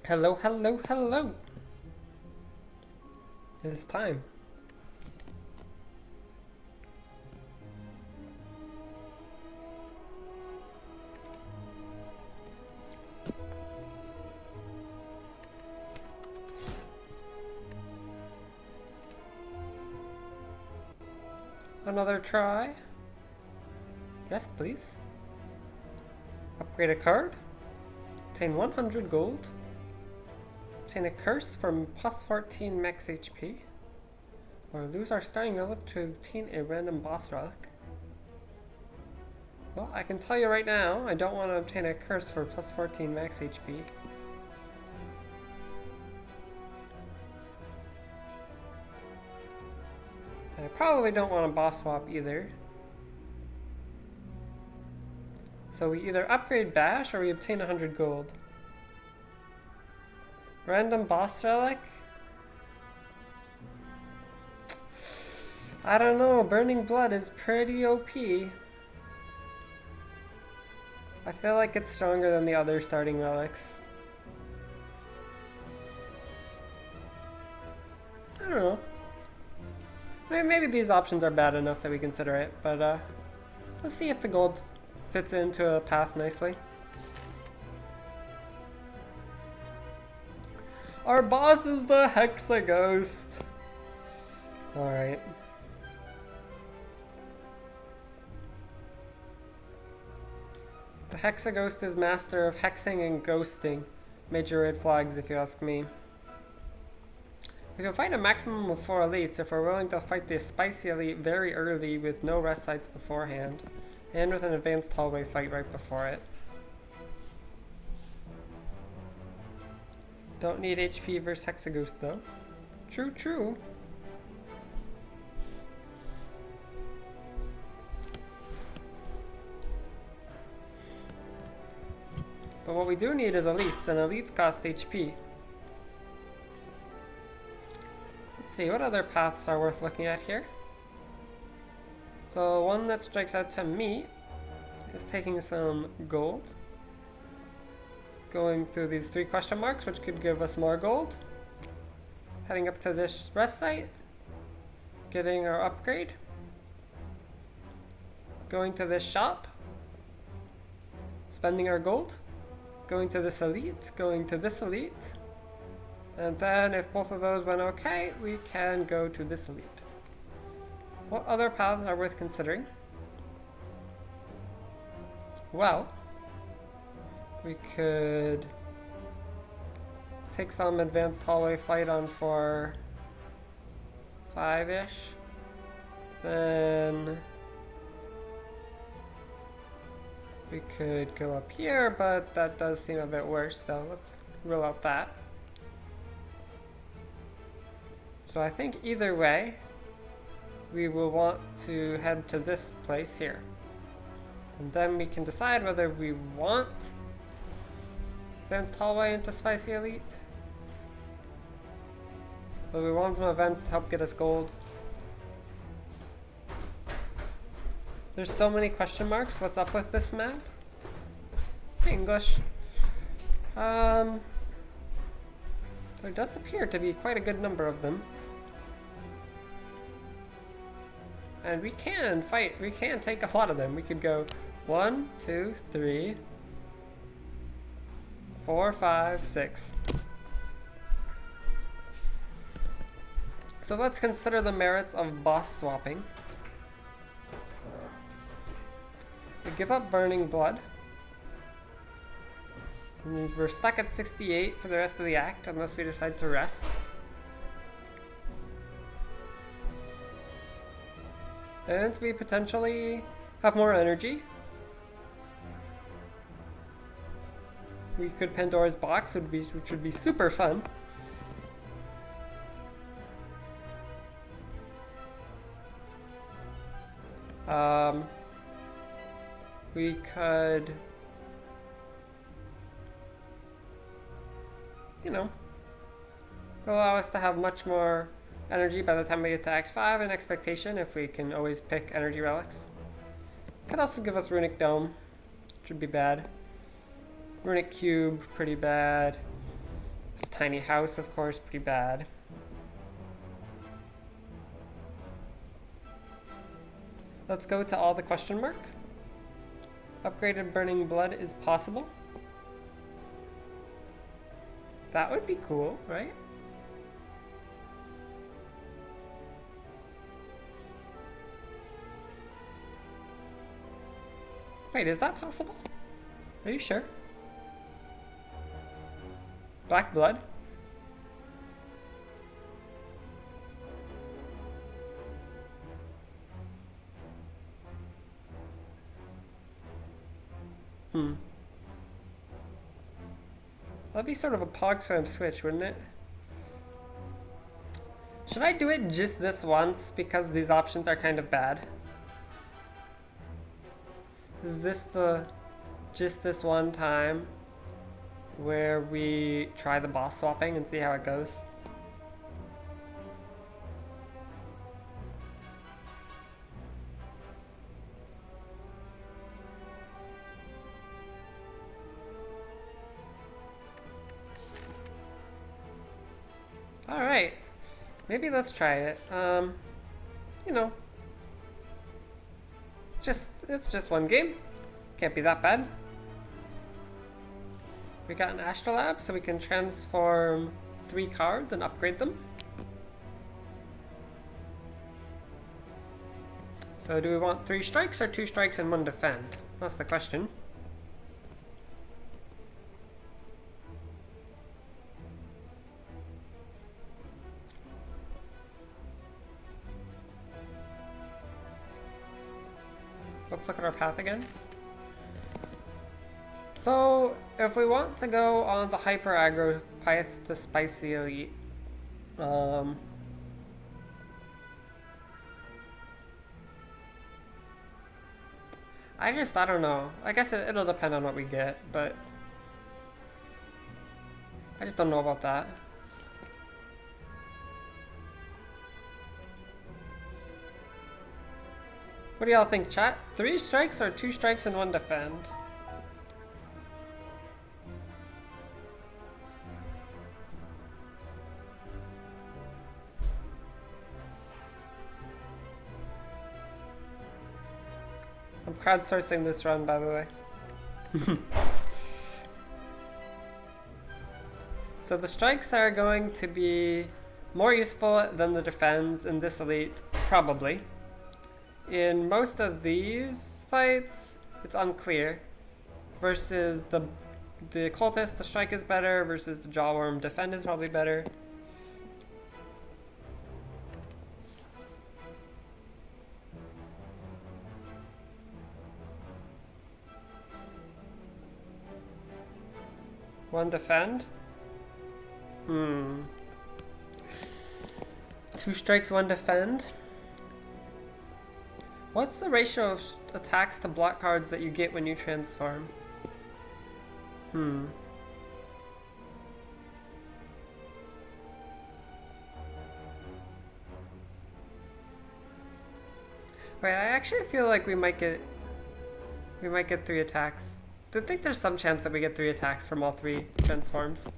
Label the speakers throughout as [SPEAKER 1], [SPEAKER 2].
[SPEAKER 1] Hello, hello, hello. It is time. Another try. Yes, please. Upgrade a card. Obtain 100 gold. Obtain a curse from plus 14 max HP. Or lose our starting relic to obtain a random boss relic. Well, I can tell you right now, I don't want to obtain a curse for plus 14 max HP. I probably don't want a boss swap either. So we either upgrade Bash or we obtain 100 gold. Random boss relic? I don't know, Burning Blood is pretty OP. I feel like it's stronger than the other starting relics. I don't know. Maybe these options are bad enough that we consider it, but let's see if the gold fits into a path nicely. Our boss is the Hexaghost. Alright. The Hexaghost is master of hexing and ghosting. Major red flags if you ask me. We can fight a maximum of 4 elites if we're willing to fight the spicy elite very early with no rest sites beforehand, and with an advanced hallway fight right before it. Don't need HP versus Hexaghost though. True, true. But what we do need is elites, and elites cost HP. Let's see, what other paths are worth looking at here? So one that strikes out to me is taking some gold. Going through these 3 question marks, which could give us more gold. Heading up to this rest site. Getting our upgrade. Going to this shop. Spending our gold. Going to this elite. Going to this elite. And then if both of those went okay, we can go to this elite. What other paths are worth considering? Well, we could take some advanced hallway fight on for 5-ish. Then we could go up here, but that does seem a bit worse, so let's rule out that. So I think either way, we will want to head to this place here. And then we can decide whether we want advanced hallway into Spicy Elite. Whether we want some events to help get us gold. There's so many question marks. What's up with this map? English. There does appear to be quite a good number of them. And we can fight, we can take a lot of them. We could go 1, 2, 3, 4, 5, 6. So let's consider the merits of boss swapping. We give up Burning Blood. And we're stuck at 68 for the rest of the act unless we decide to rest. And we potentially have more energy. We could Pandora's Box, which would be super fun. We could, allow us to have much more energy by the time we get to Act 5 in Expectation, if we can always pick energy relics. Could also give us Runic Dome, which would be bad. Runic Cube, pretty bad. This tiny house, of course, pretty bad. Let's go to all the question mark. Upgraded Burning Blood is possible. That would be cool, right? Wait, is that possible? Are you sure? Black Blood? That'd be sort of a PogSwam switch, wouldn't it? Should I do it just this once because these options are kind of bad? Is this just this one time where we try the boss swapping and see how it goes? Alright, maybe let's try it. You know, it's just one game. Can't be that bad. We got an Astrolabe, so we can transform 3 cards and upgrade them. So do we want 3 strikes or 2 strikes and 1 defend? That's the question. Let's look at our path again. So, if we want to go on the hyper aggro path to Spicy Elite, I don't know. I guess it'll depend on what we get, but I just don't know about that. What do y'all think, chat? 3 strikes or 2 strikes and 1 defend? I'm crowdsourcing this run, by the way. So the strikes are going to be more useful than the defends in this elite, probably. In most of these fights, it's unclear. Versus the cultist, the strike is better. Versus the jawworm, defend is probably better. One defend? 2 strikes, 1 defend? What's the ratio of attacks to block cards that you get when you transform? Wait, I actually feel like we might get 3 attacks. I think there's some chance that we get 3 attacks from all 3 transforms.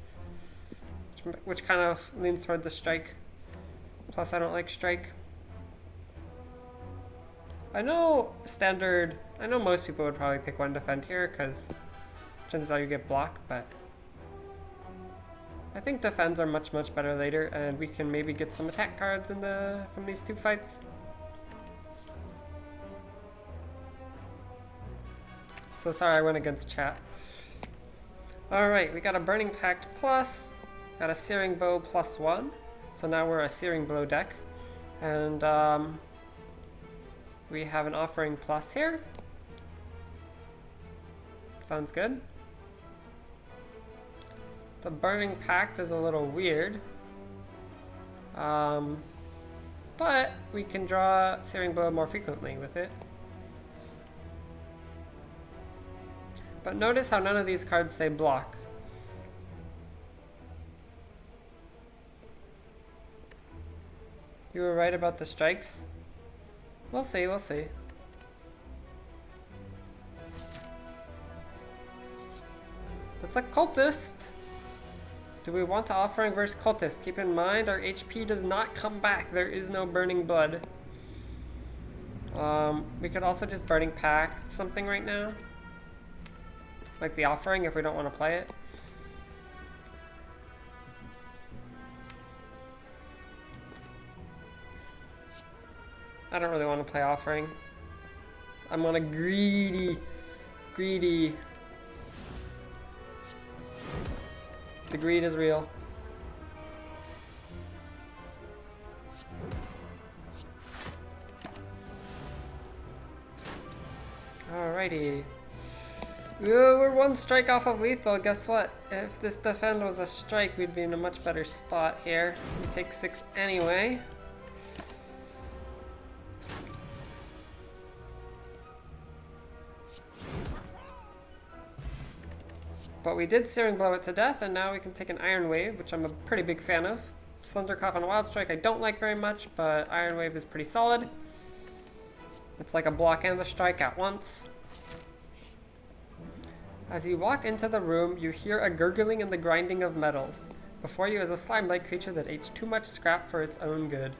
[SPEAKER 1] Which kind of leans toward the strike. Plus I don't like strike. I know most people would probably pick 1 defend here because chances are you get block, but I think defends are much better later, and we can maybe get some attack cards from these 2 fights. So sorry I went against chat. Alright, we got a Burning Pact plus, got a Searing Bow +1, so now we're a Searing Blow deck, and we have an Offering plus here. Sounds good. The Burning Pact is a little weird, but we can draw Searing Blow more frequently with it. But notice how none of these cards say block. You were right about the strikes? We'll see, we'll see. It's a cultist! Do we want to offering versus cultist? Keep in mind our HP does not come back. There is no burning blood. We could also just burning pact something right now. Like the offering if we don't want to play it. I don't really want to play offering. I'm on a greedy. The greed is real. Alrighty. Ooh, we're one strike off of lethal. Guess what? If this defend was a strike, we'd be in a much better spot here. We take 6 anyway. But we did Searing Blow it to death, and now we can take an Iron Wave, which I'm a pretty big fan of. Thundercough and Wild Strike I don't like very much, but Iron Wave is pretty solid. It's like a block and a strike at once. As you walk into the room, you hear a gurgling and the grinding of metals. Before you is a slime-like creature that ate too much scrap for its own good.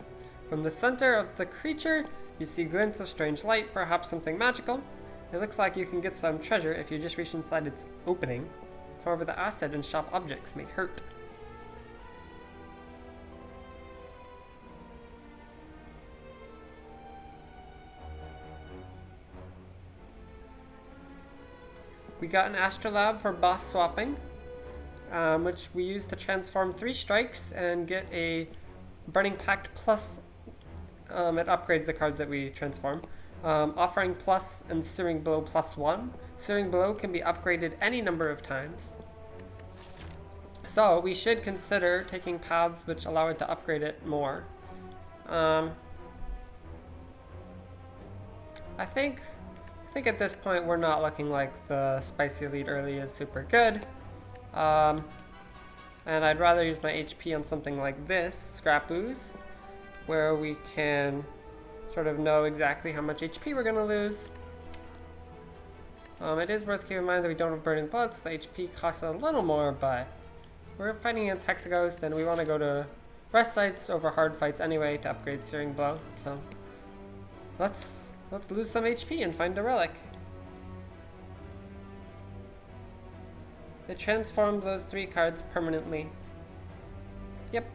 [SPEAKER 1] From the center of the creature, you see glints of strange light, perhaps something magical. It looks like you can get some treasure if you just reach inside its opening. However, the acid and sharp objects may hurt. We got an Astrolabe for boss swapping, which we use to transform 3 strikes and get a Burning Pact plus. It upgrades the cards that we transform. Offering plus and Searing Blow plus 1. Searing Blow can be upgraded any number of times. So we should consider taking paths which allow it to upgrade it more. I think at this point we're not looking like the Spicy Elite early is super good. And I'd rather use my HP on something like this, Scrap Ooze, where we can sort of know exactly how much HP we're going to lose. It is worth keeping in mind that we don't have Burning Blood, so the HP costs a little more, but we're fighting against Hexaghost, and we want to go to rest sites over hard fights anyway to upgrade Searing Blow. So let's lose some HP and find a relic. It transformed those 3 cards permanently. Yep.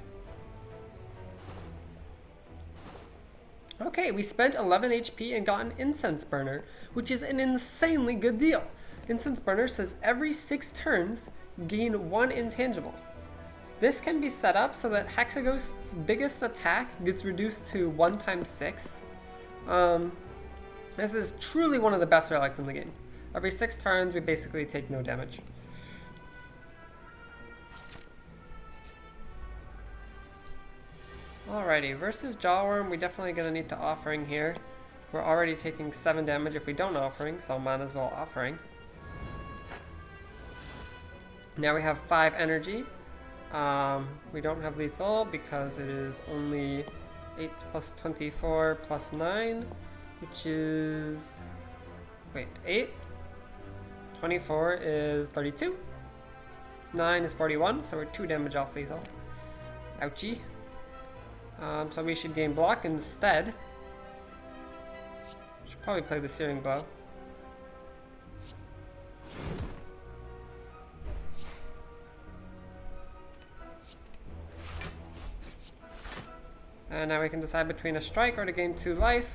[SPEAKER 1] Okay, we spent 11 HP and got an Incense Burner, which is an insanely good deal. Incense Burner says every 6 turns, gain 1 intangible. This can be set up so that Hexaghost's biggest attack gets reduced to 1 times 6. This is truly one of the best relics in the game. Every 6 turns, we basically take no damage. Alrighty, versus Jawworm, we definitely gonna need to offering here. We're already taking 7 damage if we don't offering, so might as well offering. Now we have 5 energy. We don't have lethal because it is only 8 plus 24 plus 9, which is, wait, 8? 24 is 32. 9 is 41, so we're 2 damage off lethal. Ouchie. So we should gain block instead. Should probably play the Searing Blow. And now we can decide between a strike or to gain 2 life.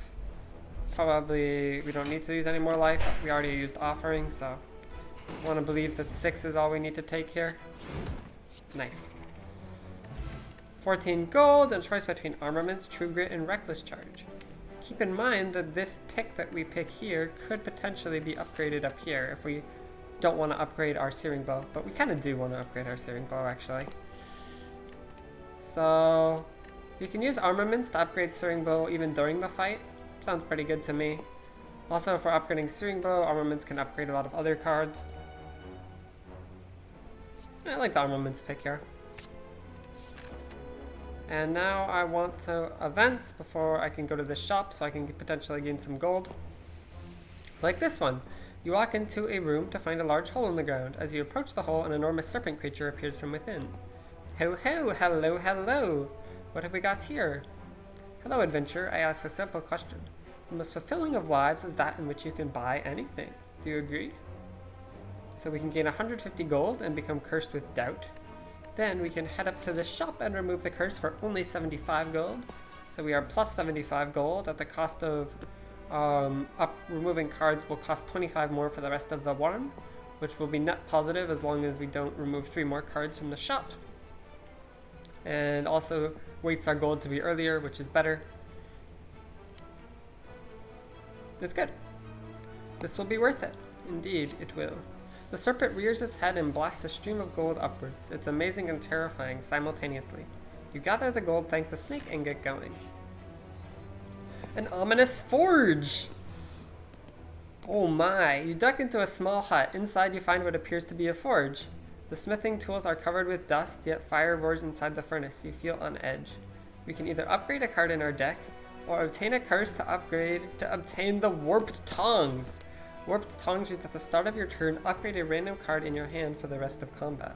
[SPEAKER 1] Probably we don't need to use any more life. We already used offering, so I want to believe that 6 is all we need to take here. Nice. 14 gold and choice between Armaments, True Grit, and Reckless Charge. Keep in mind that this pick that we pick here could potentially be upgraded up here if we don't want to upgrade our Searing Bow, but we kind of do want to upgrade our Searing Bow actually. So we can use Armaments to upgrade Searing Bow even during the fight. Sounds pretty good to me. Also, if we're upgrading Searing Bow, Armaments can upgrade a lot of other cards. I like the Armaments pick here. And now I want to events before I can go to the shop so I can potentially gain some gold. Like this one. You walk into a room to find a large hole in the ground. As you approach the hole, an enormous serpent creature appears from within. Ho ho, hello, hello. What have we got here? Hello, adventurer. I ask a simple question. The most fulfilling of lives is that in which you can buy anything. Do you agree? So we can gain 150 gold and become cursed with doubt. Then we can head up to the shop and remove the curse for only 75 gold. So we are plus 75 gold at the cost of removing cards will cost 25 more for the rest of the one, which will be net positive as long as we don't remove 3 more cards from the shop. And also waits our gold to be earlier, which is better. It's good. This will be worth it. Indeed, it will. The serpent rears its head and blasts a stream of gold upwards. It's amazing and terrifying simultaneously. You gather the gold, thank the snake, and get going. An ominous forge! Oh my, you duck into a small hut. Inside you find what appears to be a forge. The smithing tools are covered with dust, yet fire roars inside the furnace. You feel on edge. We can either upgrade a card in our deck, or obtain a curse to obtain the Warped Tongs. Warped Tongs means at the start of your turn, upgrade a random card in your hand for the rest of combat.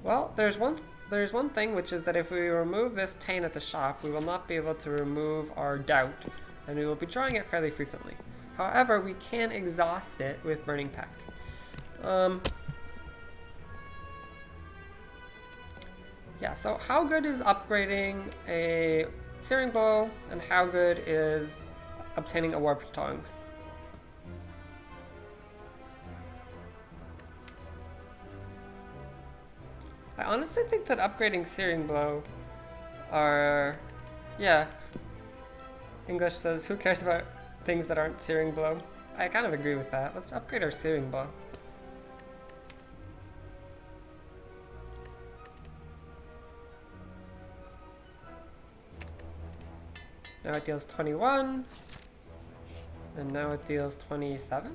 [SPEAKER 1] Well, there's one thing, which is that if we remove this pain at the shop, we will not be able to remove our doubt, and we will be drawing it fairly frequently. However, we can exhaust it with Burning Pact. Yeah, so how good is upgrading a Searing Blow, and how good is obtaining a Warped Tongs? I honestly think that upgrading Searing Blow are... yeah. English says, who cares about things that aren't Searing Blow? I kind of agree with that. Let's upgrade our Searing Blow. Now it deals 21, and now it deals 27.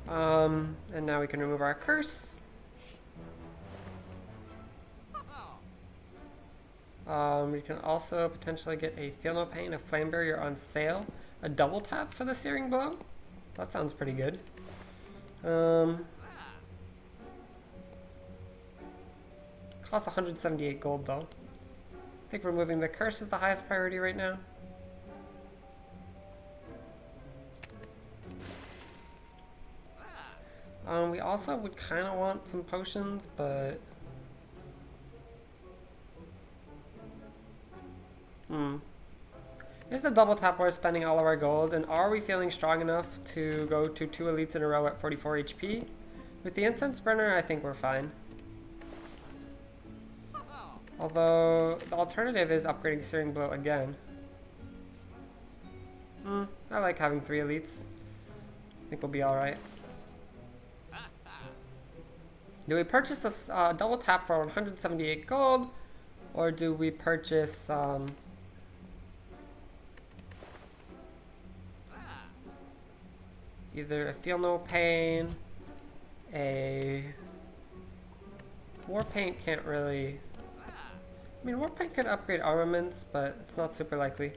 [SPEAKER 1] And now we can remove our curse. We can also potentially get a Feel No Pain, a Flame Barrier on sale, a double tap for the Searing Blow. That sounds pretty good. Costs 178 gold though. I think removing the curse is the highest priority right now. We also would kind of want some potions, but... Is the double tap worth spending all of our gold, and are we feeling strong enough to go to 2 elites in a row at 44 HP? With the incense burner, I think we're fine. Although, the alternative is upgrading Searing Blow again. I like having 3 elites. I think we'll be alright. Do we purchase this double tap for 178 gold? Or do we purchase... either a Feel No Pain, a... War Paint can't really... I mean, War Paint could upgrade armaments, but it's not super likely.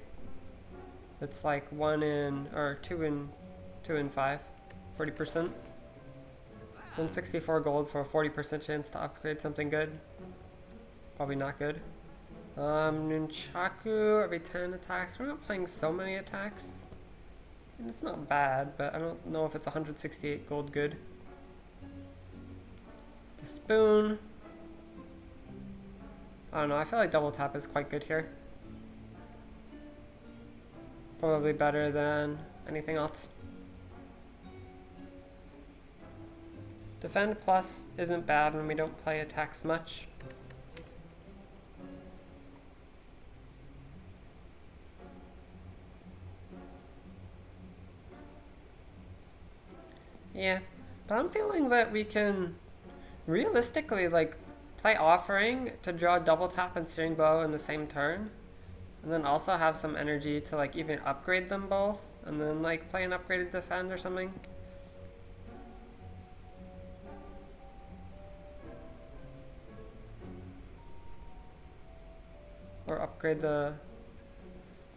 [SPEAKER 1] It's like 2 in 5, 40%. 164 gold for a 40% chance to upgrade something good. Probably not good. Nunchaku every 10 attacks. We're not playing so many attacks. And it's not bad, but I don't know if it's 168 gold good. The spoon. I don't know, I feel like double tap is quite good here. Probably better than anything else. Defend plus isn't bad when we don't play attacks much. Yeah, but I'm feeling that we can realistically like play Offering to draw double tap and Searing Blow in the same turn, and then also have some energy to like even upgrade them both, and then like play an upgraded Defend or something. Or upgrade the...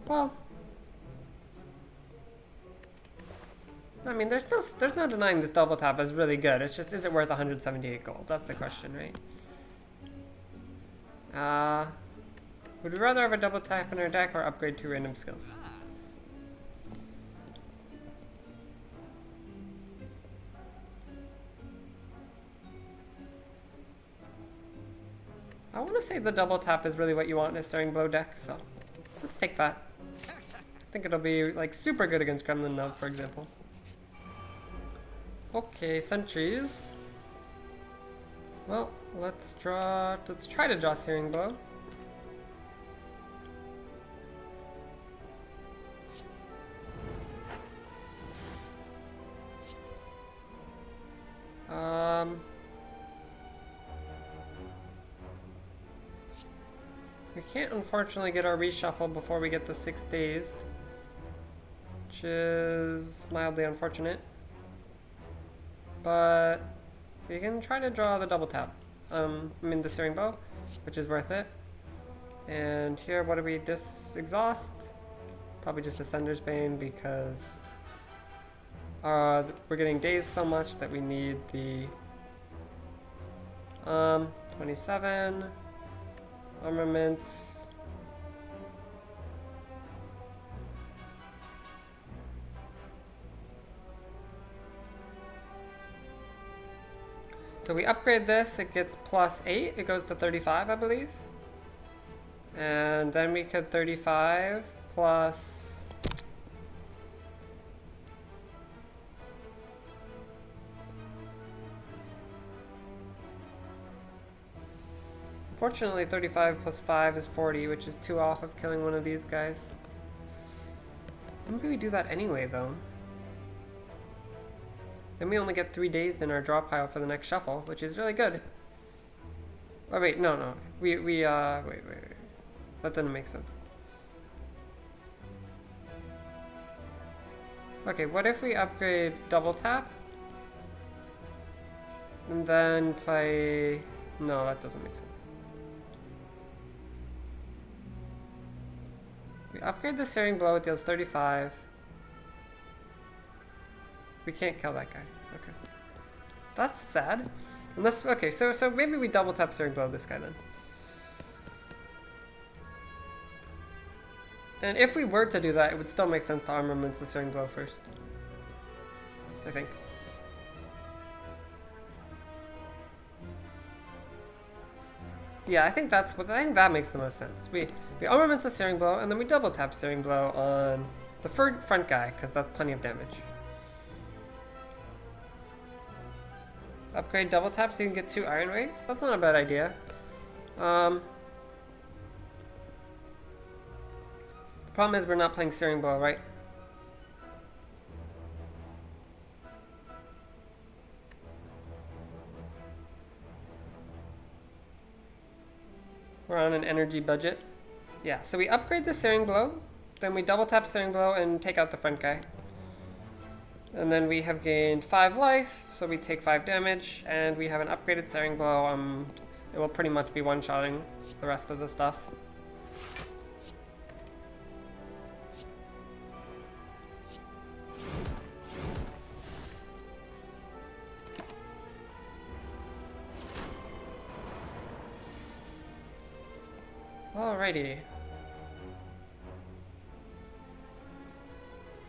[SPEAKER 1] well... I mean, there's no denying this double tap is really good. It's just, is it worth 178 gold? That's the question, right? Would we rather have a double tap in our deck or upgrade 2 random skills? I want to say the double tap is really what you want in a Stirring Blow deck, so let's take that. I think it'll be like super good against Gremlin Nub, for example. Okay, sentries. Well, let's try to draw Searing Blow. We can't unfortunately get our reshuffle before we get the 6 Dazed, which is mildly unfortunate. But we can try to draw the double tap. I mean the Searing Bow, which is worth it. And here, what do we exhaust? Probably just Ascender's Bane because we're getting dazed so much that we need the 27 armaments. So we upgrade this, it gets +8, it goes to 35, I believe. And then we could 35 plus... Unfortunately, 35 plus 5 is 40, which is 2 off of killing one of these guys. Maybe we do that anyway, though. Then we only get 3 dazed in our draw pile for the next shuffle, which is really good. Oh wait, no. Wait. That doesn't make sense. Okay, what if we upgrade double tap? And then play... No, that doesn't make sense. We upgrade the Searing Blow, it deals 35. We can't kill that guy. Okay. That's sad. Unless, okay, so maybe we double tap Searing Blow this guy then. And if we were to do that, it would still make sense to armaments the Searing Blow first. I think. Yeah, I think that makes the most sense. We armaments the Searing Blow, and then we double tap Searing Blow on the front guy, because that's plenty of damage. Upgrade double tap so you can get 2 Iron Waves? That's not a bad idea. The problem is we're not playing Searing Blow, right? We're on an energy budget. Yeah, so we upgrade the Searing Blow, then we double tap Searing Blow and take out the front guy. And then we have gained 5 life, so we take 5 damage, and we have an upgraded Searing Blow. It will pretty much be one-shotting the rest of the stuff. Alrighty.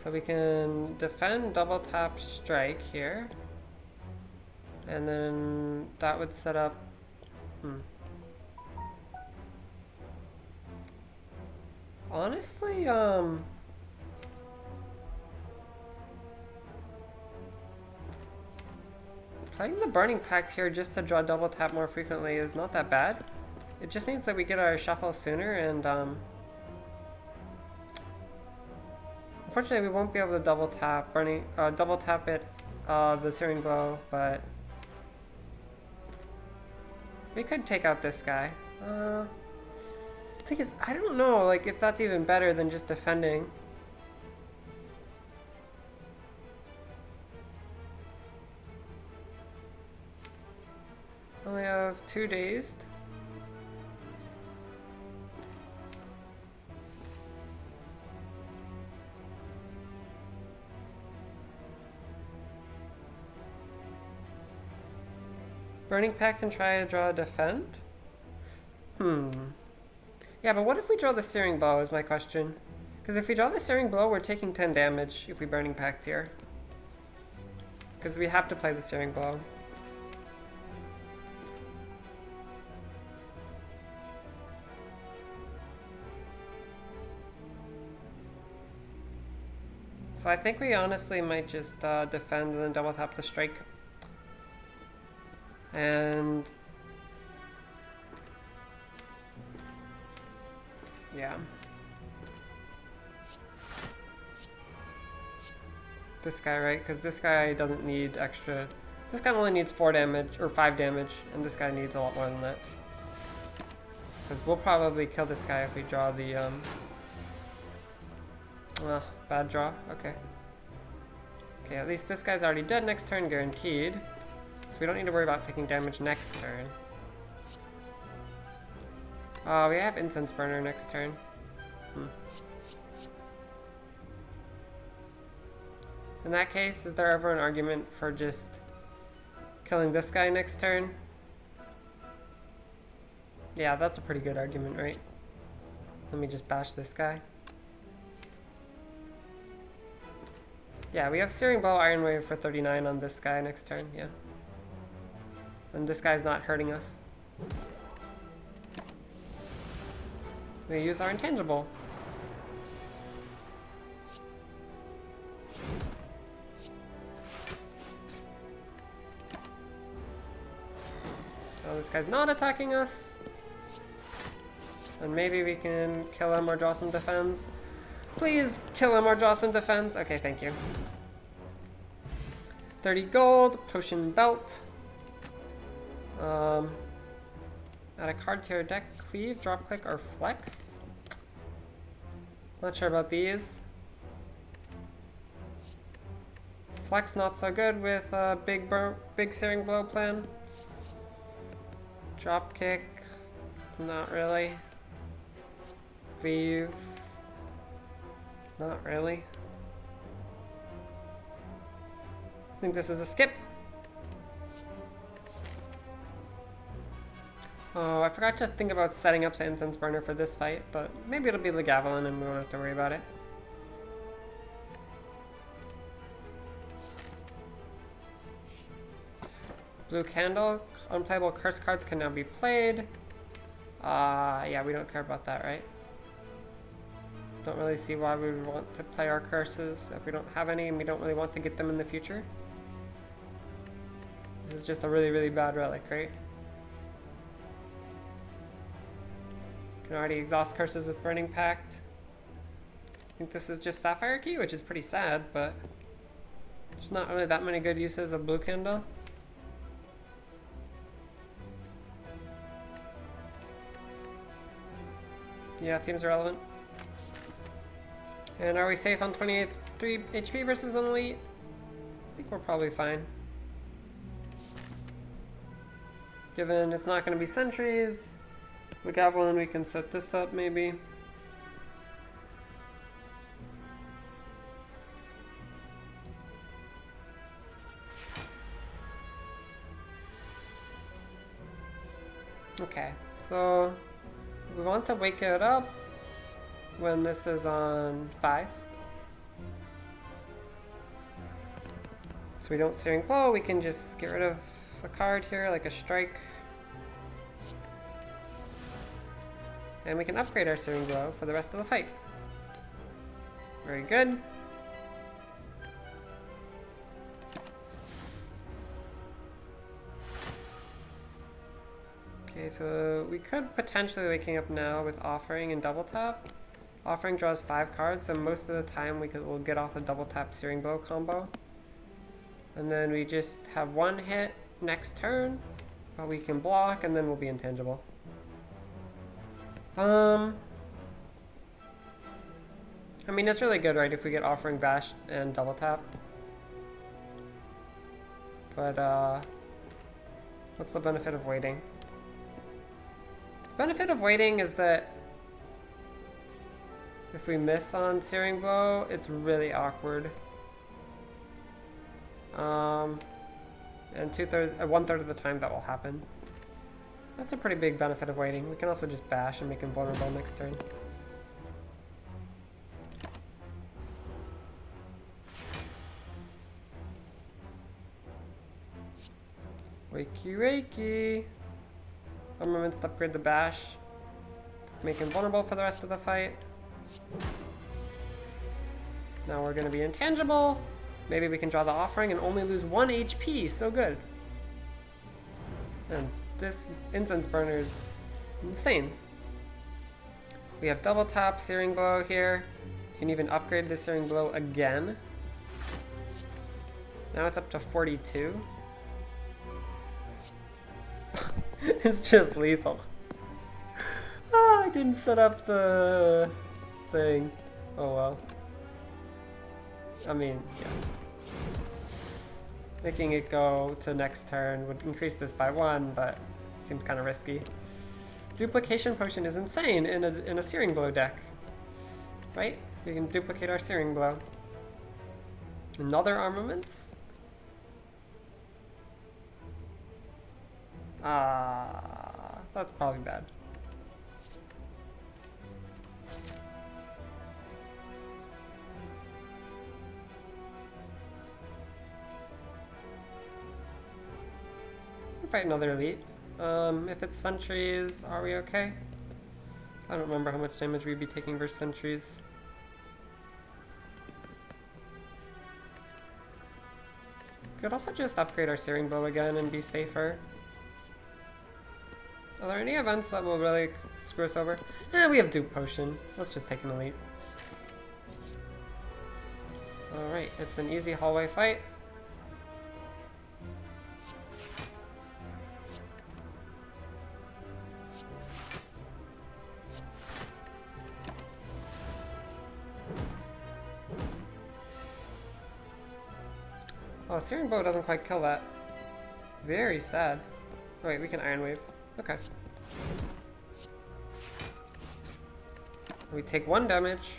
[SPEAKER 1] So we can defend double tap strike here. And then that would set up... Honestly, playing the Burning Pact here just to draw double tap more frequently is not that bad. It just means that we get our shuffle sooner, and unfortunately we won't be able to double tap the Searing Blow, but we could take out this guy. The thing is, I don't know, like, if that's even better than just defending. Only have 2 dazed. Burning Pact and try to draw a defend? Yeah, but what if we draw the Searing Blow is my question. Because if we draw the Searing Blow, we're taking 10 damage if we Burning Pact here. Because we have to play the Searing Blow. So I think we honestly might just defend and then double tap the strike. And yeah. This guy, right? Because this guy doesn't need extra. This guy only needs 4 damage or 5 damage, and this guy needs a lot more than that. Because we'll probably kill this guy if we draw the bad draw. Okay. Okay, at least this guy's already dead next turn, guaranteed. So we don't need to worry about taking damage next turn. We have Incense Burner next turn. In that case, is there ever an argument for just killing this guy next turn? Yeah, that's a pretty good argument, right? Let me just bash this guy. Yeah, we have Searing Blow, Iron Wave for 39 on this guy next turn, yeah. And this guy's not hurting us. We use our intangible. Oh, this guy's not attacking us. And maybe we can kill him or draw some defense. Please kill him or draw some defense. Okay, thank you. 30 gold, potion belt. Add a card to your deck, cleave, drop click, or flex. Not sure about these. Flex not so good with big Searing Blow plan. Drop kick, not really. Cleave, not really. I think this is a skip. Oh, I forgot to think about setting up the Incense Burner for this fight, but maybe it'll be Lagavelin and we won't have to worry about it. Blue Candle. Unplayable curse cards can now be played. Yeah, we don't care about that, right? Don't really see why we would want to play our curses if we don't have any and we don't really want to get them in the future. This is just a really, really bad relic, right? Can already exhaust curses with Burning Pact. I think this is just Sapphire Key, which is pretty sad, but there's not really that many good uses of Blue Candle. Yeah, seems relevant. And are we safe on 3 HP versus an elite? I think we're probably fine. Given it's not going to be sentries, Lagavelin, we can set this up maybe. Okay, so we want to wake it up when this is on 5. So we don't Searing Blow, we can just get rid of a card here, like a strike. And we can upgrade our Searing Blow for the rest of the fight. Very good. Okay, so we could potentially waking up now with Offering and Double Tap. Offering draws 5 cards, so most of the time we'll get off the Double Tap Searing Blow combo. And then we just have 1 hit next turn, but we can block and then we'll be intangible. I mean, it's really good, right, if we get Offering, Bash, and Double Tap. But, what's the benefit of waiting? The benefit of waiting is that if we miss on Searing Blow, it's really awkward. and 1/3 of the time that will happen. That's a pretty big benefit of waiting. We can also just bash and make him vulnerable next turn. Wakey wakey! Armaments to upgrade the bash. To make him vulnerable for the rest of the fight. Now we're gonna be intangible. Maybe we can draw the offering and only lose 1 HP. So good. And this incense burner is insane. We have double tap, Searing Blow here. You can even upgrade the Searing Blow again. Now it's up to 42. It's just lethal. Ah, I didn't set up the thing. Oh well. I mean, yeah. Making it go to next turn would increase this by 1, but it seems kind of risky. Duplication Potion is insane in a Searing Blow deck. Right? We can duplicate our Searing Blow. Another armaments? That's probably bad. Fight another elite. If it's sentries, are we okay? I don't remember how much damage we'd be taking versus sentries. Could also just upgrade our Searing Blow again and be safer. Are there any events that will really screw us over? We have Dupe Potion. Let's just take an elite. Alright, it's an easy hallway fight. Oh, Searing Blow doesn't quite kill that. Very sad. Oh, wait, we can Iron Wave. Okay. We take 1 damage.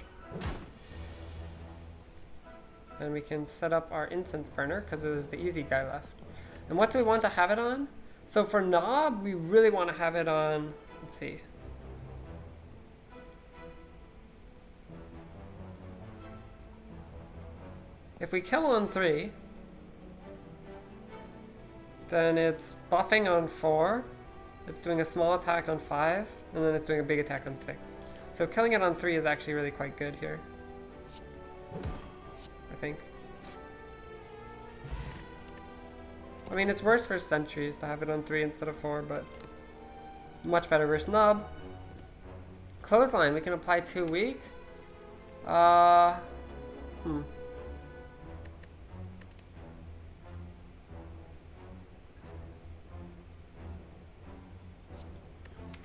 [SPEAKER 1] And we can set up our Incense Burner, because it is the easy guy left. And what do we want to have it on? So for Nob, we really want to have it on... Let's see. If we kill on 3... then it's buffing on 4, it's doing a small attack on 5, and then it's doing a big attack on 6. So killing it on 3 is actually really quite good here. I think. I mean, it's worse for sentries to have it on 3 instead of 4, but much better versus Nob. Clothesline, we can apply 2 weak.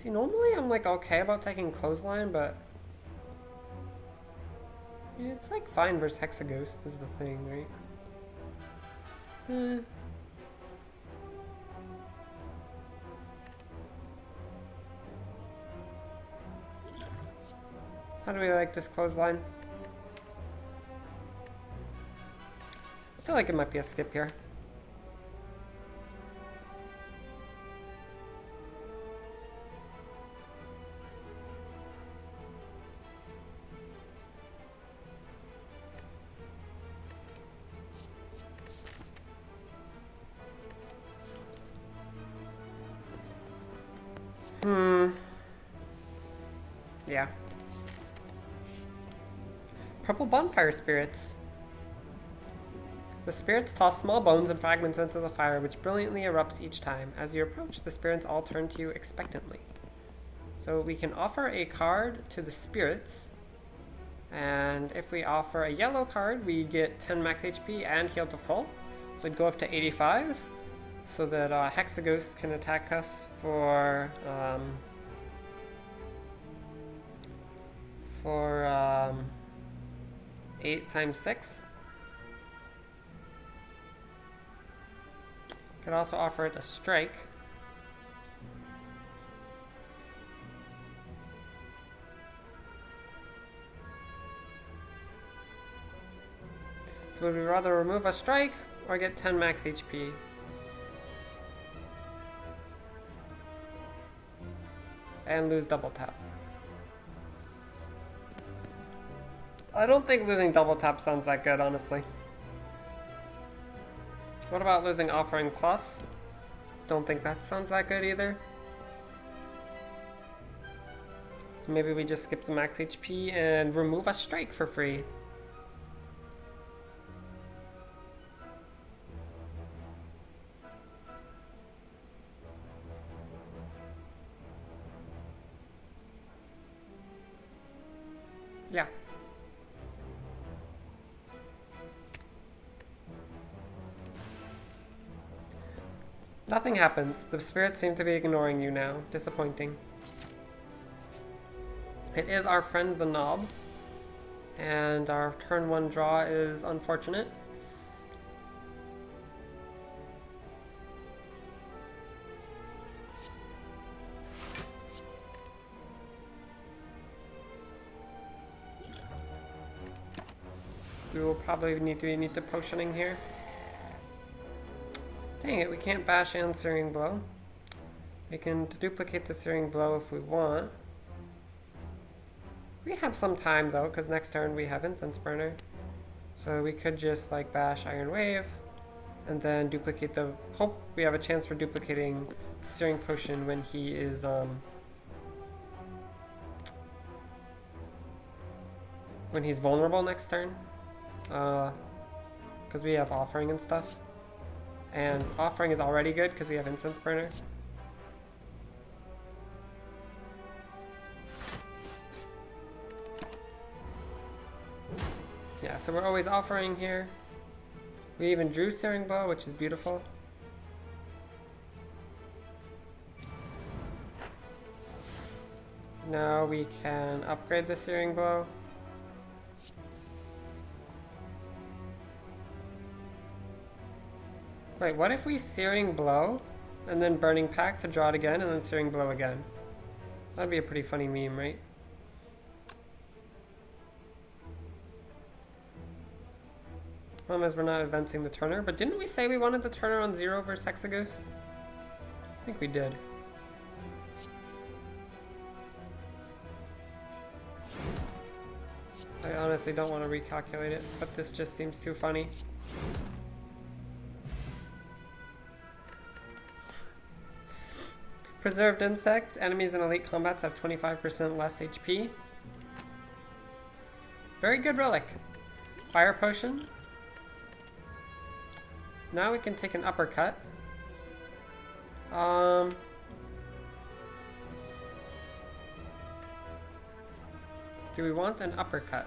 [SPEAKER 1] See, normally I'm like okay about taking Clothesline, but yeah, it's like fine versus Hexaghost is the thing, right? How do we like this Clothesline? I feel like it might be a skip here. Yeah. Purple Bonfire Spirits. The spirits toss small bones and fragments into the fire, which brilliantly erupts each time. As you approach, the spirits all turn to you expectantly. So we can offer a card to the spirits, and if we offer a yellow card, we get 10 max HP and heal to full. So it'd go up to 85, so that Hexaghost can attack us for 8 times 6. Could also offer it a strike. So would we rather remove a strike or get 10 max HP? and lose double tap. I don't think losing double tap sounds that good, honestly. What about losing Offering Plus? Don't think that sounds that good either. So maybe we just skip the max HP and remove a strike for free. Yeah. Nothing happens. The spirits seem to be ignoring you now. Disappointing. It is our friend the Knob, and our turn 1 draw is unfortunate. We will probably need to potioning here. Dang it, we can't bash and Searing Blow. We can duplicate the Searing Blow if we want. We have some time though, because next turn we have Incense Burner. So we could just like bash Iron Wave, and then duplicate the... Hope we have a chance for duplicating the Searing Potion when he is, when he's vulnerable next turn. Because we have Offering and stuff. And Offering is already good because we have Incense Burner. Yeah, so we're always Offering here. We even drew Searing Blow, which is beautiful. Now we can upgrade the Searing Blow. Wait, what if we Searing Blow, and then Burning Pact to draw it again, and then Searing Blow again? That'd be a pretty funny meme, right? Problem is we're not advancing the Turner, but didn't we say we wanted the Turner on 0 versus Hexaghost? I think we did. I honestly don't want to recalculate it, but this just seems too funny. Preserved Insect. Enemies in elite combats have 25% less HP. Very good relic. Fire Potion. Now we can take an Uppercut. Do we want an Uppercut?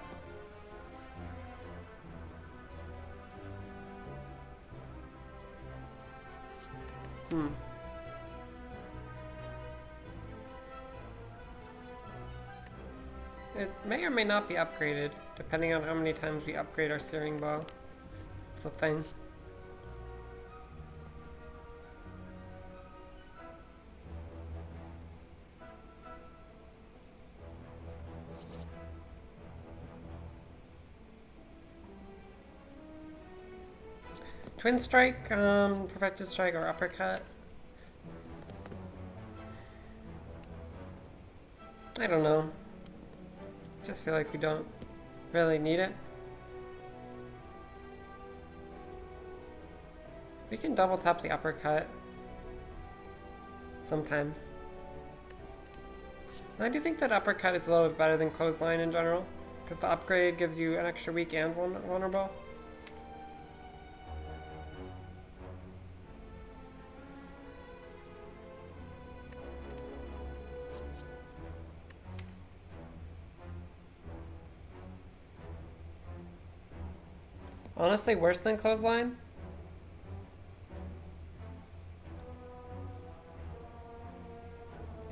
[SPEAKER 1] It may or may not be upgraded, depending on how many times we upgrade our Searing Bow. It's a thing. Twin Strike, Perfected Strike, or Uppercut. I don't know. Just feel like we don't really need it. We can double tap the Uppercut sometimes. And I do think that Uppercut is a little bit better than Clothesline in general, because the upgrade gives you an extra weak and vulnerable. Honestly, worse than Clothesline?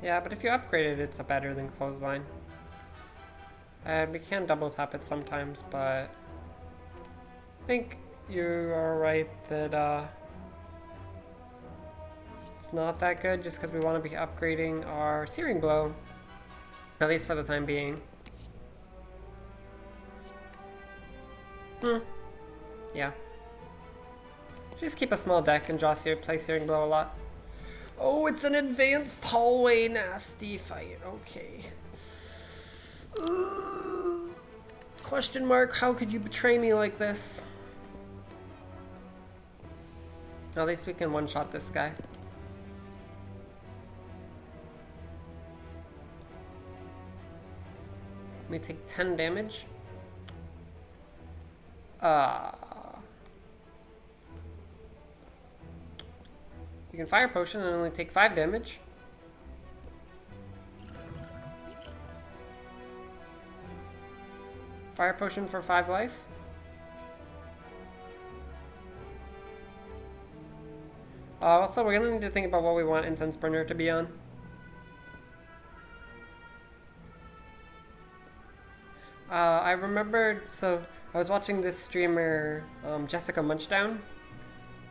[SPEAKER 1] Yeah, but if you upgrade it, it's a better than Clothesline. And we can double tap it sometimes, but I think you are right that it's not that good just because we want to be upgrading our Searing Blow, at least for the time being. Yeah. Just keep a small deck and play Searing Blow a lot. Oh, it's an advanced hallway nasty fight. Okay. Question mark, how could you betray me like this? At least we can one-shot this guy. We take 10 damage. You can fire potion and only take 5 damage. Fire potion for 5 life. Also, we're gonna need to think about what we want Incense Burner to be on. I remembered, so I was watching this streamer, Jessica Munchdown,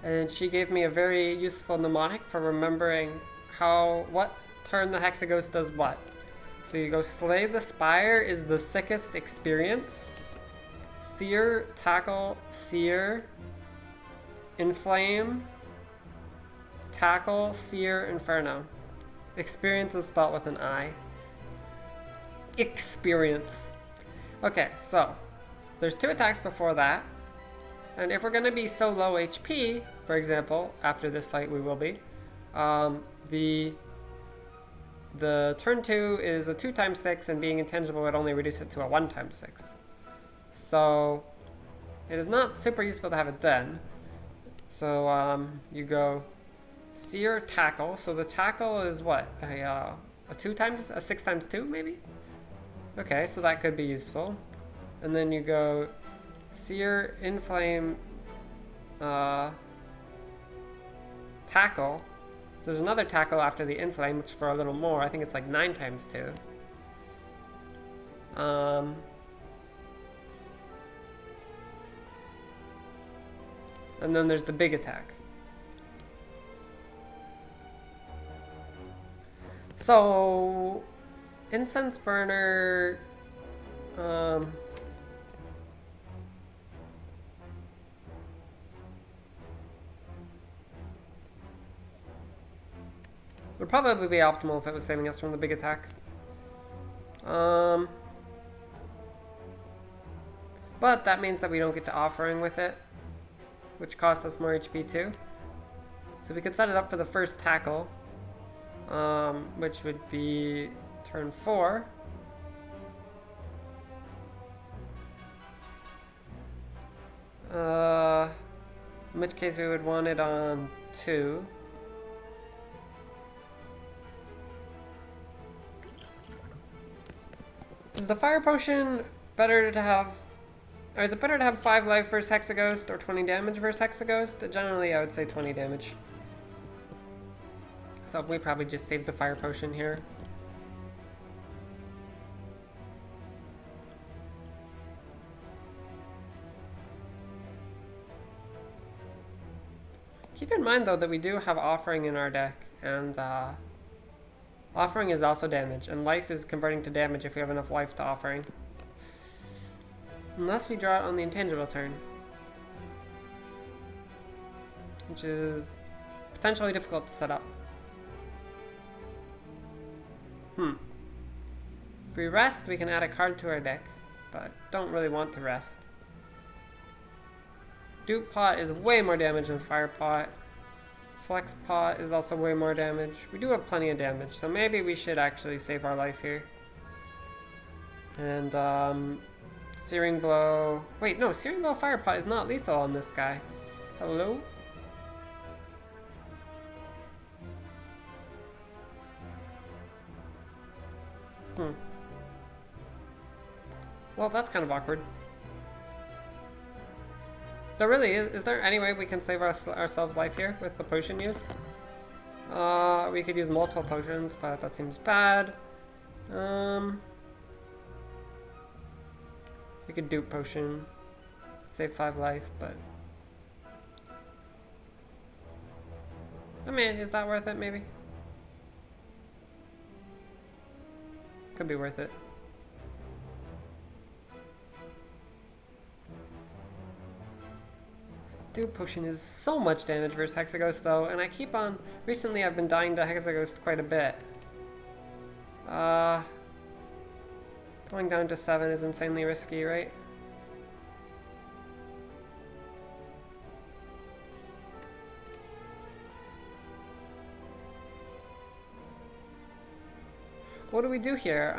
[SPEAKER 1] and she gave me a very useful mnemonic for remembering what turn the Hexaghost does what. So you go Slay the Spire is the sickest experience. Sear, Tackle, Sear, Inflame, Tackle, Sear, Inferno. Experience is spelled with an I. Experience. Okay, so there's 2 attacks before that. And if we're going to be so low HP, for example, after this fight we will be, the turn 2 is a 2 times 6, and being intangible would only reduce it to a 1 times 6. So it is not super useful to have it then. So you go Sear, Tackle. So the Tackle is what? A 6 times 2 maybe? Okay, so that could be useful. And then you go Sear, Inflame, Tackle. So there's another Tackle after the Inflame, which for a little more. I think it's like 9 times 2. And then there's the big attack. So Incense Burner, would probably be optimal if it was saving us from the big attack. But that means that we don't get to Offering with it, which costs us more HP too. So we could set it up for the first Tackle, which would be turn 4. In which case we would want it on 2. Is the fire potion better to have, or is it better to have 5 life versus Hexaghost or 20 damage versus Hexaghost? Generally I would say 20 damage. So we probably just save the fire potion here. Keep in mind though that we do have Offering in our deck, and Offering is also damage, and life is converting to damage if we have enough life to Offering. Unless we draw it on the intangible turn, which is potentially difficult to set up. If we rest, we can add a card to our deck, but don't really want to rest. Dupe Pot is way more damage than Fire Pot. Flex Pot is also way more damage. We do have plenty of damage, so maybe we should actually save our life here. And Searing Blow. Wait, no, Searing Blow Fire Pot is not lethal on this guy. Hello? Well, that's kind of awkward. There really is there any way we can save ourselves life here with the potion use? We could use multiple potions, but that seems bad. We could dupe potion, save 5 life, but I mean, is that worth it? Maybe. Could be worth it. Dude Potion is so much damage versus Hexaghost though, and I keep on... Recently I've been dying to Hexaghost quite a bit. Going down to 7 is insanely risky, right? What do we do here?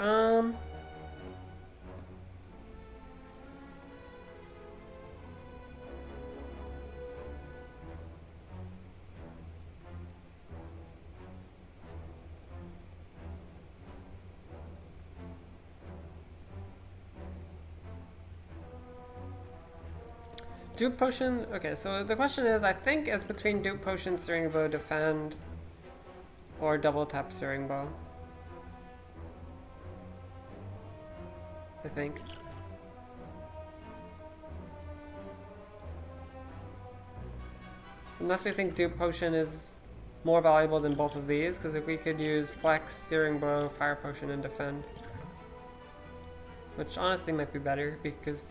[SPEAKER 1] Dupe Potion? Okay, so the question is, I think it's between Dupe Potion, Searing Blow, Defend, or Double Tap Searing Blow. I think. Unless we think Dupe Potion is more valuable than both of these, because if we could use Flex, Searing Blow, Fire Potion, and Defend. Which honestly might be better, because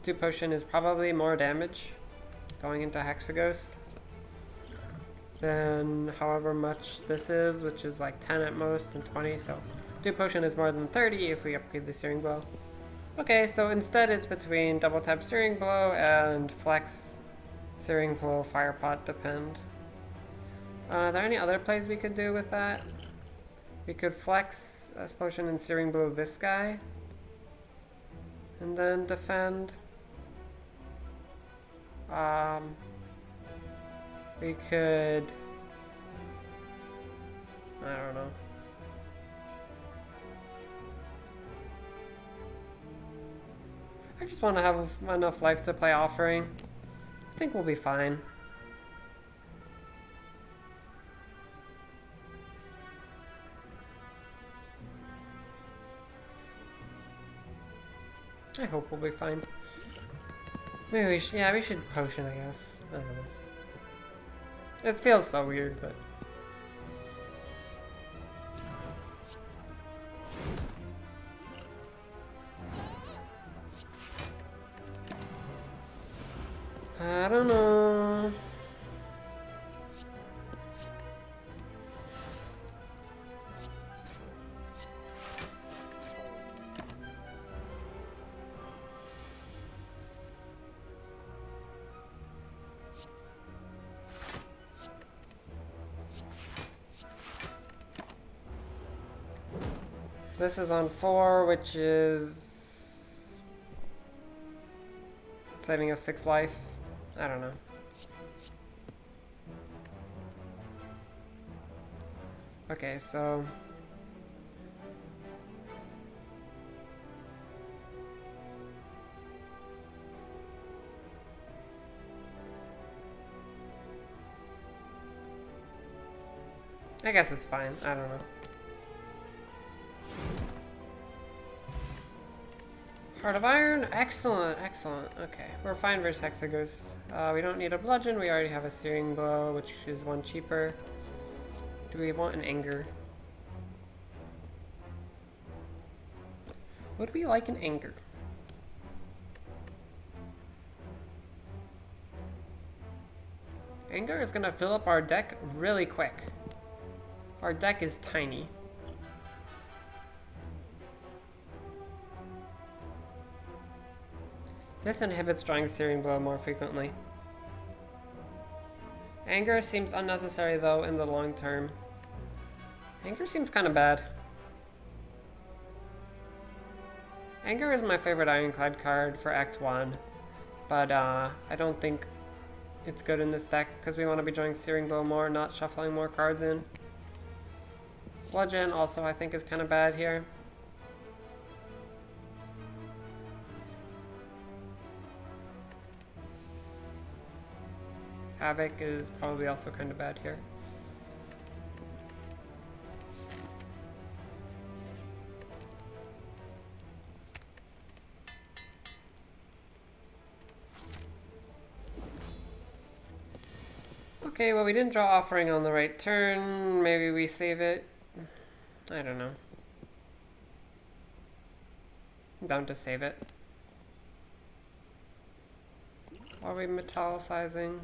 [SPEAKER 1] Dupe Potion is probably more damage going into Hexaghost than however much this is, which is like 10 at most and 20, so Dupe Potion is more than 30 if we upgrade the Searing Blow. Okay, so instead it's between Double Tap Searing Blow and Flex, Searing Blow, Fire Pot, Defend. Are there any other plays we could do with that? We could Flex S Potion and Searing Blow this guy, and then Defend. We could... I don't know. I just want to have enough life to play Offering. I think we'll be fine. I hope we'll be fine. Maybe we should, yeah, we should Potion, I guess. I don't know. It feels so weird, but... I don't know. This is on 4, which is saving us 6 life. I don't know. Okay, so I guess it's fine. I don't know. Heart of Iron, excellent, excellent. Okay, we're fine versus Hexaghost. We don't need a Bludgeon, we already have a Searing Blow, which is 1 cheaper. Do we want an Anger? Would we like an Anger? Anger is gonna fill up our deck really quick. Our deck is tiny. This inhibits drawing Searing Blow more frequently. Anger seems unnecessary though in the long term. Anger seems kind of bad. Anger is my favorite Ironclad card for Act 1, but I don't think it's good in this deck because we want to be drawing Searing Blow more, not shuffling more cards in. Bludgeon also I think is kind of bad here. Havoc is probably also kind of bad here. Okay, well we didn't draw Offering on the right turn. Maybe we save it. I don't know. I'm down to save it. Are we metallicizing?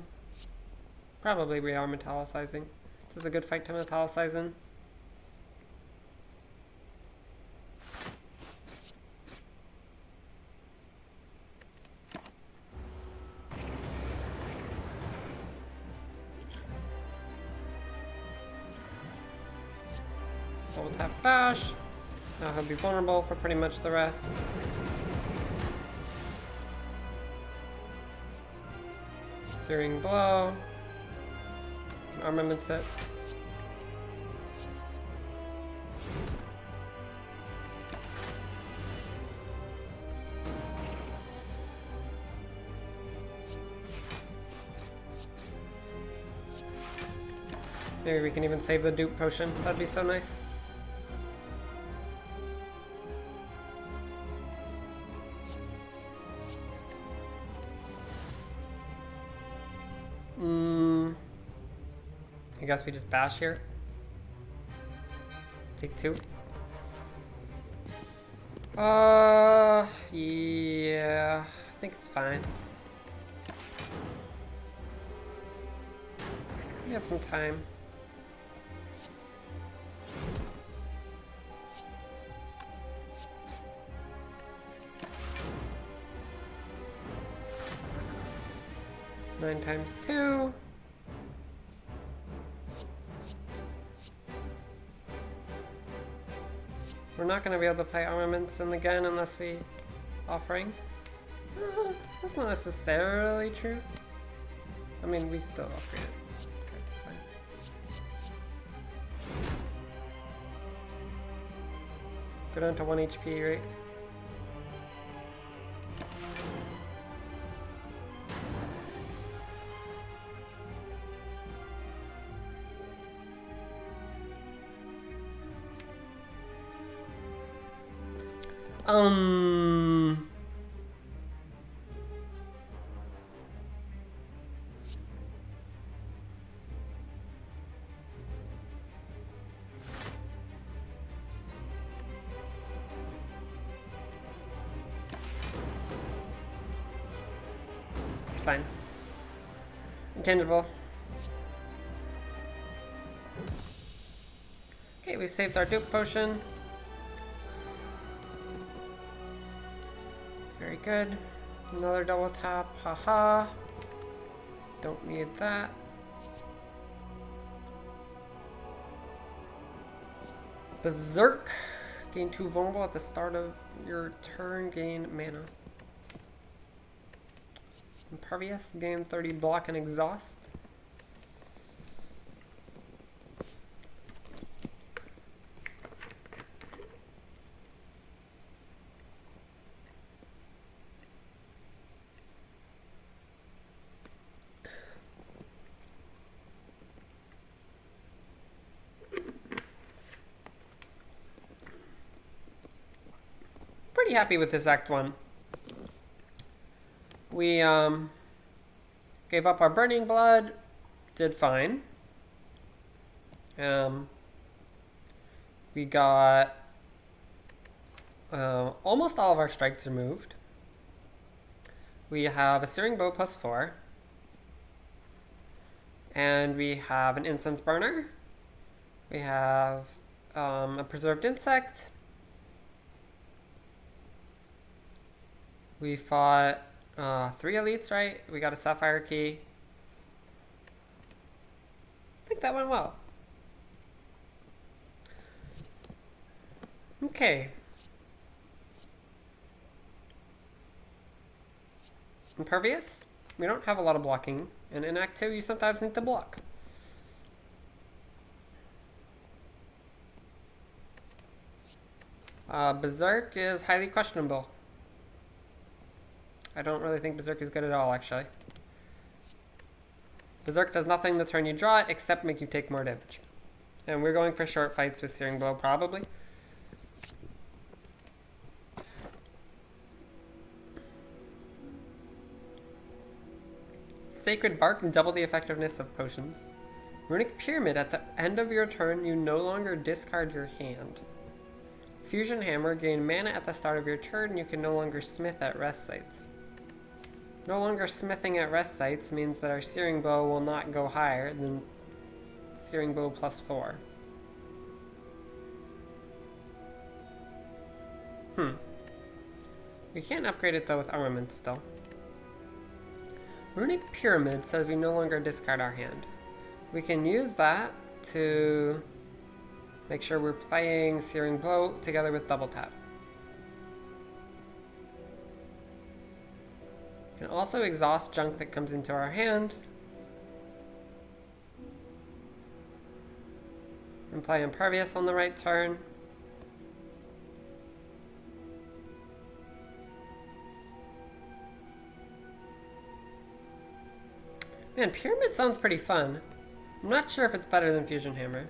[SPEAKER 1] Probably we are metallicizing. This is a good fight to metallicize in. Double tap bash. Now he'll be vulnerable for pretty much the rest. Searing blow. Armament set. Maybe we can even save the dupe potion. That'd be so nice. I guess we just bash here. Take 2. Yeah, I think it's fine. We have some time. Nine times 2. We're not going to be able to play armaments in again unless we offering. That's not necessarily true. I mean, we still offer it. Okay, that's fine. Go down to 1 HP, right? It's fine. Intangible. Okay, we saved our dupe potion. Very good. Another double tap. Haha. Don't need that. Berserk. Gain 2 vulnerable at the start of your turn. Gain mana. Impervious. Gain 30 block and exhaust. Pretty happy with this Act 1. We gave up our Burning Blood, did fine. We got almost all of our strikes removed. We have a Searing Bow +4. And we have an Incense Burner. We have a Preserved Insect. We fought 3 elites, right? We got a Sapphire Key. I think that went well. Okay. Impervious. We don't have a lot of blocking. And in Act 2, you sometimes need to block. Berserk is highly questionable. I don't really think Berserk is good at all, actually. Berserk does nothing the turn you draw it, except make you take more damage. And we're going for short fights with Searing Blow, probably. Sacred Bark and double the effectiveness of potions. Runic Pyramid, at the end of your turn, you no longer discard your hand. Fusion Hammer, gain mana at the start of your turn, you can no longer smith at rest sites. No longer smithing at rest sites means that our searing blow will not go higher than searing blow +4. We can't upgrade it though with armament still. Runic Pyramid says we no longer discard our hand. We can use that to make sure we're playing Searing Blow together with Double Tap. We can also exhaust junk that comes into our hand and play Impervious on the right turn. Man, Pyramid sounds pretty fun. I'm not sure if it's better than Fusion Hammer.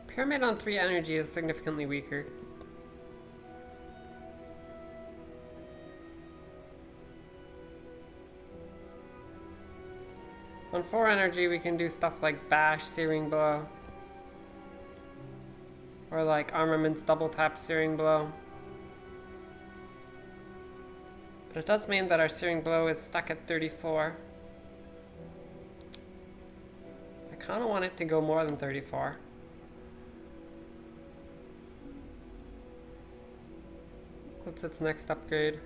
[SPEAKER 1] Pyramid on 3 energy is significantly weaker. On 4 energy, we can do stuff like Bash, Searing Blow. Or like Armaments, Double Tap, Searing Blow. But it does mean that our Searing Blow is stuck at 34. I kind of want it to go more than 34. What's its next upgrade?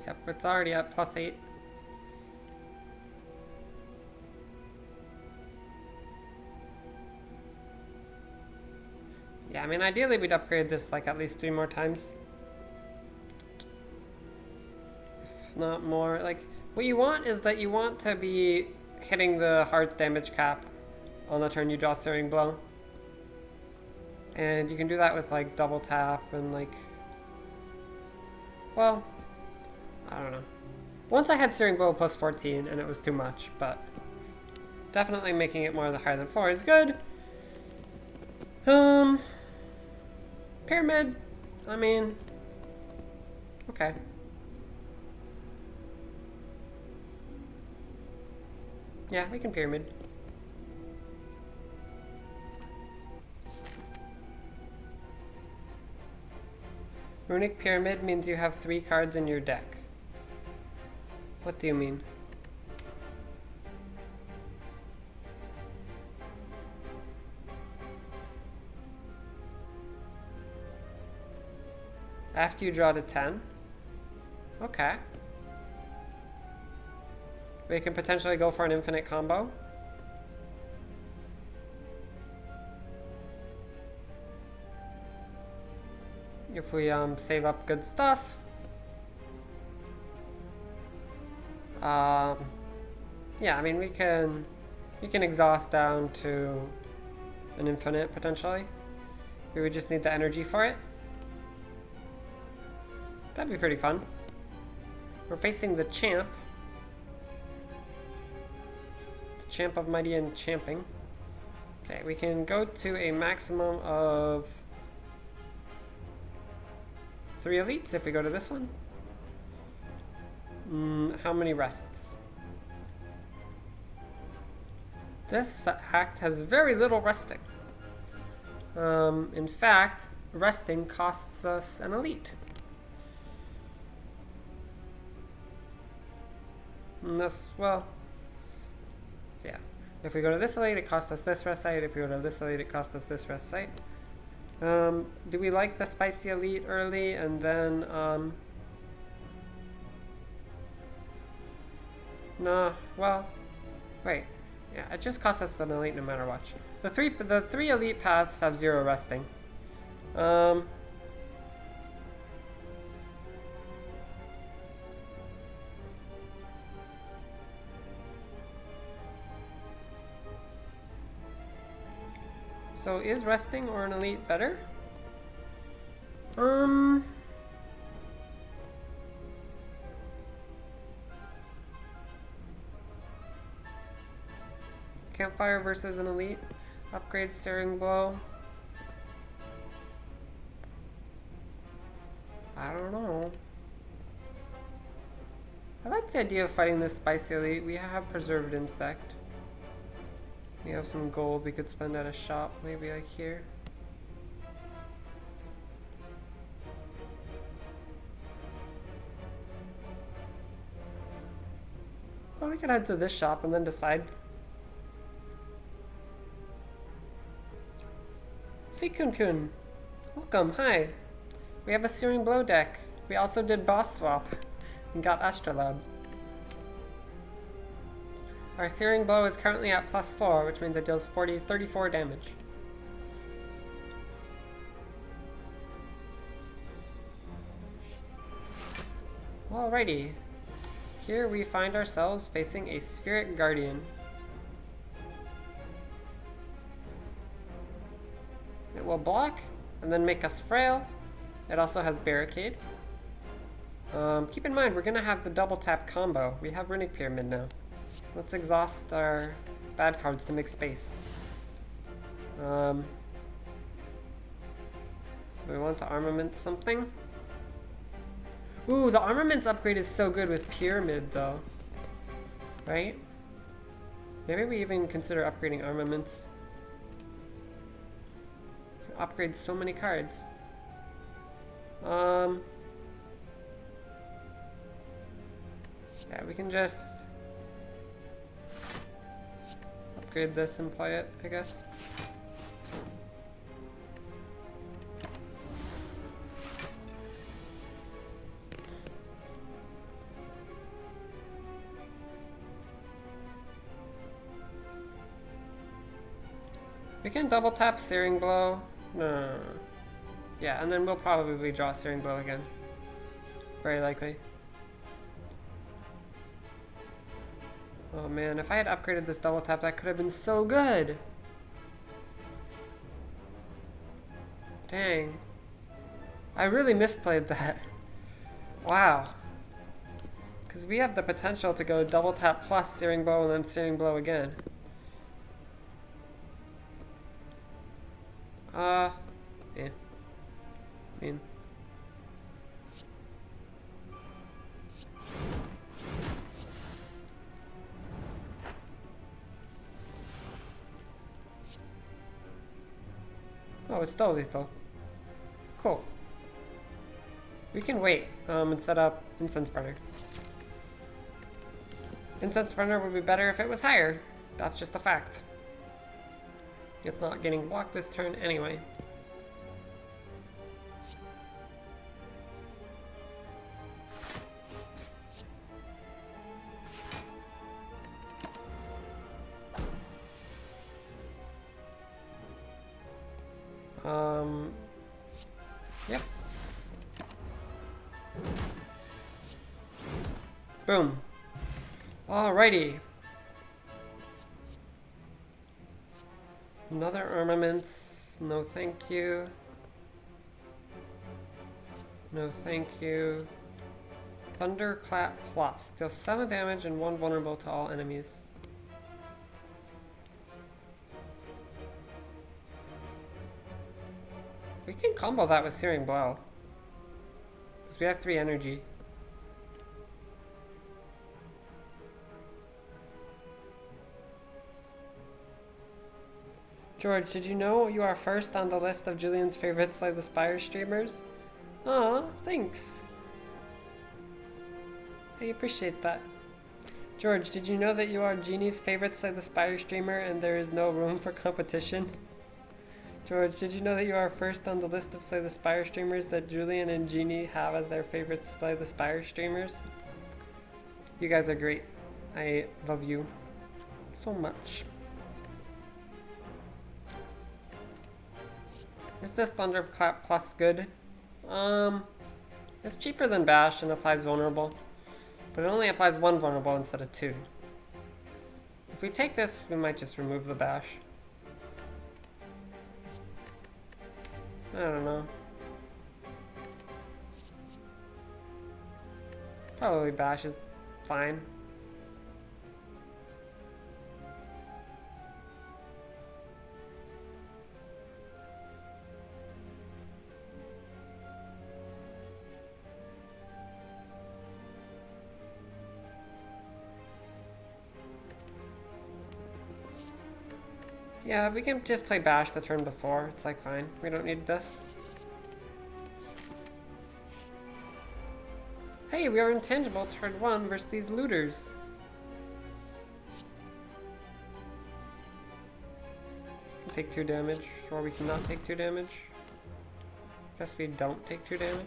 [SPEAKER 1] Yep, it's already at +8. Yeah, I mean, ideally we'd upgrade this like at least 3 more times. If not more. Like, what you want is that you want to be hitting the heart's damage cap on the turn you draw Searing Blow. And you can do that with like Double Tap and like, well, I don't know. Once I had Searing Blow +14 and it was too much, but definitely making it more higher than 4 is good. Pyramid, I mean, okay. Yeah, we can Pyramid. Runic Pyramid means you have 3 cards in your deck. What do you mean? After you draw to 10? Okay. We can potentially go for an infinite combo. If we save up good stuff. Yeah, I mean we can exhaust down to an infinite potentially. We would just need the energy for it. That'd be pretty fun. We're facing the champ. The champ of Mighty Enchamping. Okay, we can go to a maximum of 3 elites if we go to this one. How many rests? This act has very little resting. In fact, resting costs us an elite. And that's, well, yeah. If we go to this elite, it costs us this rest site. If we go to this elite, it costs us this rest site. Do we like the spicy elite early and then, no, well, wait. Yeah, it just costs us an elite no matter what. The three elite paths have 0 resting. So is resting or an elite better? Campfire versus an elite. Upgrade Searing Blow. I don't know. I like the idea of fighting this spicy elite. We have Preserved Insect. We have some gold we could spend at a shop, maybe like here. Well, we could head to this shop and then decide. Kun, welcome, hi. We have a Searing Blow deck. We also did Boss Swap and got Astrolabe. Our Searing Blow is currently at +4, which means it deals 34 damage. Alrighty. Here we find ourselves facing a Spheric Guardian. It will block and then make us frail. It also has Barricade. Keep in mind, we're gonna have the double tap combo. We have Runic Pyramid now. Let's exhaust our bad cards to make space. Do we want to armament something? Ooh, the armaments upgrade is so good with Pyramid though. Right? Maybe we even consider upgrading armaments. Upgrade so many cards. Yeah, we can just upgrade this and play it, I guess. We can double tap Searing Blow. No. Yeah, and then we'll probably draw Searing Blow again. Very likely. Oh man, if I had upgraded this double tap, that could have been so good! Dang. I really misplayed that. Wow. Because we have the potential to go double tap plus Searing Blow and then Searing Blow again. Yeah. I mean... Oh, it's still lethal. Cool. We can wait and set up Incense Burner. Incense Burner would be better if it was higher. That's just a fact. It's not getting blocked this turn anyway. Yep. Boom. Alrighty. Another armaments. No thank you. No thank you. Thunderclap Plus. Deals 7 damage and 1 vulnerable to all enemies. We can combo that with Searing Blow. Because we have 3 energy. George, did you know you are first on the list of Julian's favorite Slay the Spire streamers? Aw, thanks. I appreciate that. George, did you know that you are Jeannie's favorite Slay the Spire streamer and there is no room for competition? George, did you know that you are first on the list of Slay the Spire streamers that Julian and Jeannie have as their favorite Slay the Spire streamers? You guys are great. I love you so much. Is this Thunderclap Plus good? It's cheaper than Bash and applies vulnerable, but it only applies 1 vulnerable instead of 2. If we take this, we might just remove the Bash. I don't know. Probably Bash is fine. Yeah, we can just play Bash the turn before. It's like fine. We don't need this. Hey, we are intangible turn 1 versus these looters. We can take 2 damage, or we cannot take 2 damage. Guess we don't take 2 damage.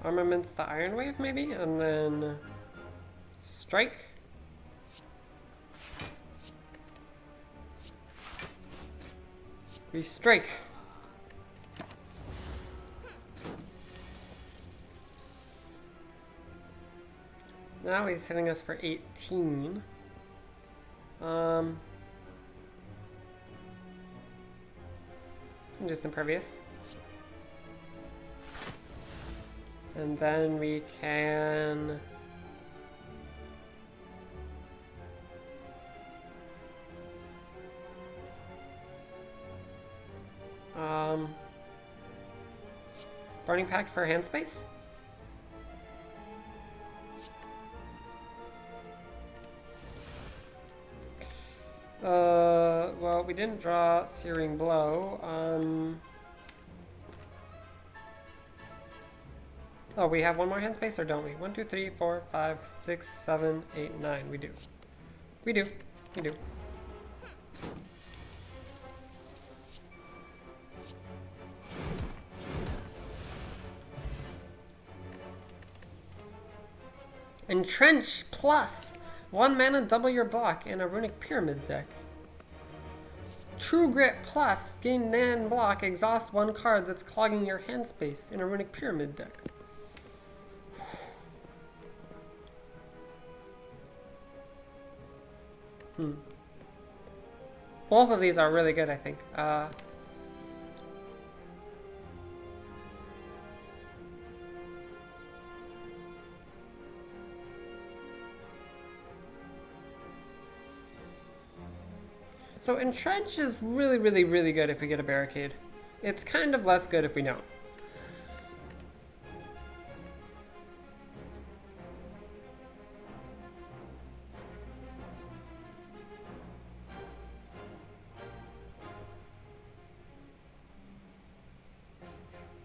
[SPEAKER 1] Armaments the Iron Wave, maybe? And then... Strike? We strike! Now he's hitting us for 18. I'm just impervious. And then we can... Burning Pact for hand space? Well, we didn't draw Searing Blow. Oh, we have one more hand space, or don't we? 1, 2, 3, 4, 5, 6, 7, 8, 9. We do. We do. We do. Entrench plus 1 mana, double your block in a Runic Pyramid deck. True Grit plus gain Nan block, exhaust 1 card that's clogging your hand space in a Runic Pyramid deck. Both of these are really good, I think. So Entrench is really, really, really good if we get a Barricade. It's kind of less good if we don't.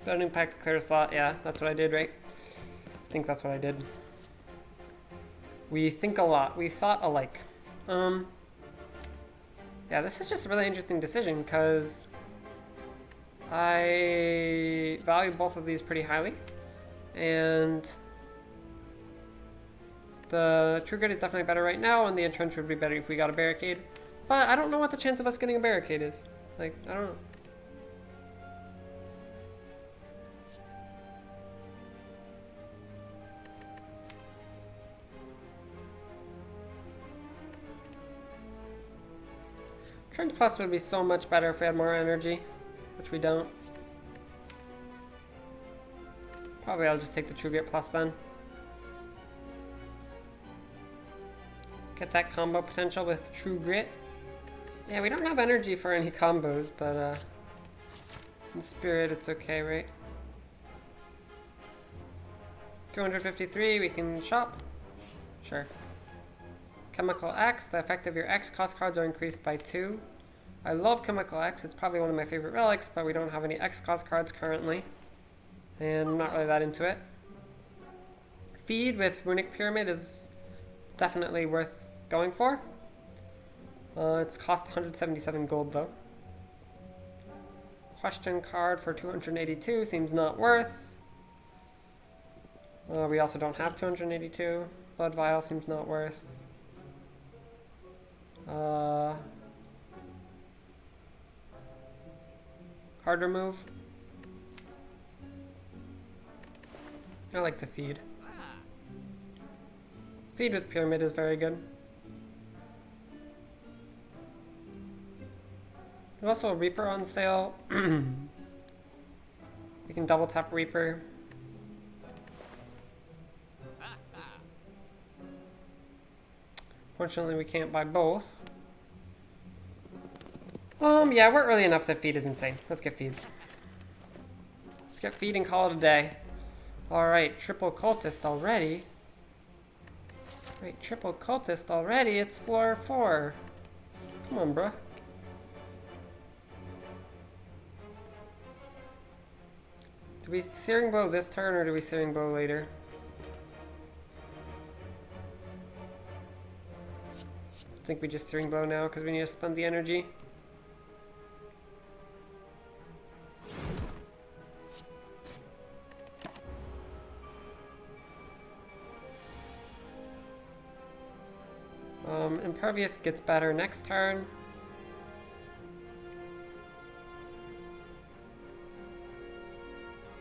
[SPEAKER 1] Burning Pact clear slot, yeah, that's what I did, right? I think that's what I did. We think a lot. We thought alike. Yeah, this is just a really interesting decision because I value both of these pretty highly, and the True Grit is definitely better right now, and the Entrench would be better if we got a Barricade. But I don't know what the chance of us getting a Barricade is. Like, I don't know. Trench Plus would be so much better if we had more energy, which we don't. Probably I'll just take the True Grit Plus then. Get that combo potential with True Grit. Yeah, we don't have energy for any combos, but in spirit it's okay, right? 253, we can shop. Sure. Chemical X, the effect of your X cost cards are increased by 2. I love Chemical X, it's probably one of my favorite relics, but we don't have any X cost cards currently. And I'm not really that into it. Feed with Runic Pyramid is definitely worth going for. It's cost 177 gold though. Question card for 282 seems not worth. We also don't have 282. Blood Vial seems not worth. Hard remove. I like the feed. Feed with Pyramid is very good. There's also a Reaper on sale. We can double tap Reaper. Fortunately, we can't buy both. Yeah, we're early enough that feed is insane. Let's get feed. Let's get feed and call it a day. Alright, triple cultist already. Wait, triple cultist already? It's floor 4. Come on, bruh. Do we Searing Blow this turn, or do we Searing Blow later? I think we just Searing Blow now, because we need to spend the energy. Impervious gets better next turn.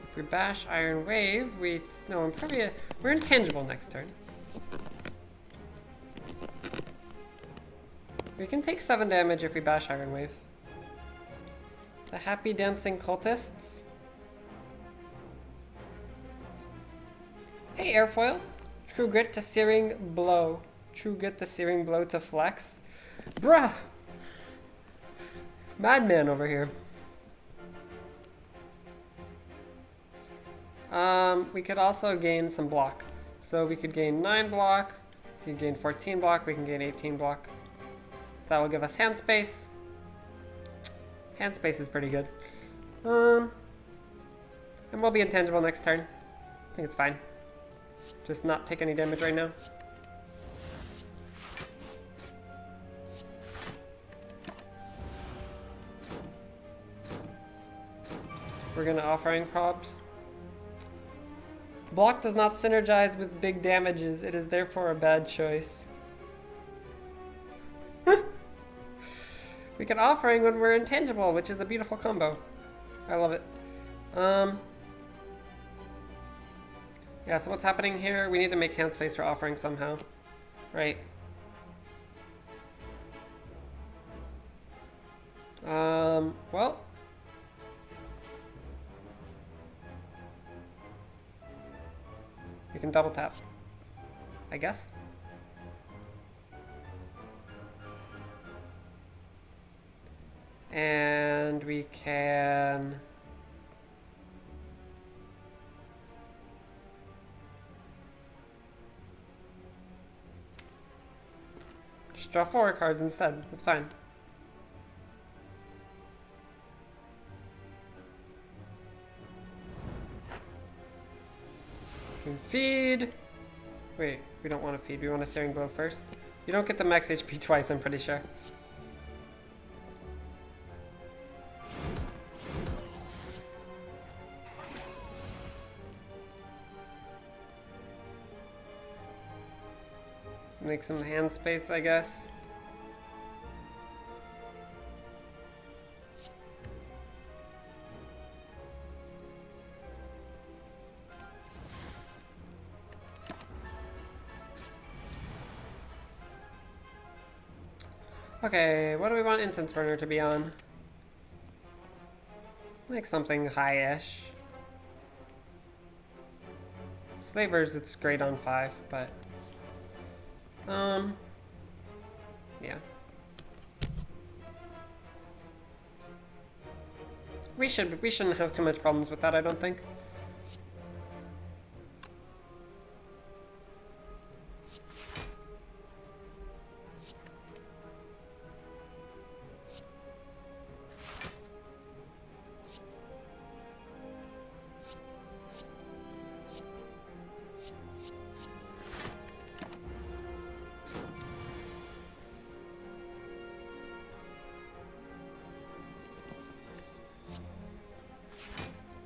[SPEAKER 1] If we bash Iron Wave, no, Impervious, we're intangible next turn. We can take 7 damage if we bash Iron Wave. The happy dancing cultists. Hey, Airfoil. True Grit to Searing Blow. True Grit the Searing Blow to Flex. Bruh! Madman over here. We could also gain some block. So we could gain 9 block, we could gain 14 block, we can gain 18 block. That will give us hand space. Hand space is pretty good. And we'll be intangible next turn. I think it's fine. Just not take any damage right now. We're gonna Offering Probs. Block does not synergize with big damages. It is therefore a bad choice. We can Offering when we're intangible, which is a beautiful combo. I love it. Yeah, so what's happening here? We need to make hand space for Offering somehow. Right. Well. We can double tap, I guess. And we can... just draw 4 cards instead. It's fine. Feed. Wait, we don't want to feed. We want to Searing Blow first. You don't get the max HP twice, I'm pretty sure. Make some hand space, I guess. Okay, what do we want Incense Burner to be on? Like something high-ish. Slavers, it's great on 5, but... yeah. We shouldn't have too much problems with that, I don't think.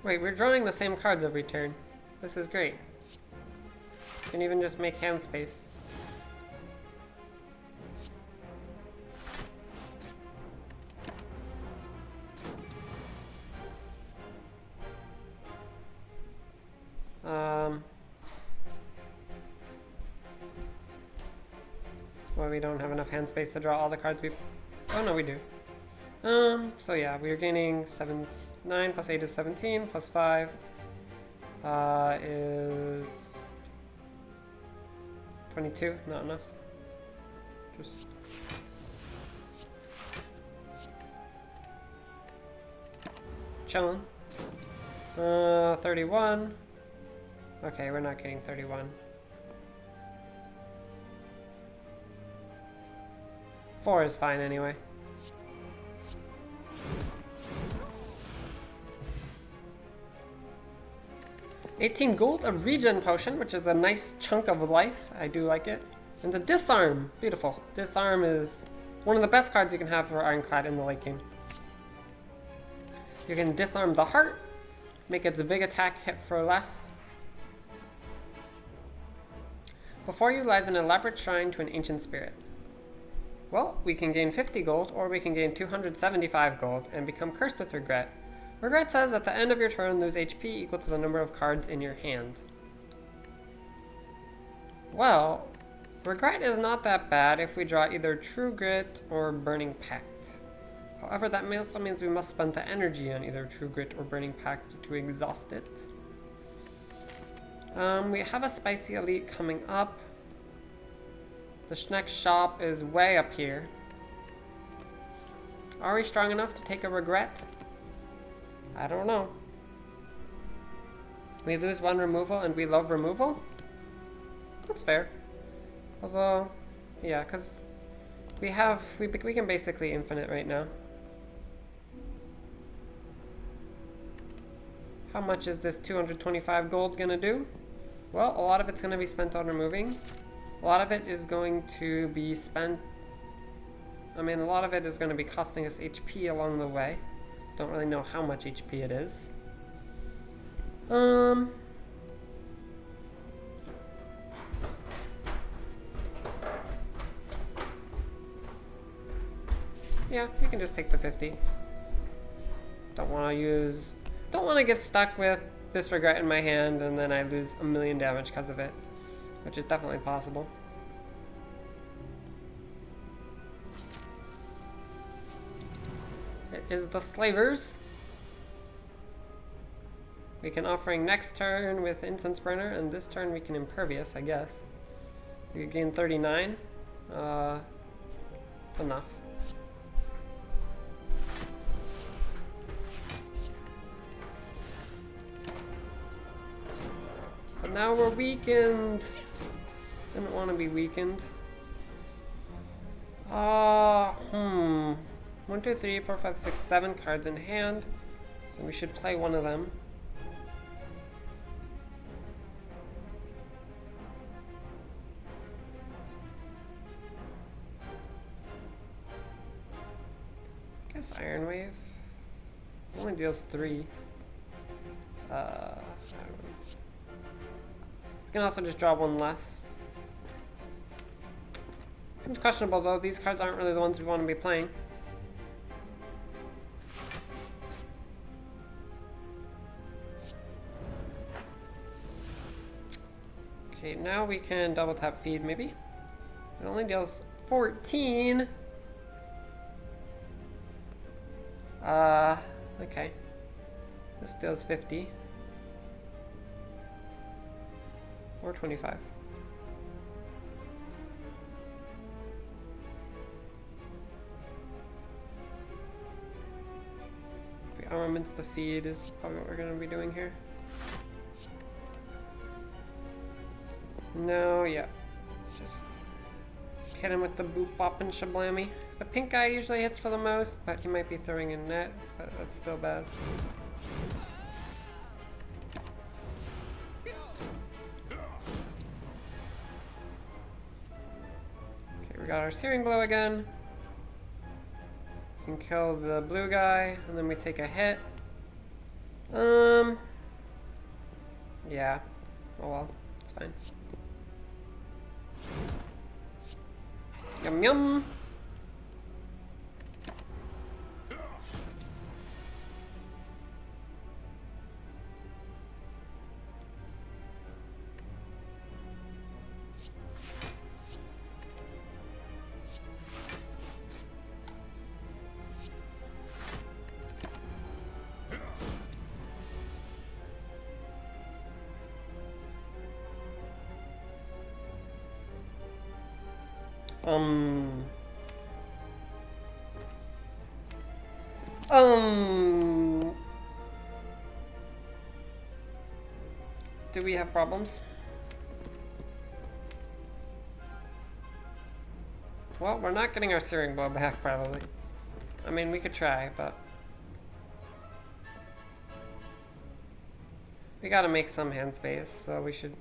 [SPEAKER 1] Wait, we're drawing the same cards every turn. This is great. You can even just make hand space. Well, we don't have enough hand space to draw all the cards we... Oh, no, we do. So yeah, we are gaining 9 plus 8 is 17, plus 5 is 22, not enough. Just... chillin'. 31. Okay, we're not getting 31. 4 is fine anyway. $18 gold, a regen potion, which is a nice chunk of life. I do like it. And a disarm. Beautiful. Disarm is one of the best cards you can have for Ironclad in the late game. You can disarm the heart, make its big attack hit for less. Before you lies an elaborate shrine to an ancient spirit. Well, we can gain 50 gold, or we can gain 275 gold and become cursed with regret. Regret says at the end of your turn, lose HP equal to the number of cards in your hand. Well, regret is not that bad if we draw either True Grit or Burning Pact. However, that also means we must spend the energy on either True Grit or Burning Pact to exhaust it. We have a Spicy Elite coming up. The next shop is way up here. Are we strong enough to take a regret? I don't know. We lose 1 removal and we love removal? That's fair. Although, yeah, because we can basically infinite right now. How much is this 225 gold gonna do? Well, a lot of it's gonna be spent on removing. A lot of it is going to be spent... a lot of it is going to be costing us HP along the way. Don't really know how much HP it is. Yeah, we can just take the 50. Don't want to get stuck with this regret in my hand and then I lose 1,000,000 damage because of it. Which is definitely possible. It is the Slavers. We can Offering next turn with Incense Burner, and this turn we can Impervious, I guess. We gain 39. It's enough. But now we're weakened. Didn't want to be weakened. 1, 2, 3, 4, 5, 6, 7 cards in hand. So we should play one of them. I guess Iron Wave. Only deals 3. I don't know. We can also just draw 1 less. Seems questionable though, these cards aren't really the ones we want to be playing. Okay, now we can double tap feed maybe. It only deals 14. Okay. This deals 50. Or 25. If we armaments the feed is probably what we're going to be doing here. No, yeah. Just hit him with the boop bop and shablammy. The pink guy usually hits for the most, but he might be throwing in net, but that's still bad. We got our Searing Blow again. We can kill the blue guy, and then we take a hit. Yeah. Oh well, it's fine. Yum yum! Do we have problems? Well, we're not getting our Searing Blow back, probably. I mean, we could try, but... we gotta make some hand space, so we should...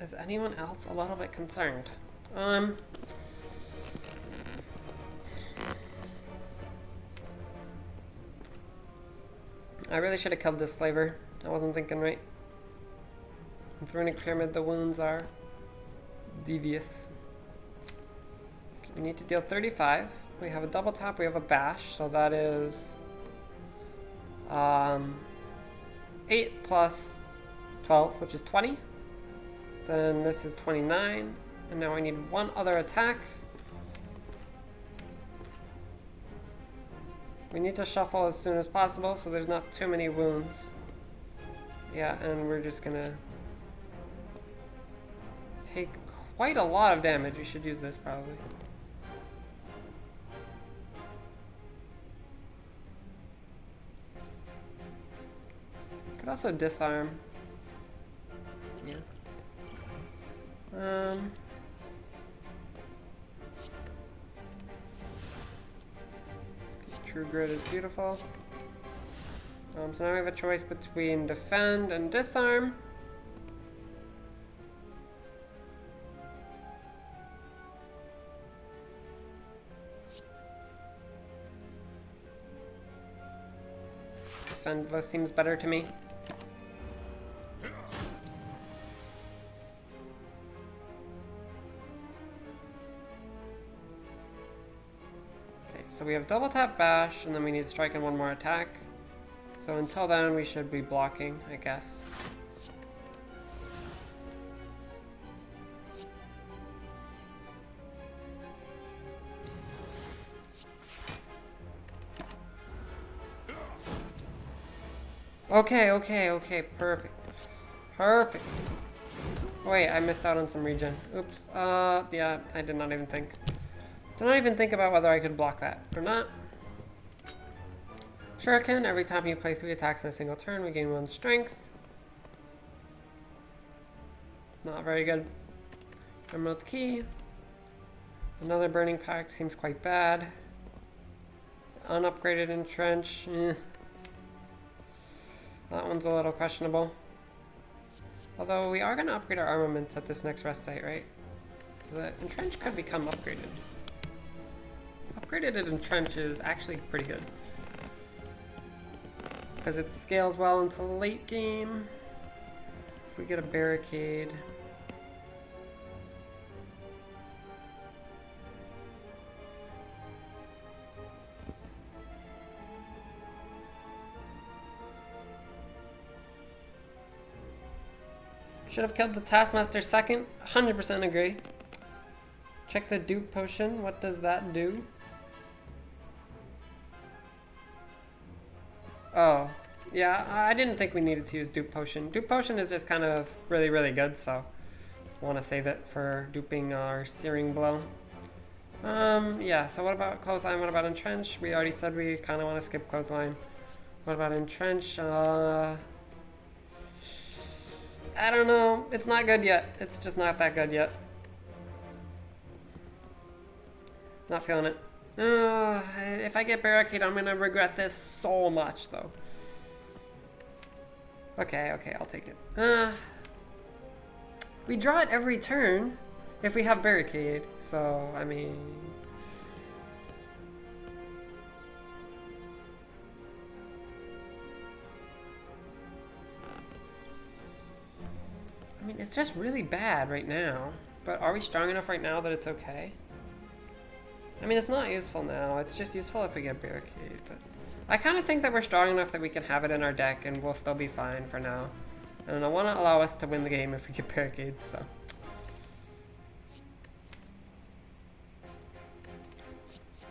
[SPEAKER 1] Is anyone else a little bit concerned? I really should have killed this slaver. I wasn't thinking right. In Runic Pyramid, the wounds are devious. We need to deal 35. We have a double tap, we have a bash, so that is 8 plus 12, which is 20. Then this is 29, and now I need one other attack. We need to shuffle as soon as possible so there's not too many wounds. Yeah, and we're just gonna take quite a lot of damage. We should use this probably. Could also disarm. Yeah. True Grit is beautiful. So now we have a choice between defend and disarm. Defend seems better to me. So we have double tap bash, and then we need strike and one more attack. So until then, we should be blocking, I guess. Okay, perfect. Perfect. Wait, I missed out on some regen. Oops, yeah, I did not even think. Did not even think about whether I could block that or not. Shuriken, every time you play 3 attacks in a single turn, we gain 1 strength. Not very good. Emerald Key. Another Burning Pact seems quite bad. Unupgraded Entrench. That one's a little questionable. Although we are going to upgrade our armaments at this next rest site, right? So the Entrench could become upgraded. Upgraded Entrench is actually pretty good. Because it scales well into the late game. If we get a barricade. Should have killed the Taskmaster second. 100% agree. Check the dupe potion. What does that do? Oh, yeah, I didn't think we needed to use Dupe Potion. Dupe Potion is just kind of really, really good, so I want to save it for duping our Searing Blow. Yeah, so what about Clothesline? What about Entrench? We already said we kind of want to skip Clothesline. What about Entrench? I don't know. It's not good yet. It's just not that good yet. Not feeling it. If I get Barricade, I'm gonna regret this so much, though. Okay, I'll take it. We draw it every turn if we have Barricade, so, I mean... it's just really bad right now. But are we strong enough right now that it's okay? I mean, it's not useful now. It's just useful if we get Barricade, but... I kind of think that we're strong enough that we can have it in our deck and we'll still be fine for now. And I want to allow us to win the game if we get Barricade, so...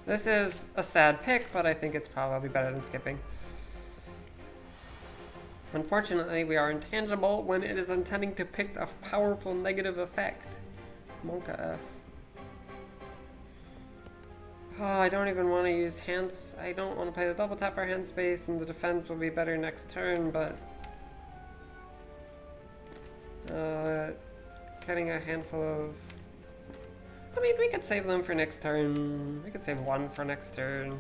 [SPEAKER 1] This is a sad pick, but I think it's probably better than skipping. Unfortunately, we are intangible when it is intending to pick a powerful negative effect. Monka S. Oh, I don't even want to use hands. I don't want to play the double tap for hand space, and the defense will be better next turn, but getting a handful of... I mean, we could save them for next turn. We could save one for next turn.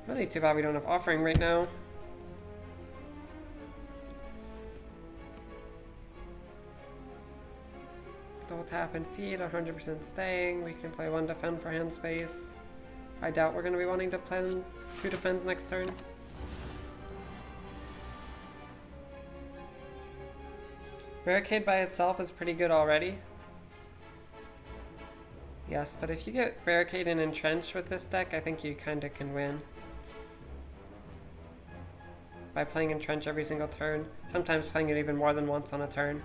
[SPEAKER 1] Really too bad we don't have offering right now. Double tap and feed, 100% staying. We can play one defend for hand space. I doubt we're going to be wanting to play 2 defends next turn. Barricade by itself is pretty good already. Yes, but if you get Barricade and Entrench with this deck, I think you kind of can win. By playing Entrench every single turn. Sometimes playing it even more than once on a turn.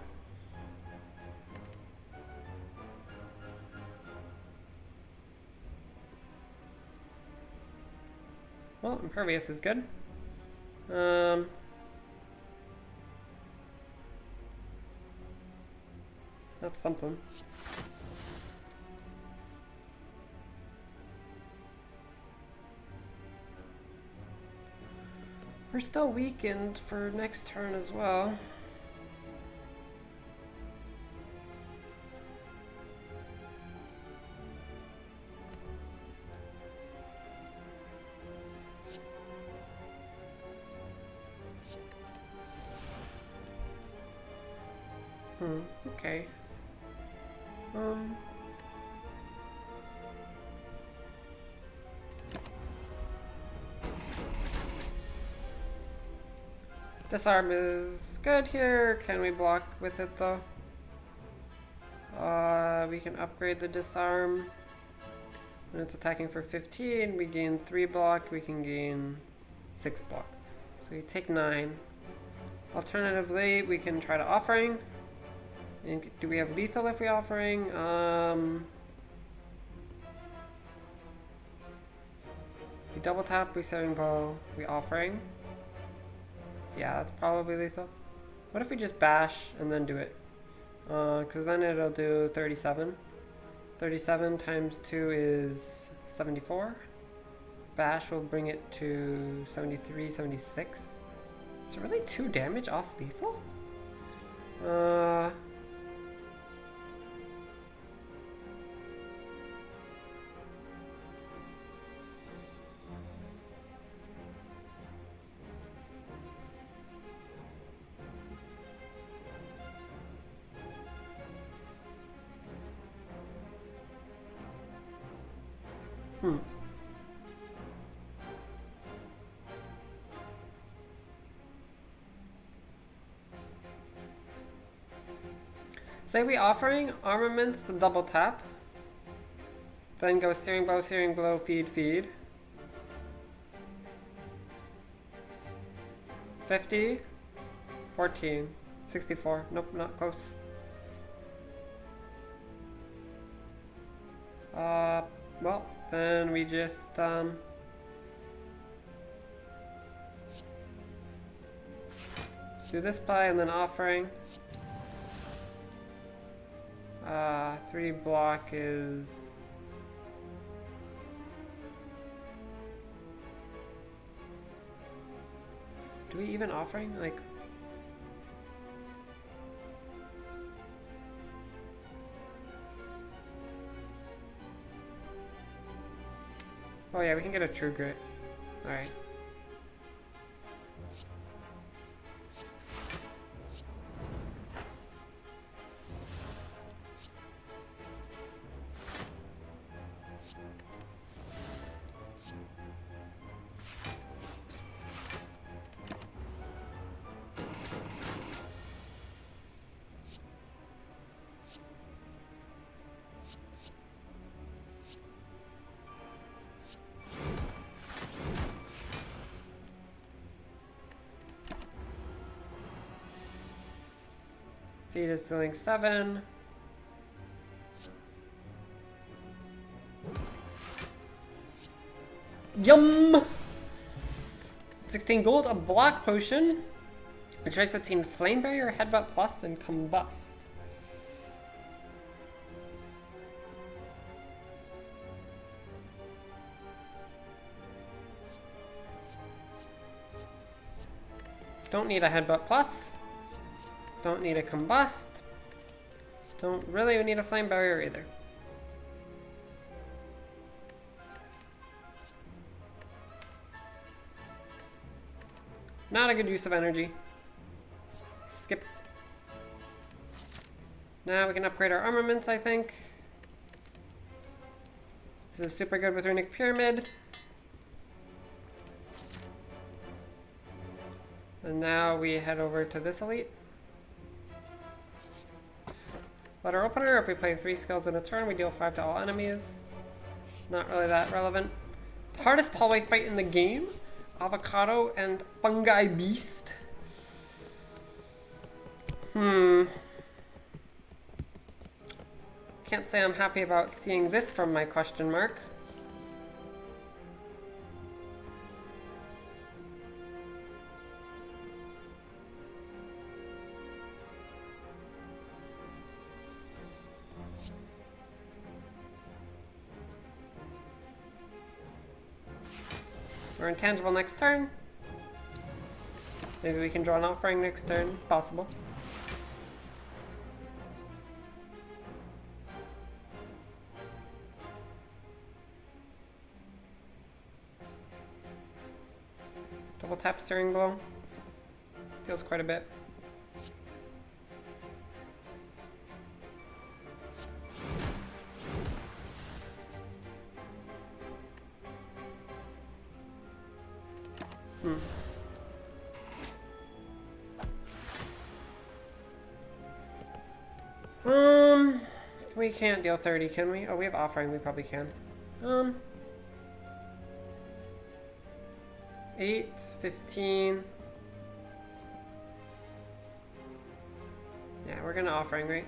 [SPEAKER 1] Well, Impervious is good. That's something. We're still weakened for next turn as well. Okay. Disarm is good here. Can we block with it though? We can upgrade the disarm. When it's attacking for 15, we gain 3 block, we can gain 6 block. So we take 9. Alternatively, we can try to offering. And do we have lethal if we offering? We double tap, we Searing Bow, we offering. Yeah, that's probably lethal. What if we just bash and then do it? Because then it'll do 37. 37 times 2 is 74. Bash will bring it to 73, 76. Is it really 2 damage off lethal? Say we offering armaments the double tap. Then go Searing Blow, feed, feed. 50, 14, 64. Nope, not close. Well, then we just, do this play and then offering. 3 block is... Do we even offering? Like... Oh yeah, we can get a True Grit. Alright. Feed is dealing 7. Yum! 16 gold, a block potion. A choice between Flame Barrier, Headbutt Plus, and Combust. Don't need a Headbutt Plus. Don't need a Combust. Don't really need a Flame Barrier either. Not a good use of energy. Skip. Now we can upgrade our armaments, I think. This is super good with Runic Pyramid. And now we head over to this elite. Letter Opener, if we play 3 skills in a turn, we deal 5 to all enemies. Not really that relevant. The hardest hallway fight in the game? Avocado and Fungi Beast. Can't say I'm happy about seeing this from my question mark. We're intangible next turn. Maybe we can draw an offering next turn. It's possible. Double tap Searing Blow. Deals quite a bit. We can't deal 30, can we? Oh, we have offering, we probably can. 8, 15. Yeah, we're gonna offering, right?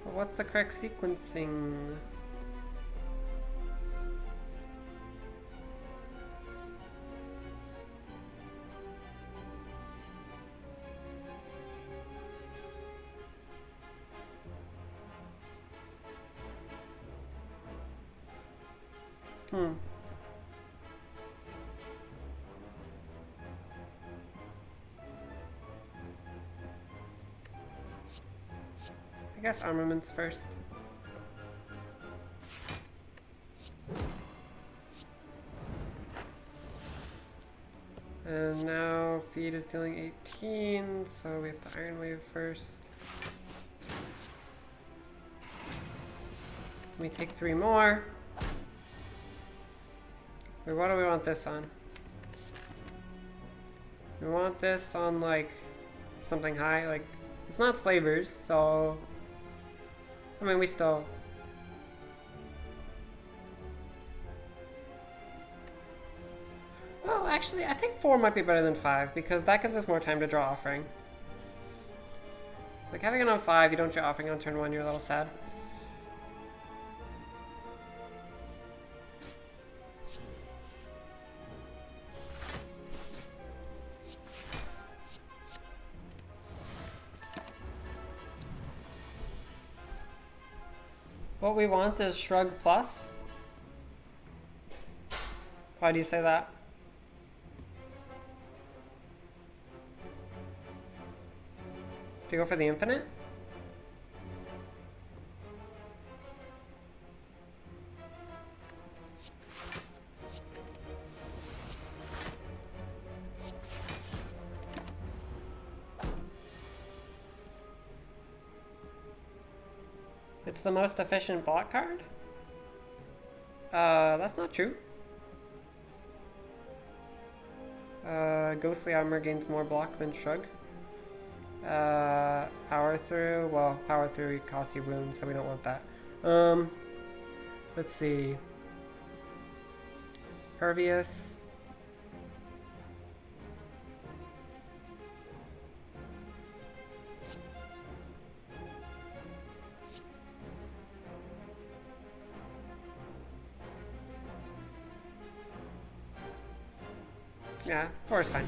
[SPEAKER 1] Well, what's the correct sequencing? I guess armaments first. And now feed is dealing 18, so we have to Iron Wave first. We take 3 more. Wait, what do we want this on? We want this on like something high, like it's not slavers, so I mean we still well actually I think 4 might be better than 5 because that gives us more time to draw offering. Like having it on 5, you don't draw offering on turn 1, you're a little sad. What we want is Shrug Plus. Why do you say that? Do you go for the infinite? It's the most efficient block card? That's not true. Ghostly Armor gains more block than Shrug. Power Through, well, Power Through costs you wounds, so we don't want that. Let's see. Pervious. Yeah, 4 is fine.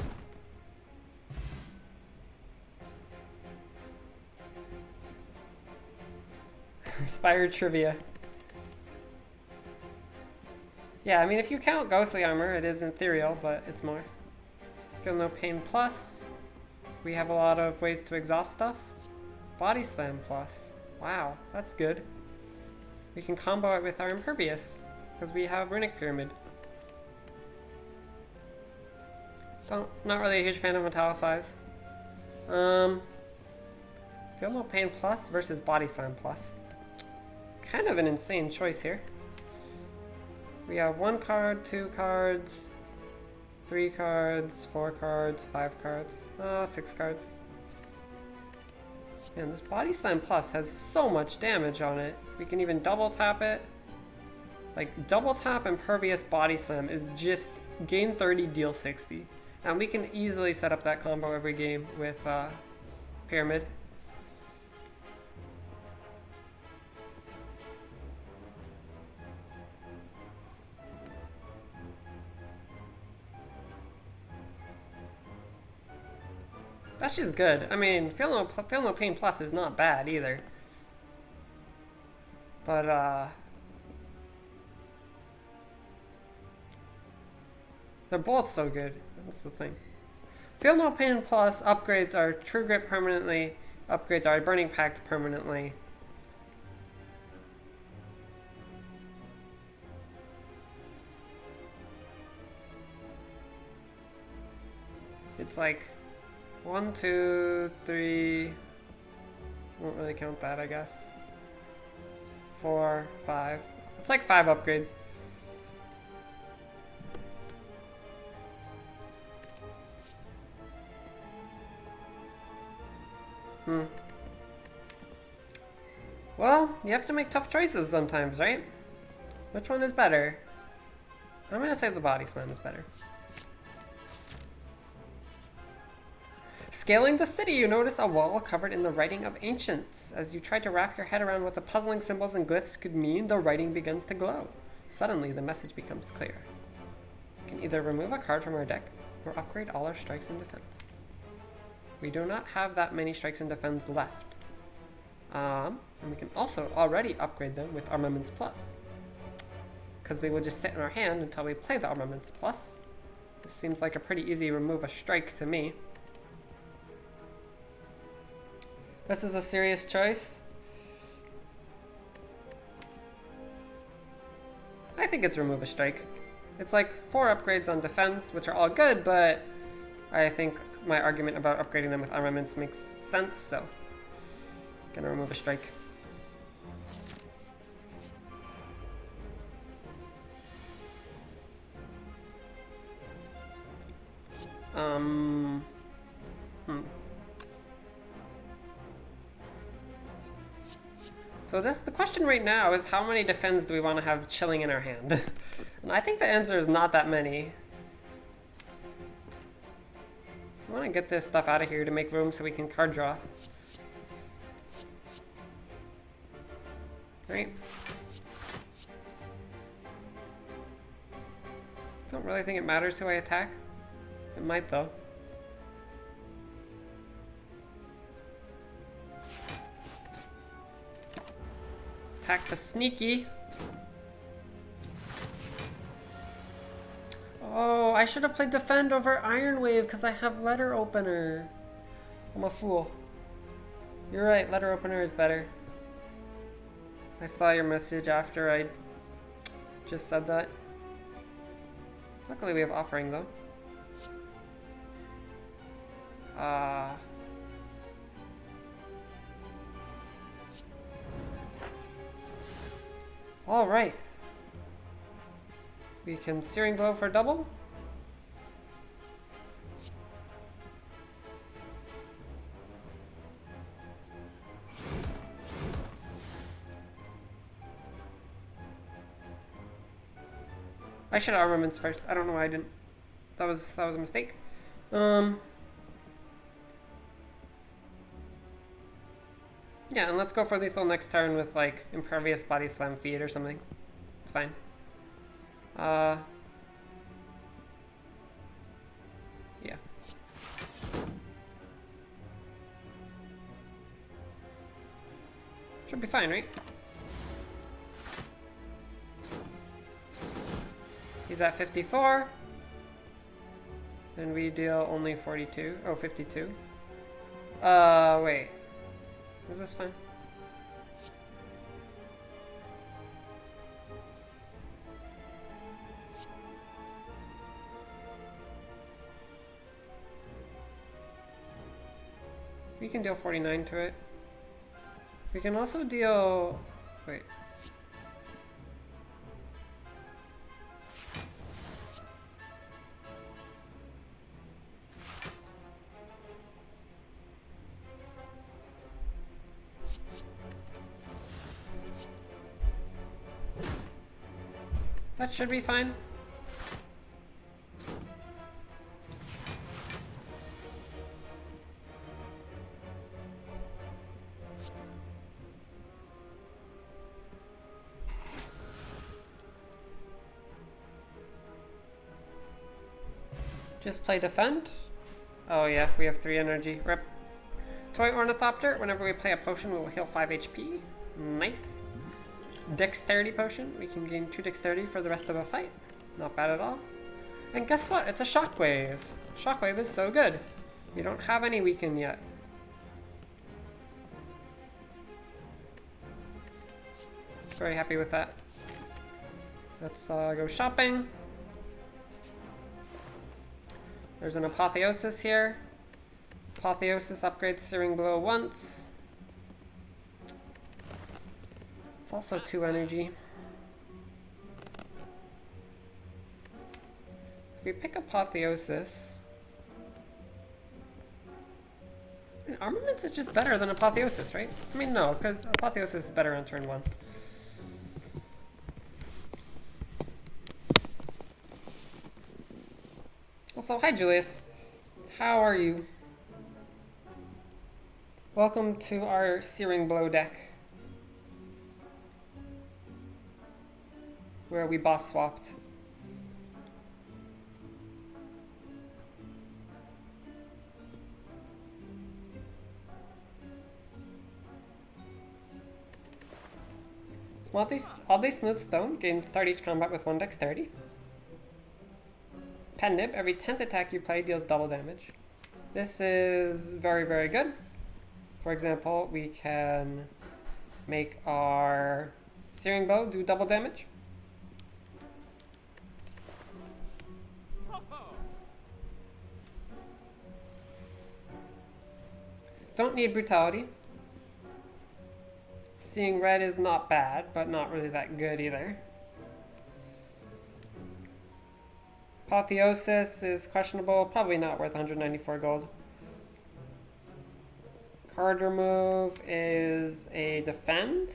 [SPEAKER 1] Inspired Trivia. Yeah, I mean, if you count Ghostly Armor, it is ethereal, but it's more. Feel No Pain Plus. We have a lot of ways to exhaust stuff. Body Slam Plus. Wow, that's good. We can combo it with our Impervious, because we have Runic Pyramid. So, not really a huge fan of Metallicize. Feel No Pain Plus versus Body Slam Plus. Kind of an insane choice here. We have 1 card, 2 cards, 3 cards, 4 cards, 5 cards, 6 cards. Man, this Body Slam Plus has so much damage on it. We can even double tap it. Like, double tap Impervious Body Slam is just gain 30, deal 60. And we can easily set up that combo every game with Pyramid. That's just good. I mean, Feel No Pain Plus is not bad either. But, they're both so good. That's the thing. Feel No Pain Plus upgrades our True Grit permanently, upgrades our Burning Pact permanently. It's like 1, 2, 3. Won't really count that, I guess. 4, 5. It's like 5 upgrades. Well, you have to make tough choices sometimes, right? Which one is better? I'm gonna say the Body Slam is better. Scaling the city, you notice a wall covered in the writing of ancients. As you try to wrap your head around what the puzzling symbols and glyphs could mean, the writing begins to glow. Suddenly, the message becomes clear. We can either remove a card from our deck, or upgrade all our strikes and defense. We do not have that many strikes and defense left. And we can also already upgrade them with Armaments Plus, because they will just sit in our hand until we play the Armaments Plus. This seems like a pretty easy remove a strike to me. This is a serious choice. I think it's remove a strike. It's like 4 upgrades on defense, which are all good, but I think my argument about upgrading them with armaments makes sense, so gonna remove a strike. So the question right now is how many defense do we want to have chilling in our hand? And I think the answer is not that many. I want to get this stuff out of here to make room so we can card draw. Right? Don't really think it matters who I attack. It might though. Attack the sneaky. Oh, I should have played defend over Iron Wave because I have letter opener. I'm a fool. You're right, letter opener is better. I saw your message after I just said that. Luckily we have offering though. Alright. We can Searing Blow for double. I should have armaments first. I don't know why I didn't. That was a mistake. Yeah, and let's go for lethal next turn with like Impervious Body Slam Feed or something. It's fine. Yeah. Should be fine, right? He's at 54. And we deal only 42. Oh, 52. Wait. Is this fine? We can deal 49 to it. We can also deal... Wait. That should be fine. Just play defend. Oh yeah, we have 3 energy. Rip. Toy Ornithopter. Whenever we play a potion, we will heal 5 HP. Nice. Dexterity potion. We can gain 2 dexterity for the rest of a fight. Not bad at all. And guess what? It's a Shockwave. Shockwave is so good. We don't have any weaken yet. Very happy with that. Let's go shopping. There's an Apotheosis here. Apotheosis upgrades Searing Blow once. It's also 2 energy. If we pick Apotheosis... I mean, Armaments is just better than Apotheosis, right? I mean, no, because Apotheosis is better on turn 1. Also, hi Julius. How are you? Welcome to our Searing Blow deck, where we boss swapped. Oddly Smooth Stone, gain start each combat with 1 dexterity. Pen Nib, every 10th attack you play deals double damage. This is very, very good. For example, we can make our Searing Bow do double damage. Don't need Brutality. Seeing red is not bad, but not really that good either. Apotheosis is questionable, probably not worth 194 gold. Card remove is a defend.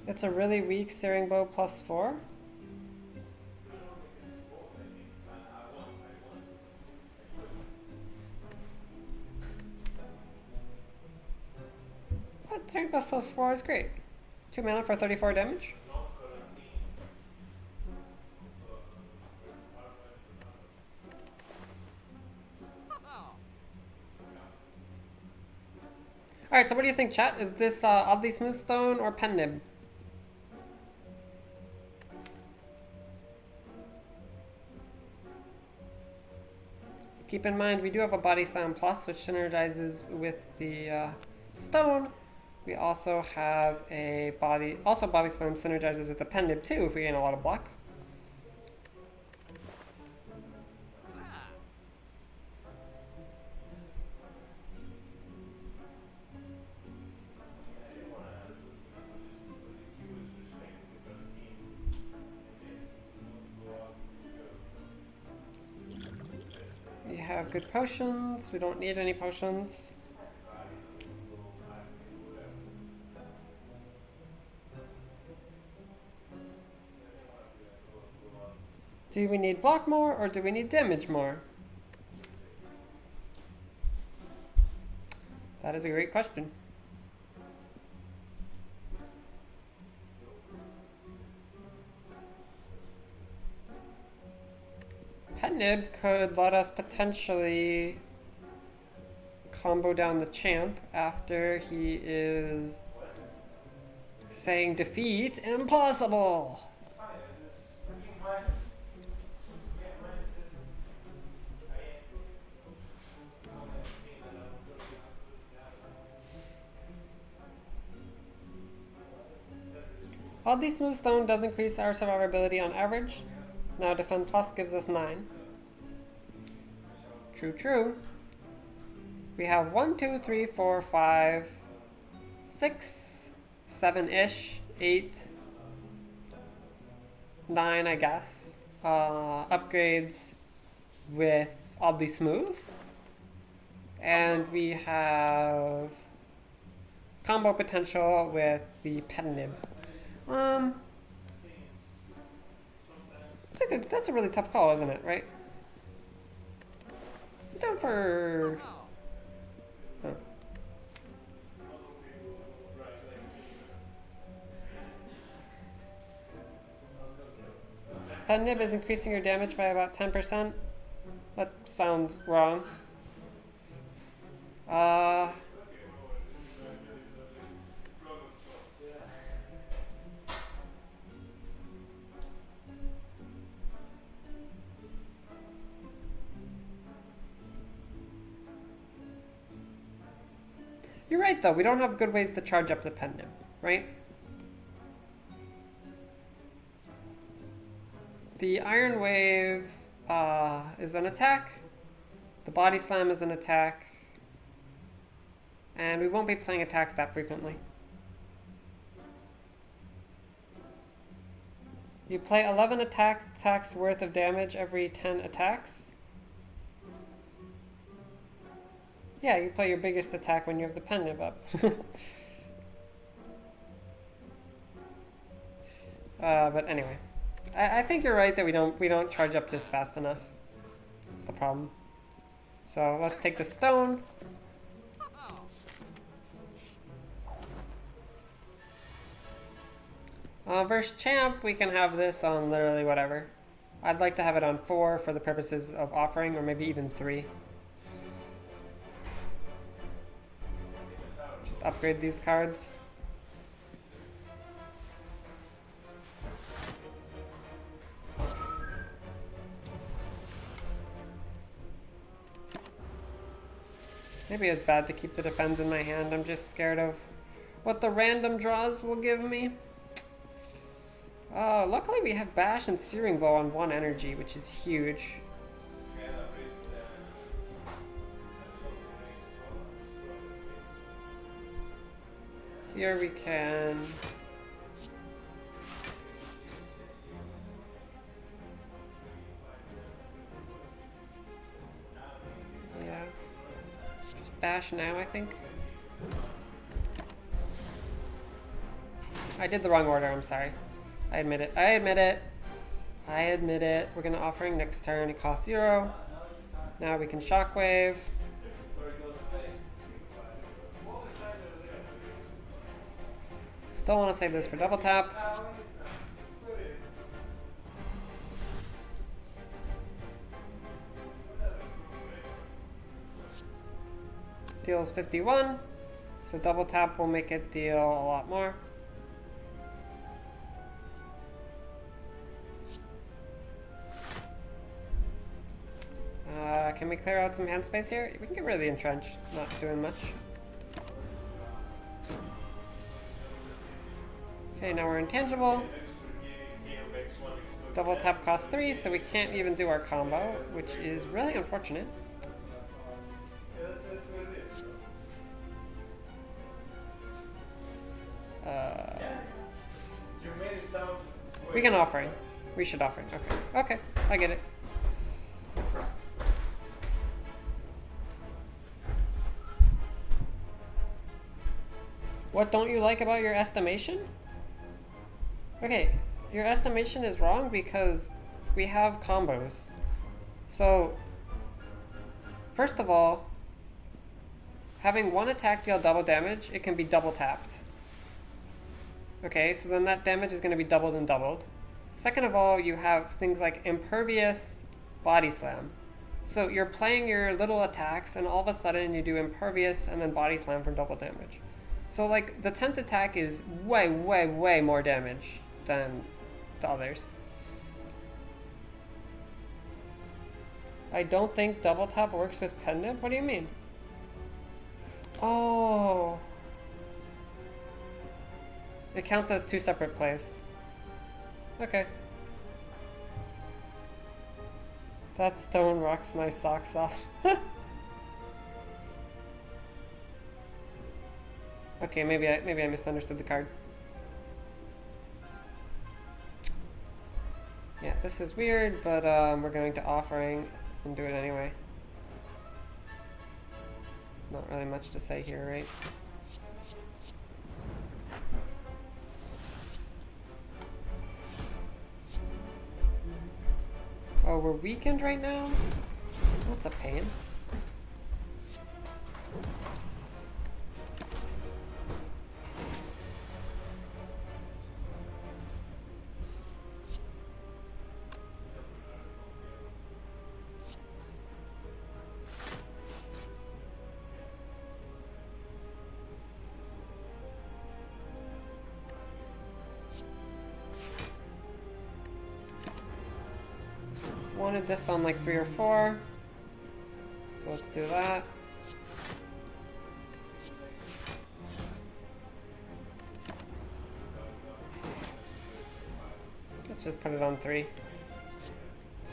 [SPEAKER 1] It's a really weak Searing Bow +4. What? Searing Bow +4 is great. 2 mana for 34 damage. Alright, so what do you think, chat? Is this Oddly Smooth Stone or Pen Nib? Keep in mind, we do have a Body Slam Plus, which synergizes with the stone. We also have a Body Slam synergizes with the Pen Nib too, if we gain a lot of block. We have good potions. We don't need any potions. Do we need block more or do we need damage more? That is a great question. Pen Nib could let us potentially combo down the champ after he is saying defeat impossible. Oddly Smooth Stone does increase our survivability on average. Now Defend Plus gives us 9. True, true. We have 1, 2, 3, 4, 5, 6, 7-ish, 8, 9, I guess. Upgrades with Oddly Smooth. And we have combo potential with the Pet Nib. That's a really tough call, isn't it, right? I'm down for... Oh. Pet Nib is increasing your damage by about 10%. That sounds wrong. You're right, though. We don't have good ways to charge up the Pet Nib, right? The Iron Wave is an attack. The Body Slam is an attack. And we won't be playing attacks that frequently. You play 11 attacks worth of damage every 10 attacks. Yeah, you play your biggest attack when you have the Pet Nib up. But anyway, I think you're right that we don't charge up this fast enough. That's the problem. So let's take the stone. Versus champ, we can have this on literally whatever. I'd like to have it on 4 for the purposes of offering, or maybe even 3. Just upgrade these cards. Maybe it's bad to keep the defense in my hand. I'm just scared of what the random draws will give me. Luckily we have Bash and Searing Blow on 1 energy, which is huge. Here we can... Yeah. Just Bash now, I think. I did the wrong order, I'm sorry. I admit it. I admit it. I admit it. We're going to Offering next turn. It costs 0. Now we can Shockwave. Still want to save this for double tap. Deals 51. So double tap will make it deal a lot more. Can we clear out some hand space here? We can get rid of the Entrench. Not doing much. Okay, now we're intangible. Double tap costs 3, so we can't even do our combo, which is really unfortunate. We can Offering. We should Offering. Okay. Okay, I get it. What don't you like about your estimation? Okay, your estimation is wrong because we have combos. So, first of all, having 1 attack deal double damage, it can be double tapped. Okay, so then that damage is going to be doubled and doubled. Second of all, you have things like Impervious, Body Slam. So you're playing your little attacks, and all of a sudden you do Impervious and then Body Slam for double damage. So like the 10th attack is way, way, way more damage than the others. I don't think double tap works with Pendant. What do you mean? Oh. It counts as 2 separate plays. Okay. That stone rocks my socks off. Okay, maybe I misunderstood the card. Yeah, this is weird, but we're going to Offering and do it anyway. Not really much to say here, right? Oh, we're weakened right now? That's a pain. Wanted this on like 3 or 4. So let's do that. Let's just put it on 3.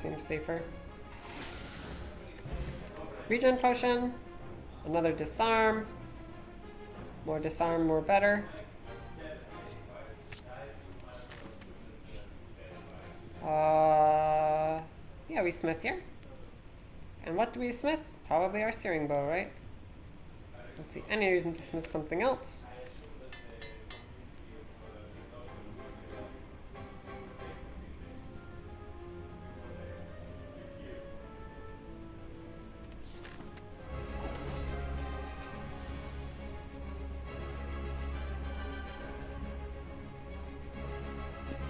[SPEAKER 1] Seems safer. Regen potion. Another disarm. More disarm, more better. Yeah, we smith here. And what do we smith? Probably our searing bow, right? Don't see any reason to smith something else.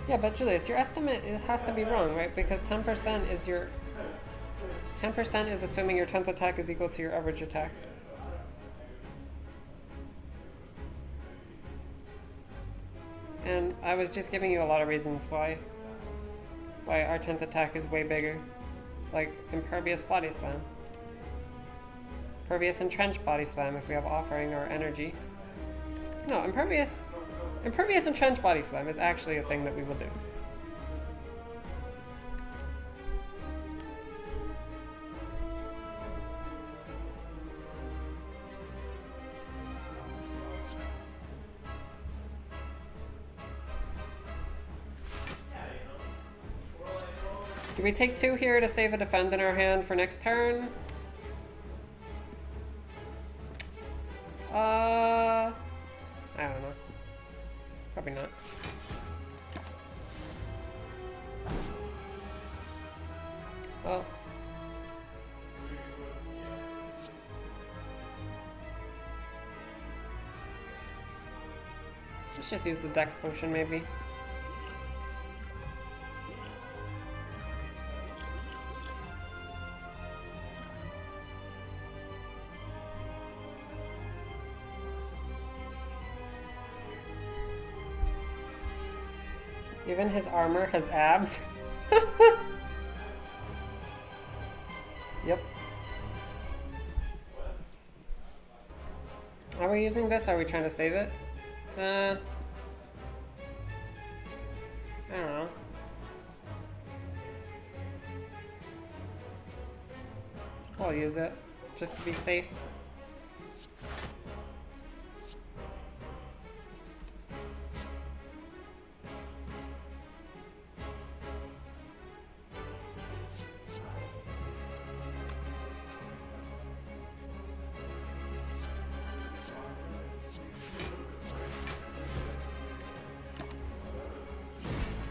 [SPEAKER 1] Yeah, but Julius, your estimate has to be wrong, right? Because 10% is your... 10% is assuming your 10th attack is equal to your average attack. And I was just giving you a lot of reasons why our 10th attack is way bigger. Like Impervious Body Slam. Impervious and Trench Body Slam if we have Offering or Energy. No, Impervious and Trench Body Slam is actually a thing that we will do. Do we take 2 here to save a defend in our hand for next turn? I don't know. Probably not. Well. Let's just use the Dex potion, maybe. Even his armor has abs. Yep. Are we using this? Are we trying to save it? I don't know. I'll use it, just to be safe.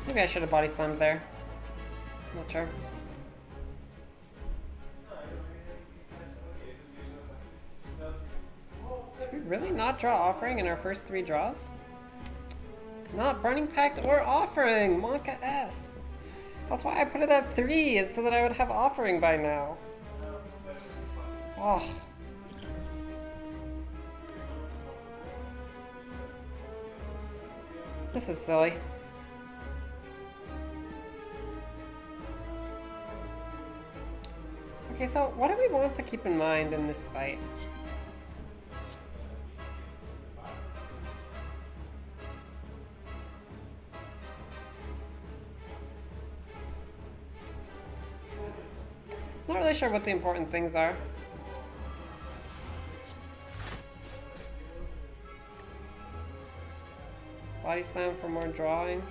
[SPEAKER 1] Maybe I should have body slammed there. Not sure. Did we really not draw Offering in our first 3 draws? Not Burning Pact or Offering! Monka S! That's why I put it at 3, is so that I would have Offering by now. Oh. This is silly. Okay, so what do we want to keep in mind in this fight? Not really sure what the important things are. Body slam for more drawing.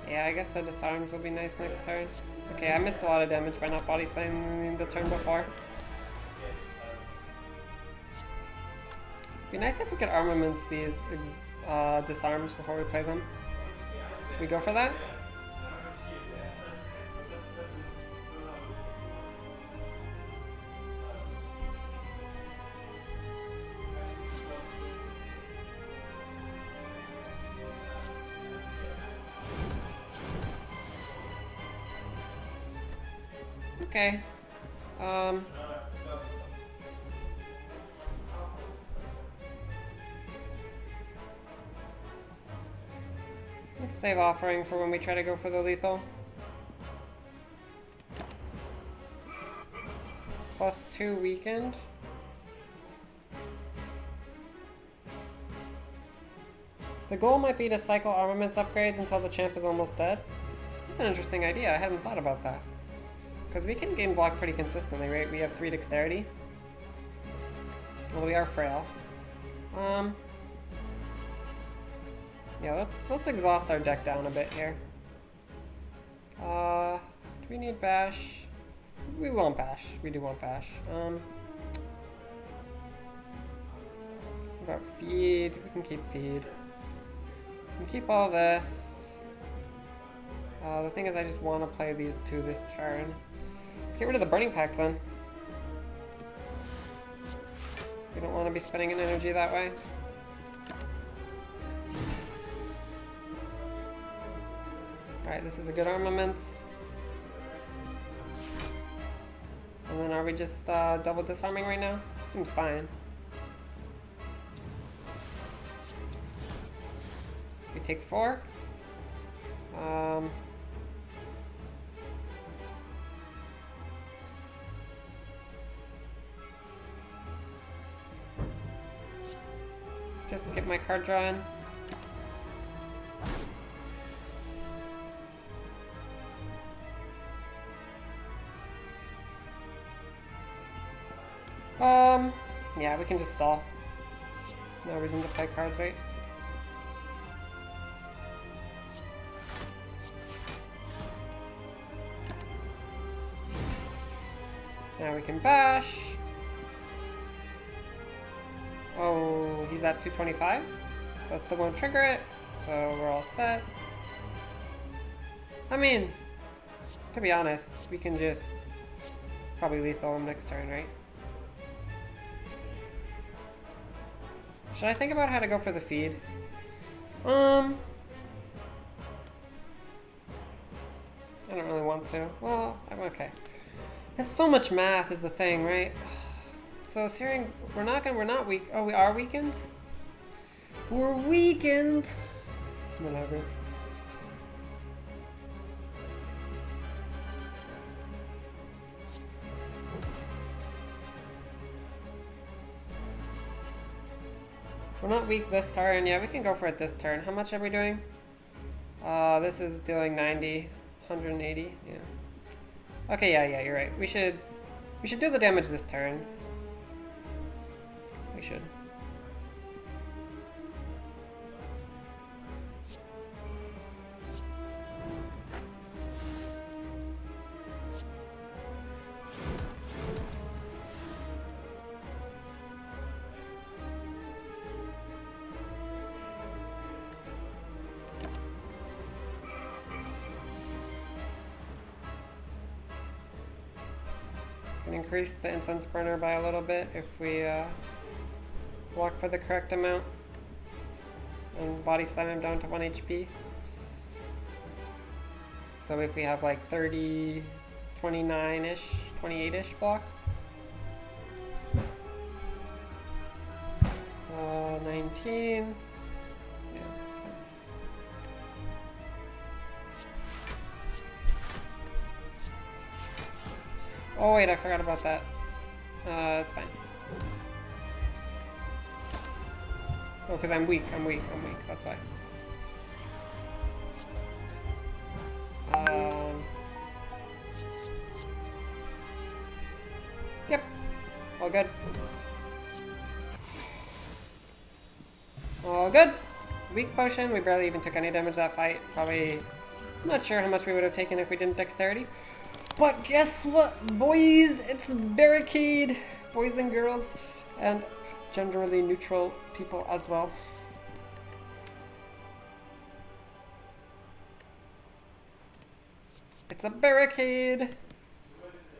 [SPEAKER 1] Yeah, I guess the disarms will be nice next turn. Okay, I missed a lot of damage by not body slamming the turn before. Be nice if we could armaments these disarms before we play them. Should we go for that? Okay. Let's save offering for when we try to go for the lethal. +2 weakened. The goal might be to cycle armaments upgrades until the champ is almost dead. That's an interesting idea. I hadn't thought about that. Because we can gain block pretty consistently, right? We have 3 dexterity. Well, we are frail. Yeah, let's exhaust our deck down a bit here. Do we need bash? We want bash. We do want bash. What about feed? We can keep feed. We can keep all this. The thing is, I just want to play these two this turn. Let's get rid of the Burning Pact then. We don't want to be spending an energy that way. Alright, this is a good armaments. And then are we just double disarming right now? Seems fine. We take 4. Just get my card draw in. Yeah, we can just stall. No reason to play cards, right? Now we can bash. Oh, he's at 225. So that's still going to trigger it. So we're all set. I mean, to be honest, we can just probably lethal him next turn, right? Should I think about how to go for the feed? I don't really want to. Well, I'm okay. There's so much math is the thing, right? So Searing, we're not weak. Oh, we are weakened? We're weakened! Whatever. We're not weak this turn. Yeah, we can go for it this turn. How much are we doing? This is dealing 90, 180. Yeah. Okay, yeah, you're right. We should do the damage this turn. We should. Can increase the incense burner by a little bit if we block for the correct amount and body slam him down to 1 HP. So if we have like 30, 29-ish, 28-ish block, 19. Yeah, that's fine. Oh wait, I forgot about that. It's fine. Oh, because I'm weak. That's why. Yep. All good. All good. Weak potion. We barely even took any damage that fight. Probably. I'm not sure how much we would have taken if we didn't dexterity. But guess what, boys? It's Barricade, boys and girls, and generally neutral people as well. It's a Barricade,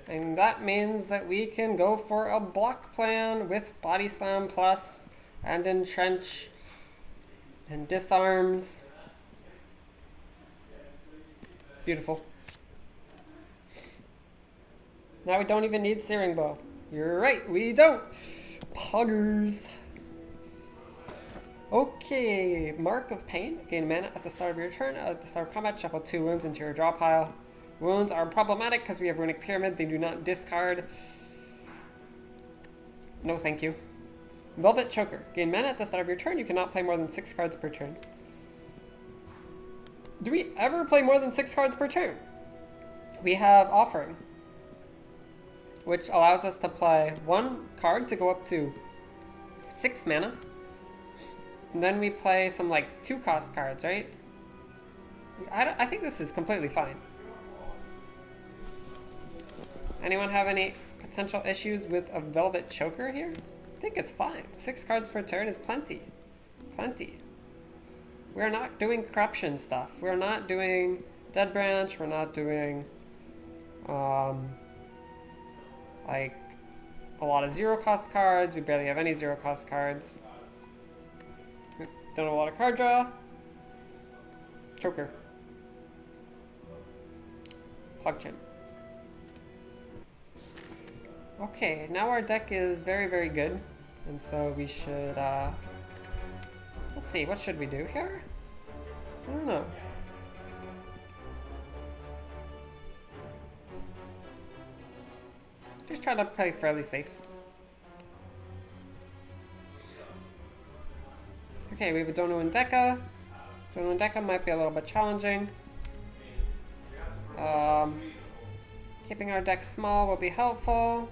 [SPEAKER 1] and that means that we can go for a block plan with Body Slam Plus and Entrench and Disarms. Beautiful. Now we don't even need Searing Bow. You're right, we don't. Poggers. Okay, Mark of Pain. Gain mana at the start of your turn. At the start of combat, shuffle 2 wounds into your draw pile. Wounds are problematic because we have Runic Pyramid. They do not discard. No thank you. Velvet Choker. Gain mana at the start of your turn. You cannot play more than 6 cards per turn. Do we ever play more than 6 cards per turn? We have Offering, which allows us to play 1 card to go up to 6 mana. And then we play some like 2-cost cards, right? I think this is completely fine. Anyone have any potential issues with a Velvet Choker here? I think it's fine. 6 cards per turn is plenty. Plenty. We're not doing corruption stuff. We're not doing Dead Branch. We're not doing like a lot of 0-cost cards. We barely have any 0-cost cards. Don't have a lot of card draw. Choker. PogChamp. Okay, now our deck is very, very good. And so we should, let's see, what should we do here? I don't know. Just try to play fairly safe. Okay, we have a Donu and Deka. Donu and Deka might be a little bit challenging. Keeping our deck small will be helpful.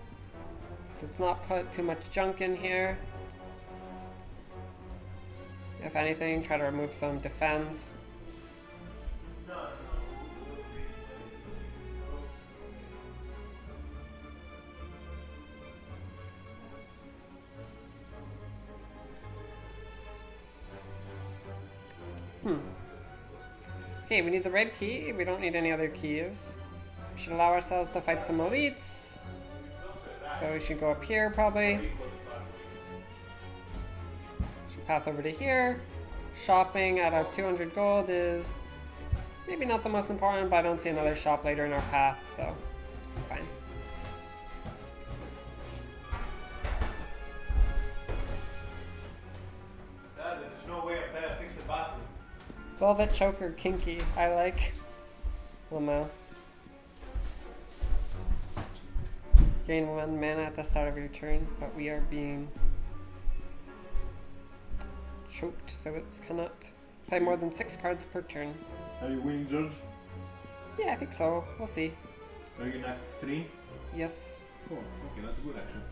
[SPEAKER 1] Let's not put too much junk in here. If anything, try to remove some defense. Okay, we need the red key. We don't need any other keys. We should allow ourselves to fight some elites. So we should go up here, probably. Should path over to here. Shopping at our 200 gold is maybe not the most important, but I don't see another shop later in our path, so it's fine.
[SPEAKER 2] There's no way up there to fix the bathroom.
[SPEAKER 1] Velvet Choker, kinky. I like. Lamo. Gain 1 mana at the start of your turn, but we are being choked, so it's cannot play more than 6 cards per turn.
[SPEAKER 2] Are you winning, George?
[SPEAKER 1] Yeah, I think so. We'll see.
[SPEAKER 2] Are you in Act 3?
[SPEAKER 1] Yes.
[SPEAKER 2] Oh, okay, that's good actually.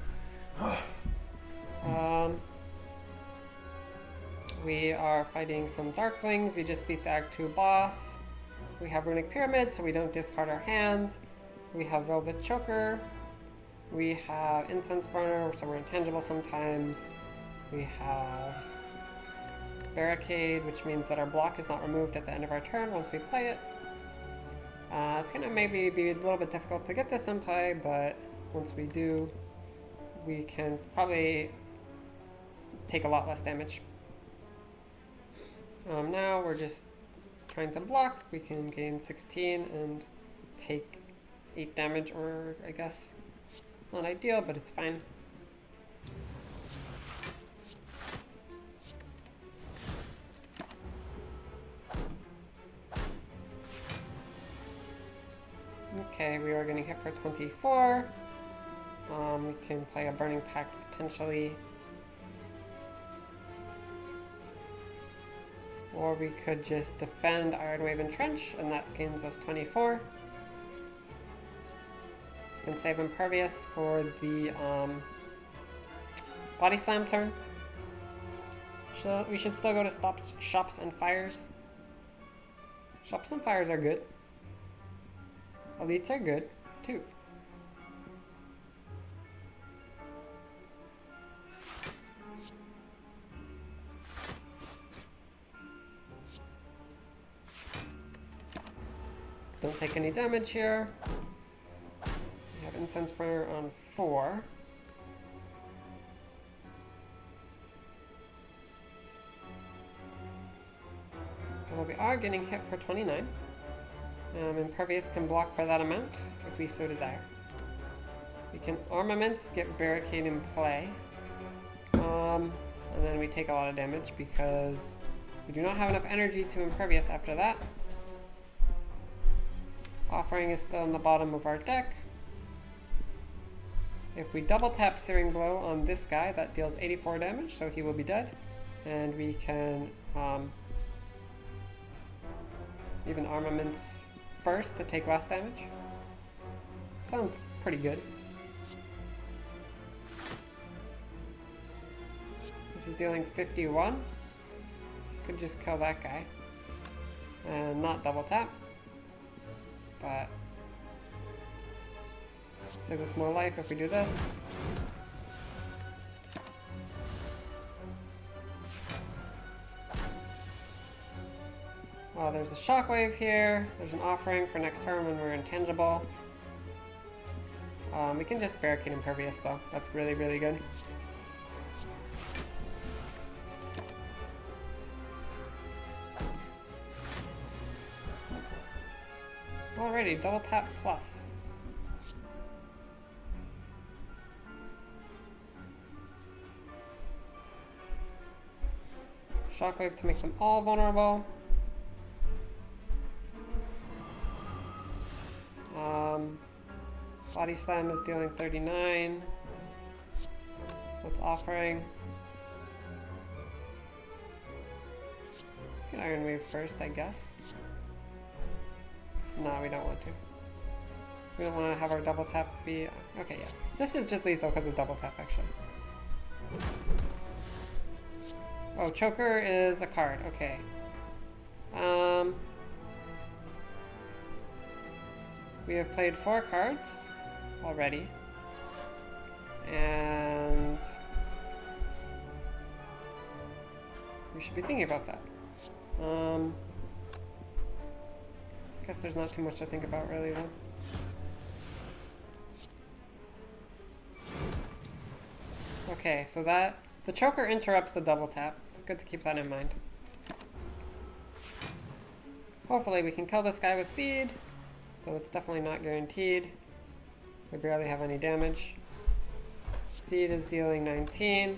[SPEAKER 1] We are fighting some Darklings. We just beat the Act 2 boss. We have Runic Pyramid, so we don't discard our hand. We have Velvet Choker. We have Incense Burner, so we're intangible sometimes. We have Barricade, which means that our block is not removed at the end of our turn once we play it. It's going to maybe be a little bit difficult to get this in play, but once we do, we can probably take a lot less damage. Now we're just trying to block. We can gain 16 and take 8 damage, or I guess not ideal, but it's fine. Okay, we are getting hit for 24. We can play a Burning Pact potentially. Or we could just defend Iron Wave and Trench, and that gains us 24. We can save Impervious for the Body Slam turn. We should still go to Shops and Fires. Shops and Fires are good. Elites are good, too. Don't take any damage here. We have Incense Burner on 4. Well, we are getting hit for 29. Impervious can block for that amount, if we so desire. We can Armaments, get Barricade in play. And then we take a lot of damage because we do not have enough energy to Impervious after that. Offering is still in the bottom of our deck. If we double tap Searing Blow on this guy, that deals 84 damage, so he will be dead. And we can even Armaments first to take less damage. Sounds pretty good. This is dealing 51. Could just kill that guy. And not double tap. But save us more life if we do this. There's a Shockwave here. There's an Offering for next turn when we're intangible. We can just Barricade Impervious though. That's really, really good. Alrighty, double tap plus. Shockwave to make them all vulnerable. Body Slam is dealing 39. What's Offering? Get Iron Wave first, I guess. No, we don't want to. We don't want to have our double tap be... Okay, yeah. This is just lethal because of double tap, actually. Oh, Choker is a card. Okay. We have played 4 cards already. And... we should be thinking about that. Guess there's not too much to think about really then. Okay, so the Choker interrupts the double tap. Good to keep that in mind. Hopefully we can kill this guy with Feed, though it's definitely not guaranteed. We barely have any damage. Feed is dealing 19.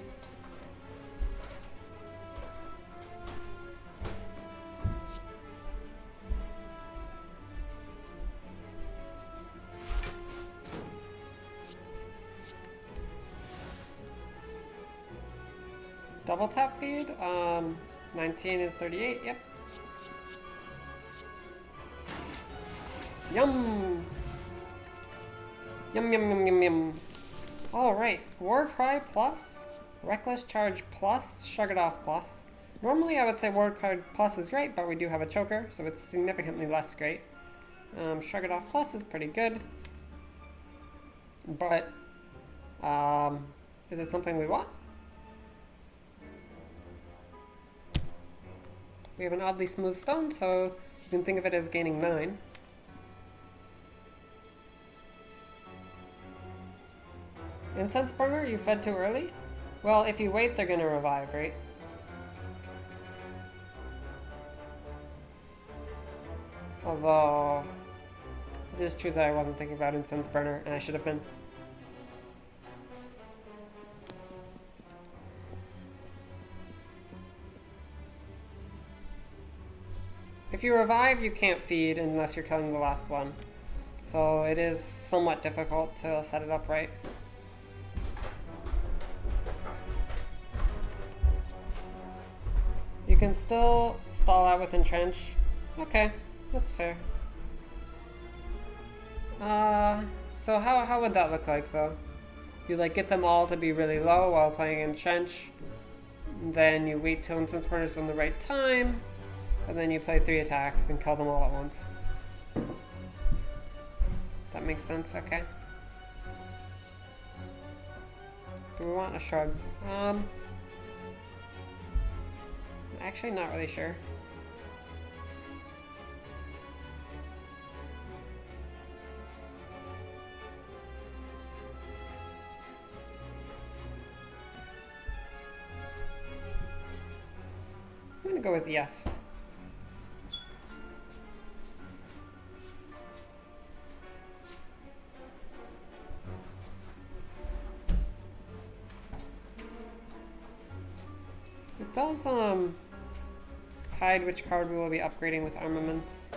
[SPEAKER 1] Double tap Feed, 19 is 38, yep. Yum! Yum yum yum yum yum. Alright, Warcry plus, Reckless Charge plus, Shrug It Off plus. Normally I would say Warcry plus is great, but we do have a Choker, so it's significantly less great. Shrug It Off plus is pretty good. But, is it something we want? We have an oddly smooth stone, so you can think of it as gaining 9. Incense Burner, you fed too early? Well, if you wait, they're gonna revive, right? Although, it is true that I wasn't thinking about Incense Burner, and I should have been. If you revive, you can't feed unless you're killing the last one. So it is somewhat difficult to set it up right. You can still stall out with Entrench. Okay, that's fair. So how would that look like though? You like get them all to be really low while playing Entrench, then you wait till Incense Burner's on the right time, and then you play 3 attacks and kill them all at once. That makes sense, okay. Do we want a shrug? Actually not really sure. I'm gonna go with yes. It does hide which card we will be upgrading with armaments.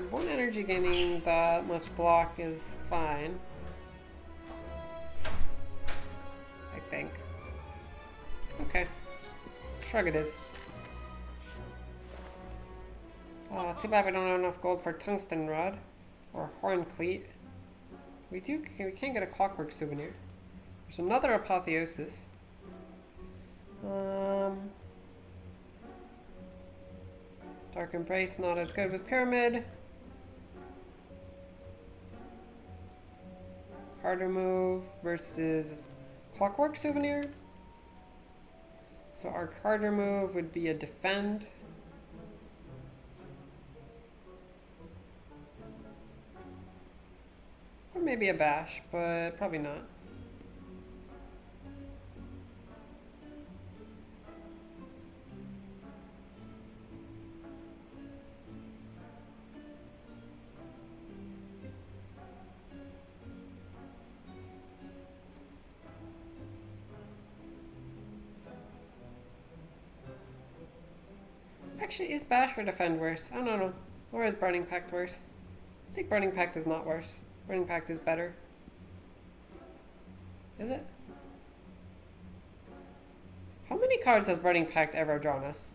[SPEAKER 1] 1 energy gaining that much block is fine. I think. Okay. Shrug it is. Too bad we don't have enough gold for tungsten rod or horn cleat. We can get a clockwork souvenir. There's another apotheosis. Dark Embrace not as good with Pyramid. Harder move versus Clockwork Souvenir. So our harder move would be a defend. Or maybe a bash, but probably not. Actually, is Bash or Defend worse? I don't know. Or is Burning Pact worse? I think Burning Pact is not worse. Burning Pact is better. Is it? How many cards has Burning Pact ever drawn us?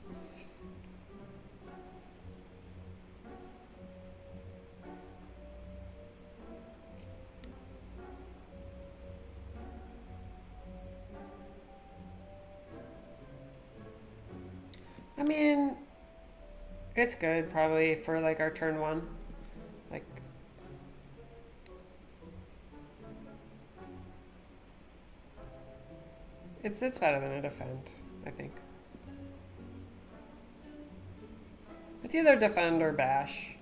[SPEAKER 1] I mean, it's good probably for like our turn 1. Like, it's better than a defend, I think. It's either defend or bash.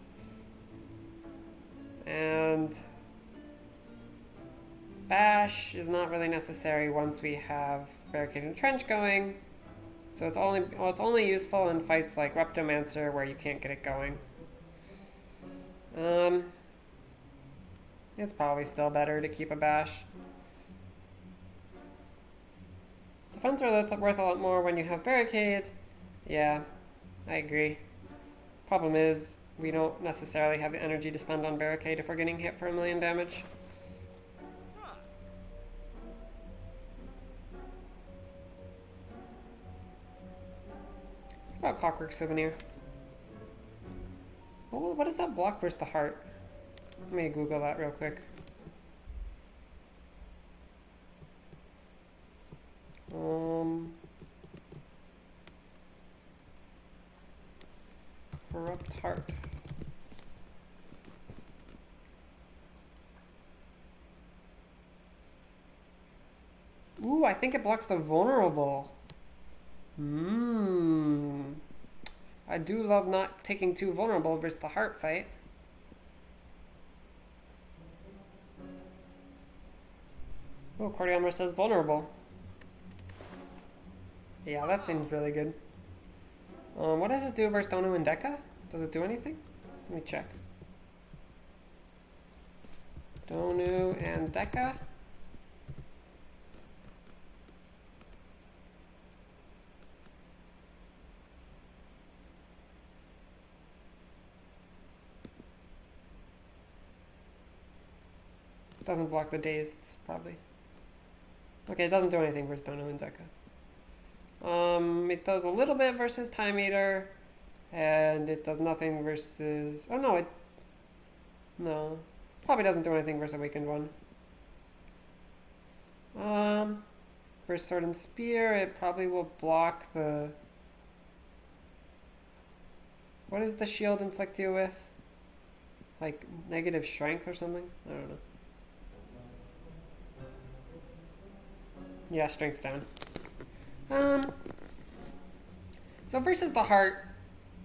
[SPEAKER 1] And bash is not really necessary once we have Barricade and Trench going. So it's only useful in fights like Reptomancer where you can't get it going. It's probably still better to keep a bash. Defense are worth a lot more when you have Barricade. Yeah, I agree. Problem is, we don't necessarily have the energy to spend on Barricade if we're getting hit for 1,000,000 damage. What about Clockwork Souvenir? What is that block versus the heart? Let me Google that real quick. Corrupt Heart. Ooh, I think it blocks the vulnerable. I do love not taking 2 vulnerable versus the heart fight. Oh, Cordiammer says vulnerable. Yeah, that seems really good. What does it do versus Donu and Deca? Does it do anything? Let me check. Donu and Deca. Doesn't block the dazed, probably. Okay, it doesn't do anything versus Dono and Deca. It does a little bit versus Time Eater, and it does nothing versus... Oh no, it... No. Probably doesn't do anything versus Awakened One. Versus Sword and Spear, it probably will block the... What does the shield inflict you with? Like, negative strength or something? I don't know. Yeah, strength down. So versus the heart,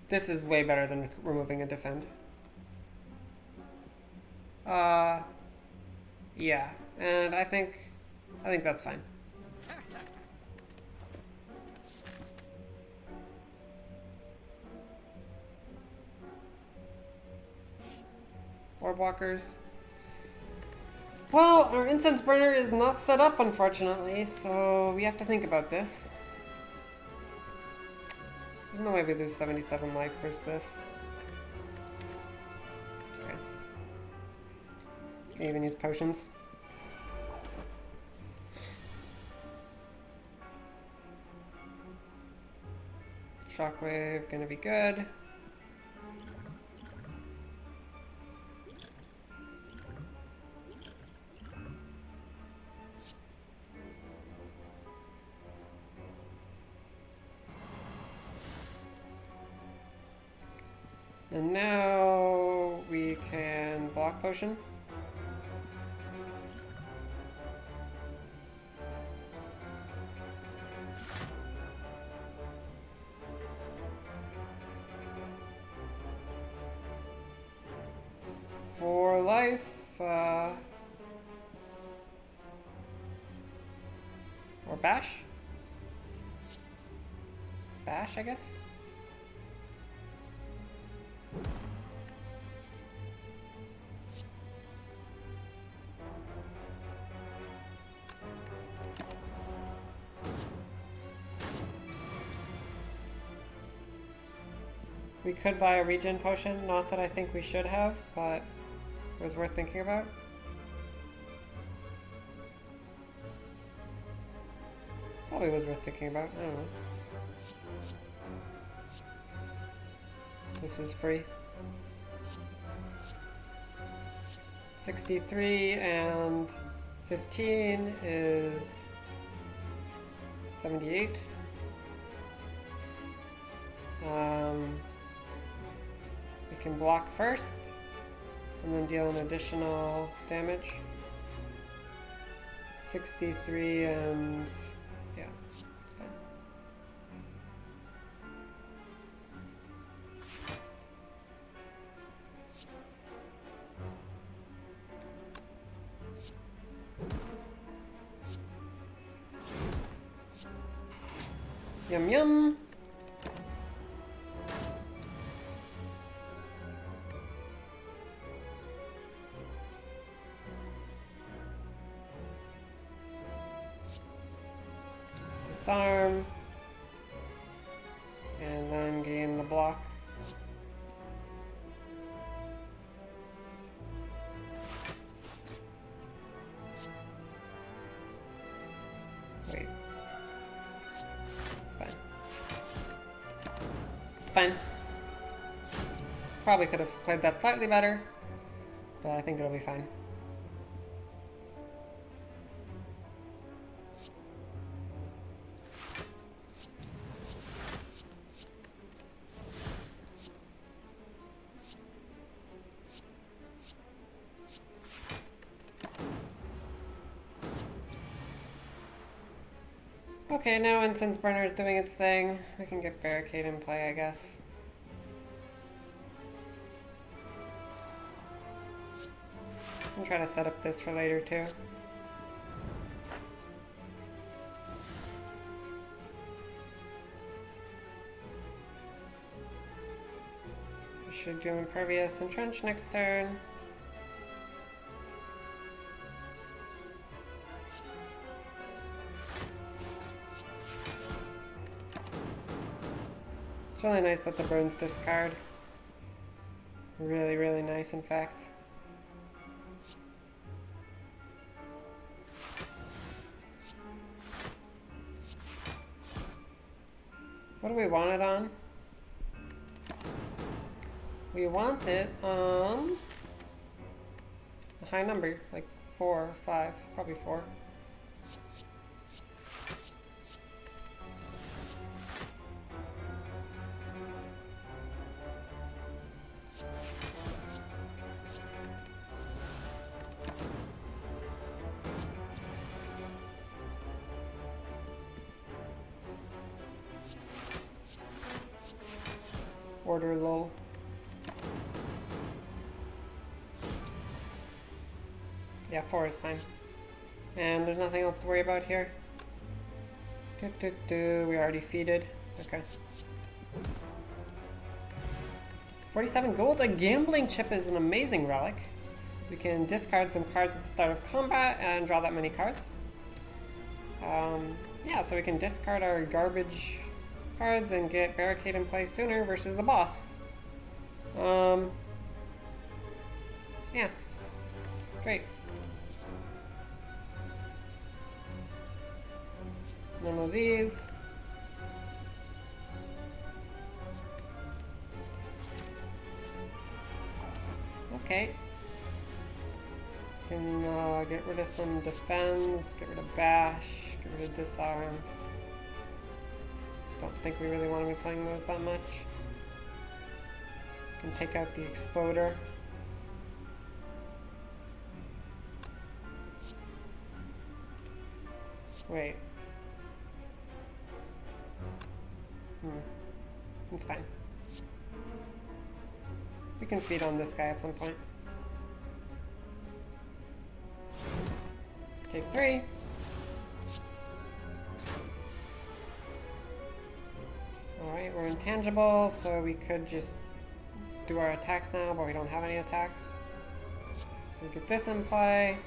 [SPEAKER 1] this is way better than removing a defend. Yeah, and I think that's fine. Orb walkers. Well, our incense burner is not set up, unfortunately, so we have to think about this. There's no way we lose 77 life versus this. Okay. Can even use potions. Shockwave, gonna be good. And now we can block potion. For life, or bash? Bash, I guess? We could buy a regen potion, not that I think we should have, but it was worth thinking about. Probably was worth thinking about, I don't know. This is free. 63 and 15 is 78. We can block first and then deal an additional damage. 63 and yeah, it's fine. Yum yum. Disarm. And then gain the block. Wait. It's fine. It's fine. Probably could have played that slightly better, but I think it'll be fine. Okay, now Incense Burner is doing its thing. We can get Barricade in play, I guess. I'm trying to set up this for later, too. We should do Impervious Entrench next turn. It's really nice that the burns discard. Really, really nice, in fact. What do we want it on? We want it on a high number, like 4 or 5, probably 4. Order low. Yeah, 4 is fine. And there's nothing else to worry about here. We already feeded. Okay. 47 gold. A gambling chip is an amazing relic. We can discard some cards at the start of combat and draw that many cards. Yeah, so we can discard our garbage cards and get Barricade in play sooner versus the boss. Yeah. Great. None of these. Okay. Can get rid of some defense, get rid of bash, get rid of disarm. Don't think we really want to be playing those that much. Can take out the exploder. Wait. It's fine. We can feed on this guy at some point. Take 3. Alright, we're intangible, so we could just do our attacks now, but we don't have any attacks. We get this in play.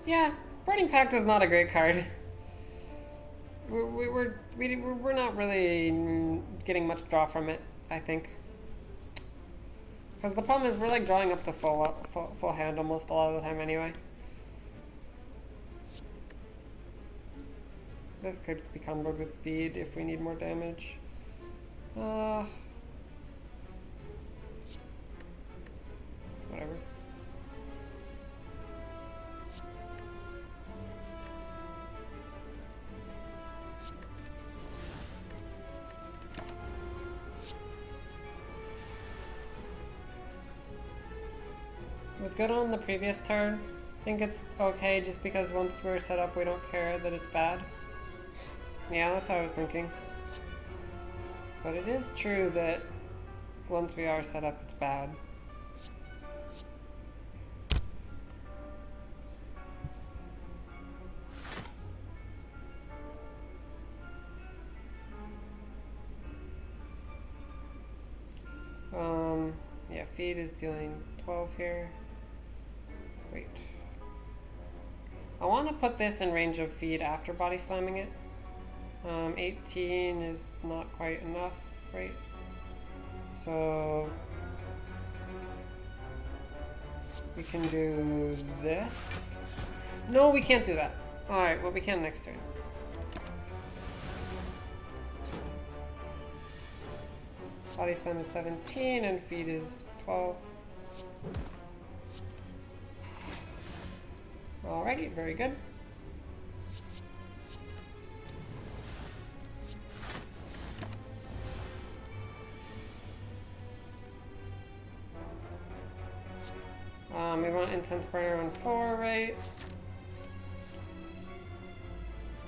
[SPEAKER 1] Yeah, Burning Pact is not a great card. We're not really getting much draw from it, I think. Because the problem is we're like drawing up to full hand almost a lot of the time anyway. This could be comboed with feed if we need more damage. Whatever. It was good on the previous turn. I think it's okay just because once we're set up we don't care that it's bad. Yeah, that's what I was thinking. But it is true that once we are set up it's bad. Yeah, feed is dealing 12 here. Wait. I want to put this in range of feed after body slamming it. 18 is not quite enough, right? So we can do this. No, we can't do that. Alright, well we can next turn. Body slam is 17 and feed is 12. Alrighty, very good. We want Incense Burner on 4, right?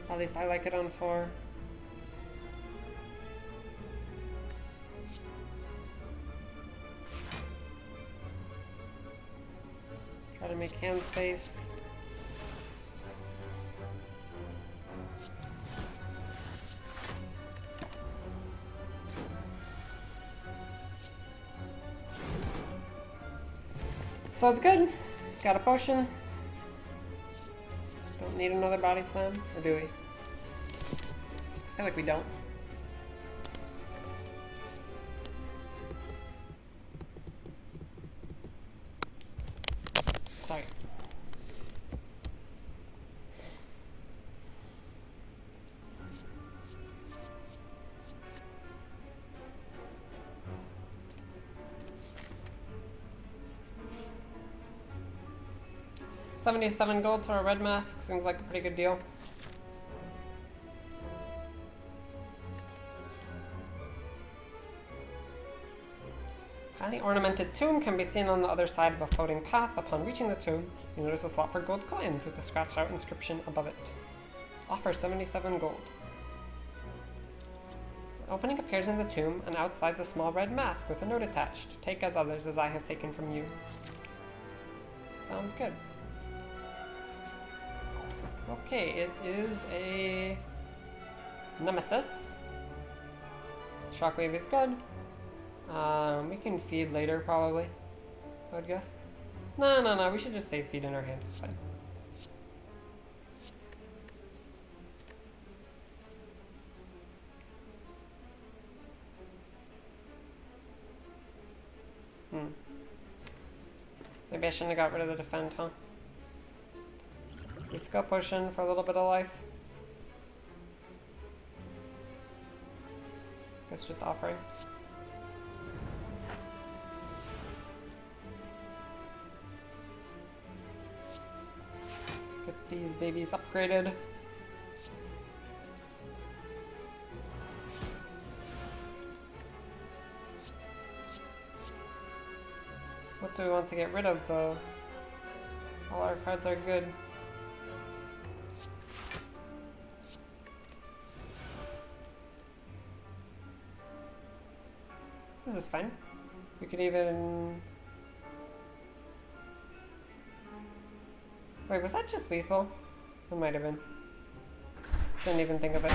[SPEAKER 1] At least I like it on 4. Try to make hand space. So it's good. Got a potion. Don't don't need another body slam, or do we? I feel like we don't. Sorry. $77 gold for a red mask seems like a pretty good deal. Highly ornamented tomb can be seen on the other side of a floating path. Upon reaching the tomb, you notice a slot for gold coins with a scratched out inscription above it. Offer 77 gold. An opening appears in the tomb, and outside's a small red mask with a note attached. Take as others as I have taken from you. Sounds good. Okay, it is a Nemesis. Shockwave is good. We can feed later, probably. I would guess. No. We should just save feed in our hand. It's fine. Maybe I shouldn't have got rid of the defend, huh? The skill potion for a little bit of life. Guess just offering. Get these babies upgraded. What do we want to get rid of though? All our cards are good. This is fine. We could even... Wait, was that just lethal? It might have been. Didn't even think of it.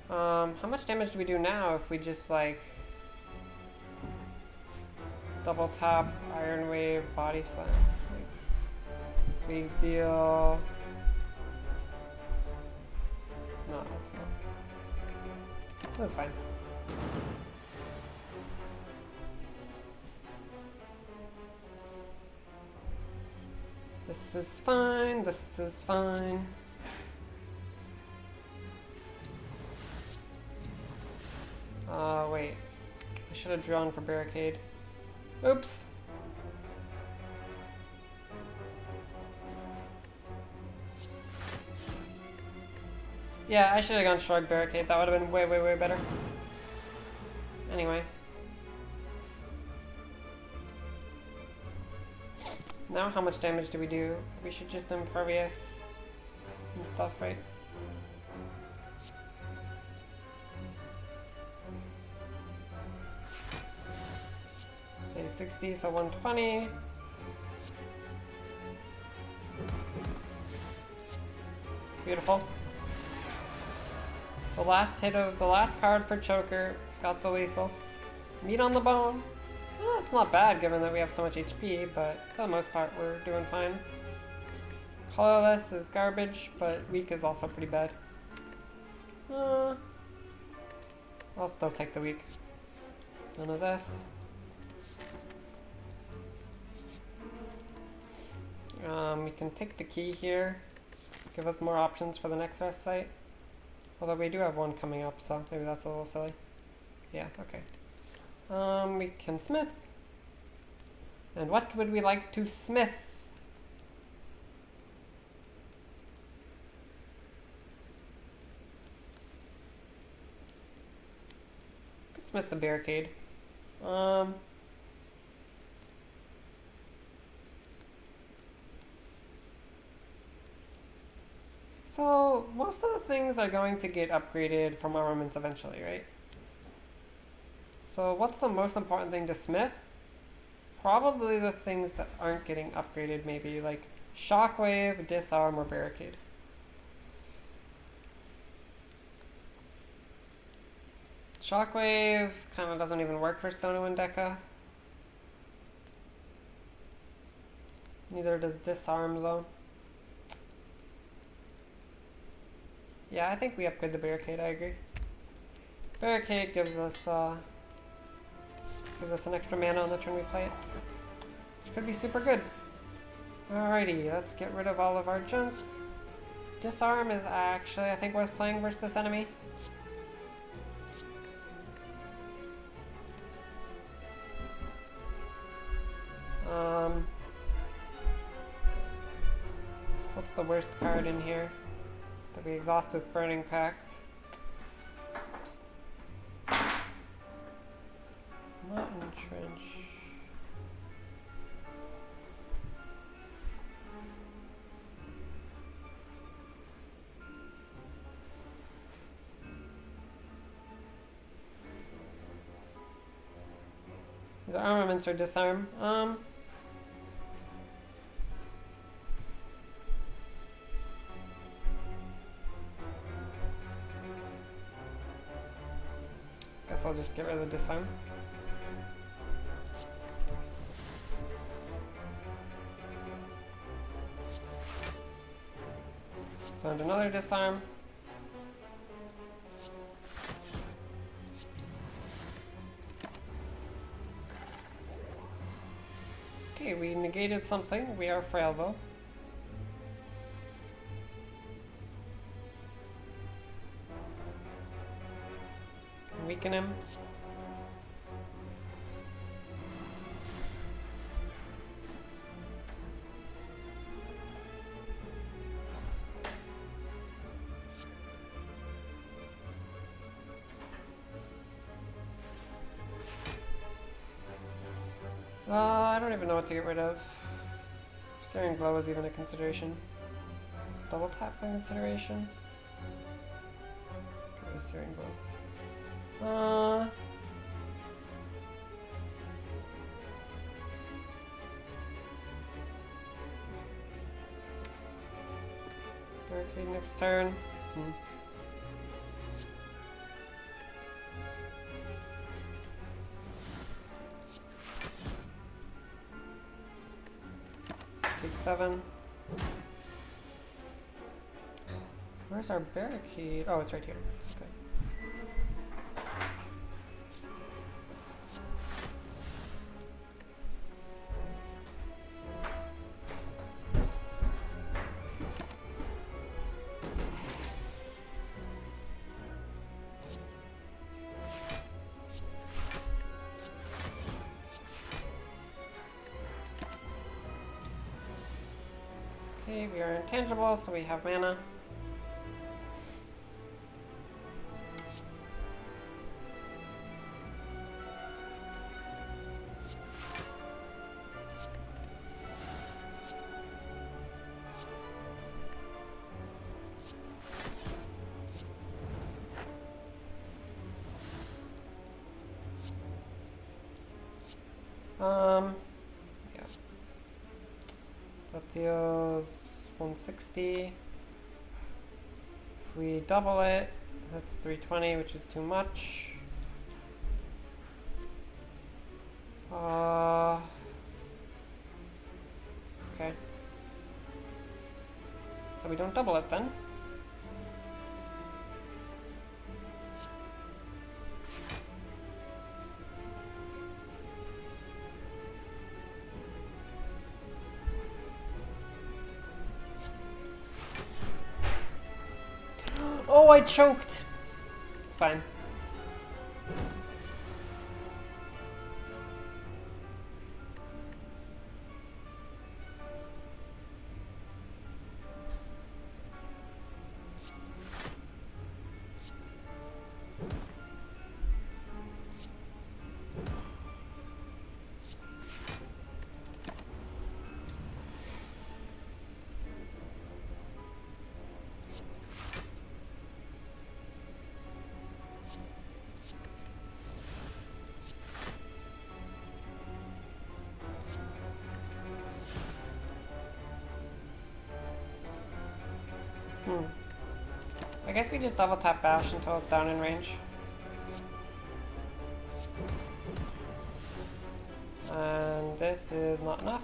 [SPEAKER 1] How much damage do we do now if we just like double tap, Iron Wave, Body Slam? Like, big deal. No, that's not. That's fine. This is fine, this is fine. Wait. I should have drawn for barricade. Oops. Yeah, I should have gone Shrug Barricade. That would have been way, way, way better. Anyway. Now how much damage do we do? We should just Impervious and stuff, right? Okay, 60, so 120. Beautiful. The last hit of the last card for Choker got the lethal. Meat on the bone. Well, it's not bad given that we have so much HP, but for the most part we're doing fine. Colorless is garbage, but weak is also pretty bad. I'll still take the weak. None of this. We can take the key here. Give us more options for the next rest site. Although we do have one coming up, so maybe that's a little silly. Yeah, okay. We can smith. And what would we like to smith? Could smith the barricade. So, most of the things are going to get upgraded from armaments eventually, right? So what's the most important thing to smith? Probably the things that aren't getting upgraded, maybe, like Shockwave, Disarm, or Barricade. Shockwave kind of doesn't even work for Stono and Deca. Neither does Disarm though. Yeah, I think we upgrade the Barricade, I agree. Barricade gives us an extra mana on the turn we play it. Which could be super good. Alrighty, let's get rid of all of our junk. Disarm is actually, I think, worth playing versus this enemy. What's the worst card in here? That we exhaust with Burning Pact. Not Entrench. The armaments or disarm. Guess I'll just get rid of the disarm. Found another disarm. Okay, we negated something. We are frail though. Can weaken him. I don't even know what to get rid of. Searing Glow is even a consideration. Is double tap a consideration? Get rid of Searing Glow. Barricade next turn. Take 7. Where's our barricade? Oh, it's right here. Okay. Okay, we are intangible, so we have mana. Yeah. That deals 160. If we double it, that's 320, which is too much. Okay. So we don't double it then. Oh, I choked! It's fine. I guess we just double tap Bash until it's down in range. And this is not enough.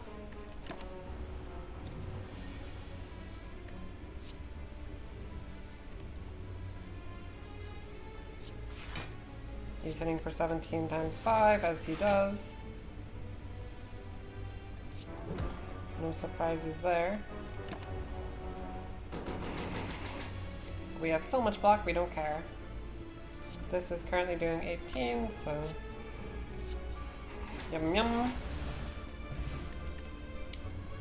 [SPEAKER 1] He's hitting for 17 times 5, as he does. No surprises there. We have so much block, we don't care. This is currently doing 18, so... Yum yum.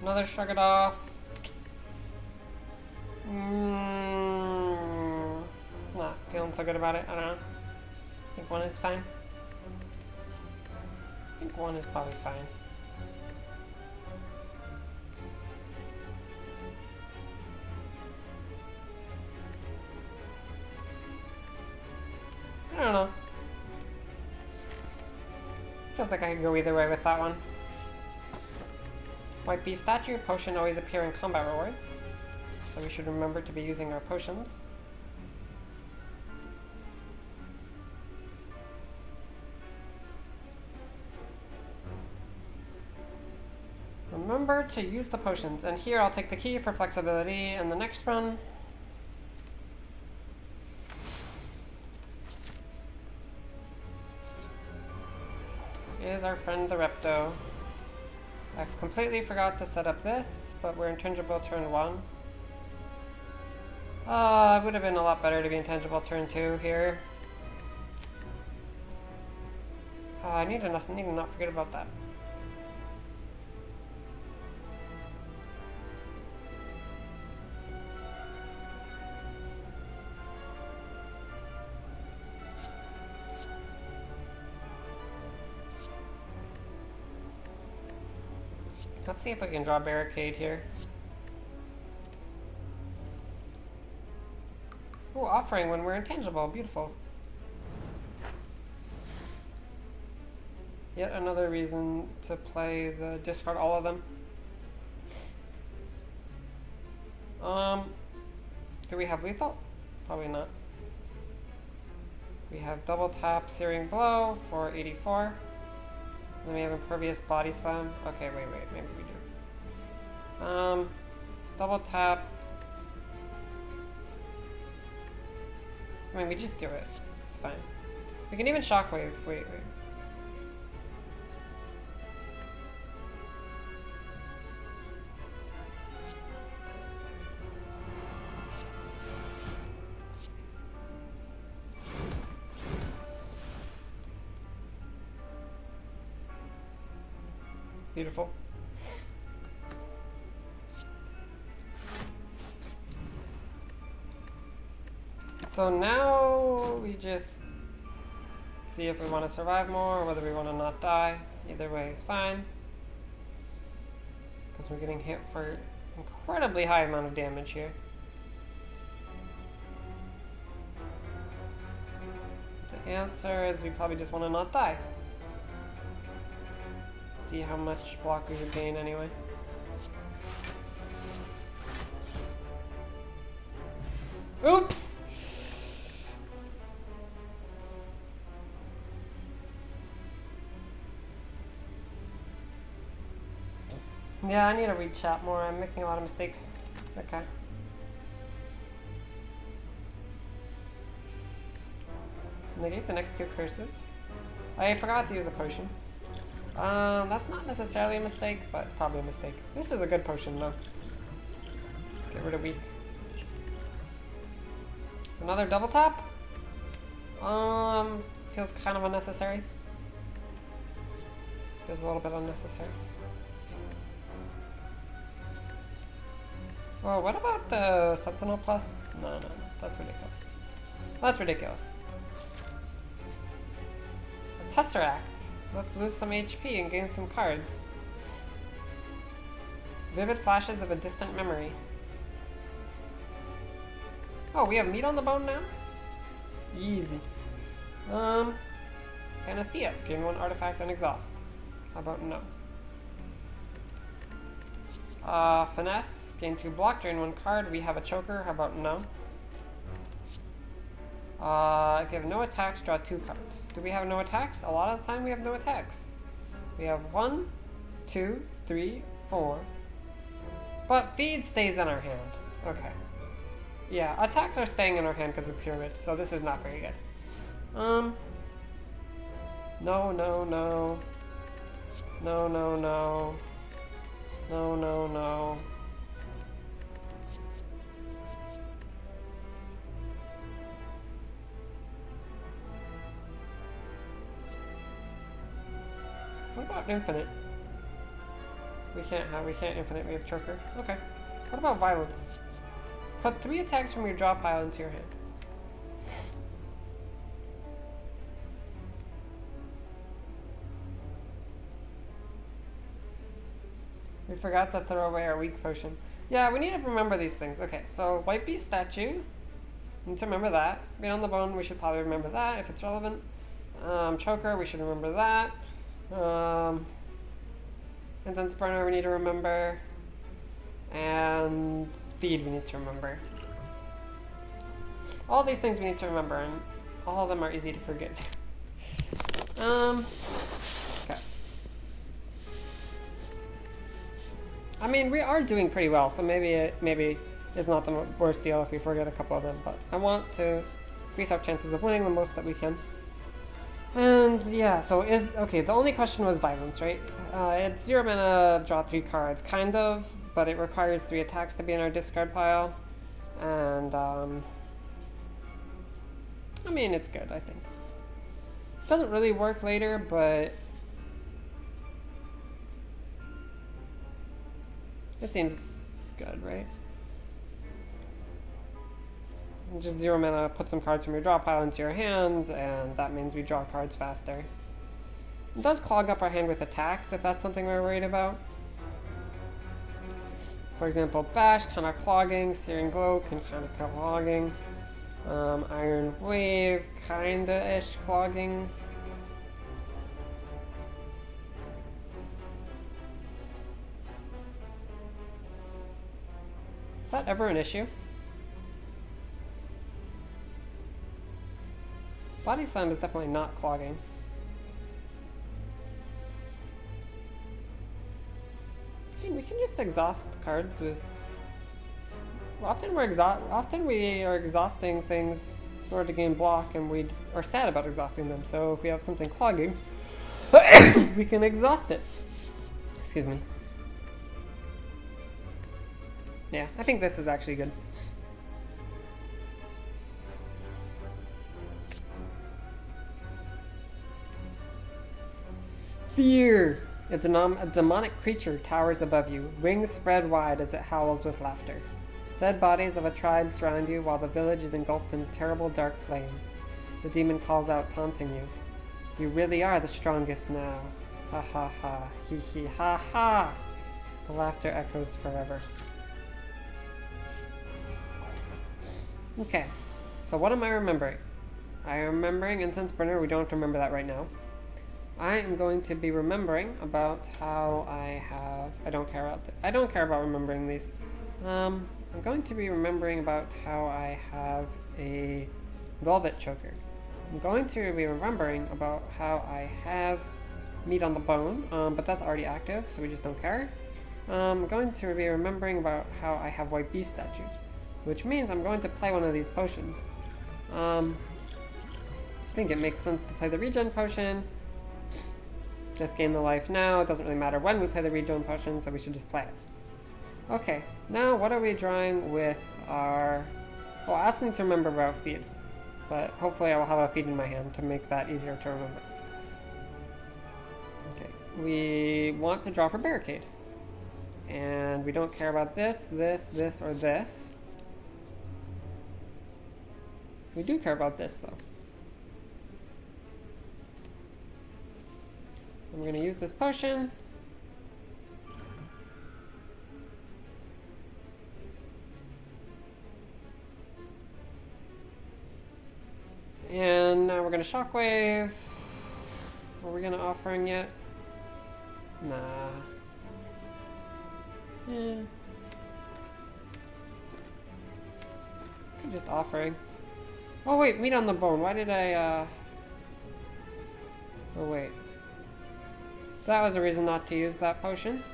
[SPEAKER 1] Another Shrug It Off. Not feeling so good about it, I don't know. I think 1 is fine. I think 1 is probably fine. I don't know. Feels like I could go either way with that one. White Beast statue, potion always appear in combat rewards. So we should remember to be using our potions. Remember to use the potions. And here I'll take the key for flexibility in the next run. Is our friend the Repto. I've completely forgot to set up this, but we're intangible turn 1. It would have been a lot better to be intangible turn 2 here. I need to not forget about that. Let's see if we can draw Barricade here. Ooh, offering when we're intangible. Beautiful. Yet another reason to play the discard all of them. Do we have lethal? Probably not. We have double tap Searing Blow for 84. Then we have Impervious Body Slam. Okay, wait, maybe we do. Double tap. I mean, we just do it. It's fine. We can even Shockwave. Wait. Beautiful. So now we just see if we want to survive more or whether we want to not die. Either way is fine. Because we're getting hit for incredibly high amount of damage here. The answer is we probably just want to not die. See how much block we would gain anyway. Oops! Yeah, I need to read chat more. I'm making a lot of mistakes. Okay. Negate the next 2 curses. I forgot to use a potion. That's not necessarily a mistake, but probably a mistake. This is a good potion, though. Get rid of weak. Another double tap? Feels kind of unnecessary. Feels a little bit unnecessary. Oh, what about the Sentinel Plus? No, that's ridiculous. That's ridiculous. A Tesseract. Let's lose some HP and gain some cards. Vivid flashes of a distant memory. Oh, we have meat on the bone now? Easy. Panacea. Gain 1 artifact and exhaust. How about no? Finesse. Gain 2 block, drain 1 card. We have a choker. How about no? If you have no attacks, draw 2 cards. Do we have no attacks? A lot of the time we have no attacks. We have 1, 2, 3, 4. But feed stays in our hand. Okay. Yeah, attacks are staying in our hand because of pyramid, so this is not very good. No, no, no. No, no, no. No, no, no. What about infinite? We can't infinite, we have choker. Okay. What about violence? Put 3 attacks from your draw pile into your hand. We forgot to throw away our weak potion. Yeah, we need to remember these things. Okay, so White Beast statue. Need to remember that. Being on the bone, we should probably remember that if it's relevant. Choker, we should remember that. Incense burner, we need to remember. And feed, we need to remember. All these things we need to remember, and all of them are easy to forget. Okay. I mean, we are doing pretty well, so maybe it's not the worst deal if we forget a couple of them, but I want to increase our chances of winning the most that we can. And yeah, so okay, the only question was violence, right? It's 0 mana, draw 3 cards, kind of, but it requires 3 attacks to be in our discard pile. And I mean, it's good, I think. Doesn't really work later, but it seems good, right? Just 0 mana, put some cards from your draw pile into your hand, and that means we draw cards faster. It does clog up our hand with attacks, if that's something we're worried about. For example, Bash, kind of clogging, Searing Glow, kind of clogging. Iron Wave, kinda-ish clogging. Is that ever an issue? Body Slam is definitely not clogging. I mean, we can just exhaust cards with... Often we are exhausting things in order to gain block, and we are sad about exhausting them. So if we have something clogging, we can exhaust it. Excuse me. Yeah, I think this is actually good. Fear! A demonic creature towers above you, wings spread wide as it howls with laughter. Dead bodies of a tribe surround you while the village is engulfed in terrible dark flames. The demon calls out, taunting you. You really are the strongest now. Ha ha ha. Hee hee ha ha. The laughter echoes forever. Okay, so what am I remembering? I am remembering Incense Burner. We don't have to remember that right now. I am going to be remembering about how I don't care about remembering these. I'm going to be remembering about how I have a Velvet Choker. I'm going to be remembering about how I have Meat on the Bone, but that's already active, so we just don't care. I'm going to be remembering about how I have White Beast Statue, which means I'm going to play one of these potions. I think it makes sense to play the regen potion. Just gain the life now. It doesn't really matter when we play the regen potion, so we should just play it. Okay, now what are we drawing with our... Oh, I also need to remember about feed, but hopefully I will have a feed in my hand to make that easier to remember. Okay, we want to draw for Barricade. And we don't care about this, this, or this. We do care about this, though. I'm going to use this potion. And now we're going to Shockwave. Are we going to Offering yet? Nah. Yeah. Could just Offering. Oh wait, Meat on the Bone. Why did I, Oh wait. that was a reason not to use that potion.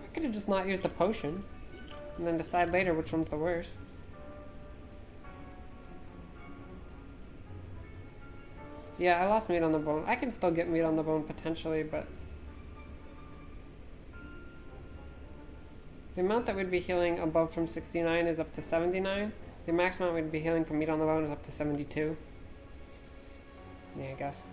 [SPEAKER 1] I could have just not used the potion, and then decide later which one's the worst. Yeah, I lost meat on the bone. I can still get meat on the bone potentially, but the amount that we'd be healing above from 69 is up to 79. The max amount we'd be healing from meat on the bone is up to 72. Yeah, I guess.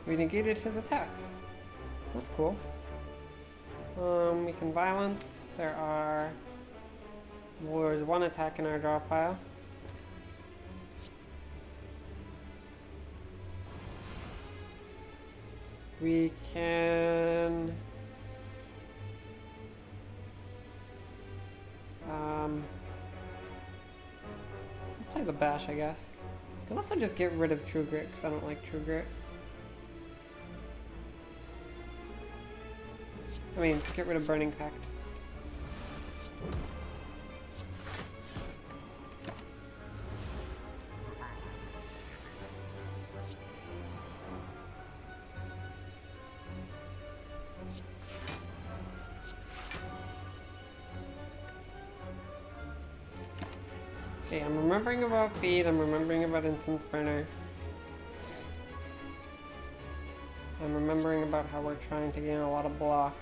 [SPEAKER 1] We negated his attack. That's cool. We can violence. There's one attack in our draw pile. We can play the bash, I guess. We can also just get rid of True Grit because I don't like True Grit. I mean, get rid of Burning Pact. Okay, I'm remembering about Feed, I'm remembering about Incense Burner. I'm remembering about how we're trying to gain a lot of block.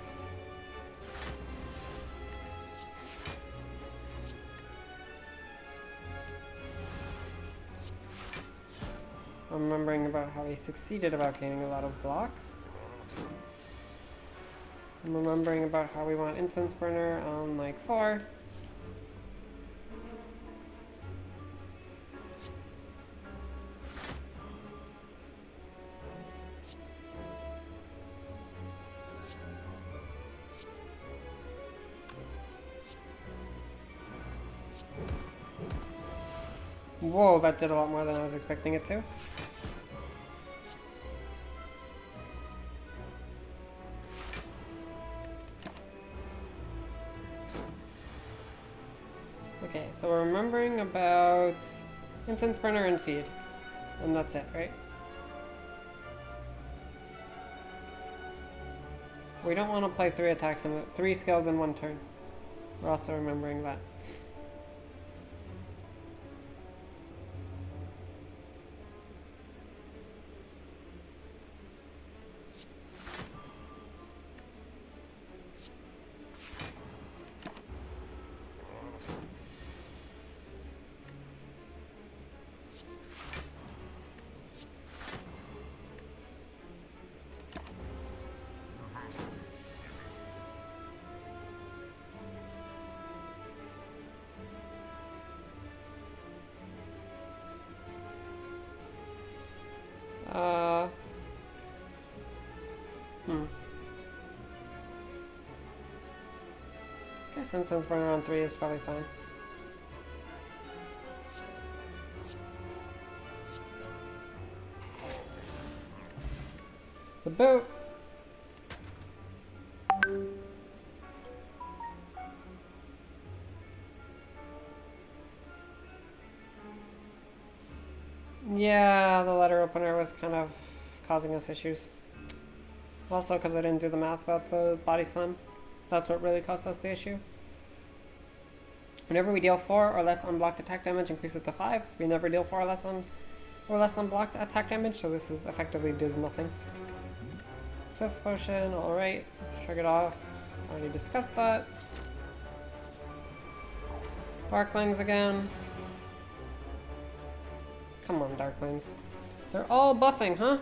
[SPEAKER 1] I'm remembering about how he succeeded about gaining a lot of block. I'm remembering about how we want Incense Burner on like 4. Whoa, that did a lot more than I was expecting it to. Okay, so we're remembering about Incense Burner and Feed. And that's it, right? We don't want to play 3 skills in 1 turn. We're also remembering that. Guess Incense Burner on 3 is probably fine. The boat! Yeah, the letter opener was kind of causing us issues. Also because I didn't do the math about the body slam. That's what really caused us the issue. Whenever we deal 4 or less unblocked attack damage, increase it to 5. We never deal 4 or less unblocked attack damage, so this is effectively does nothing. Swift Potion, alright. Shrug it off. Already discussed that. Darklings again. Come on, Darklings. They're all buffing, huh?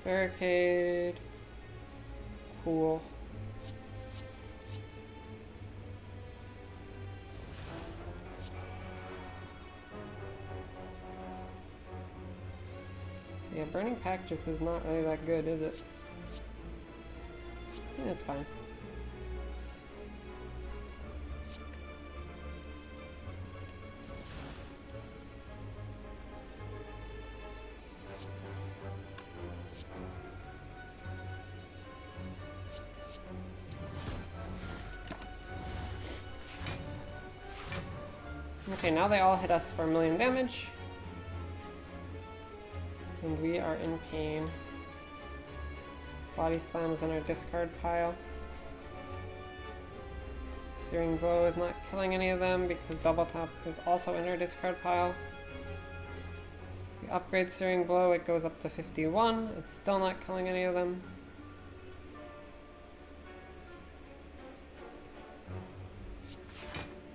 [SPEAKER 1] Barricade. Cool. Yeah, Burning Pact just is not really that good, is it? It's fine. Okay, now they all hit us for 1,000,000 damage. And we are in pain. Body Slam is in our discard pile. Searing Blow is not killing any of them because Double Tap is also in our discard pile. We upgrade Searing Blow, it goes up to 51. It's still not killing any of them.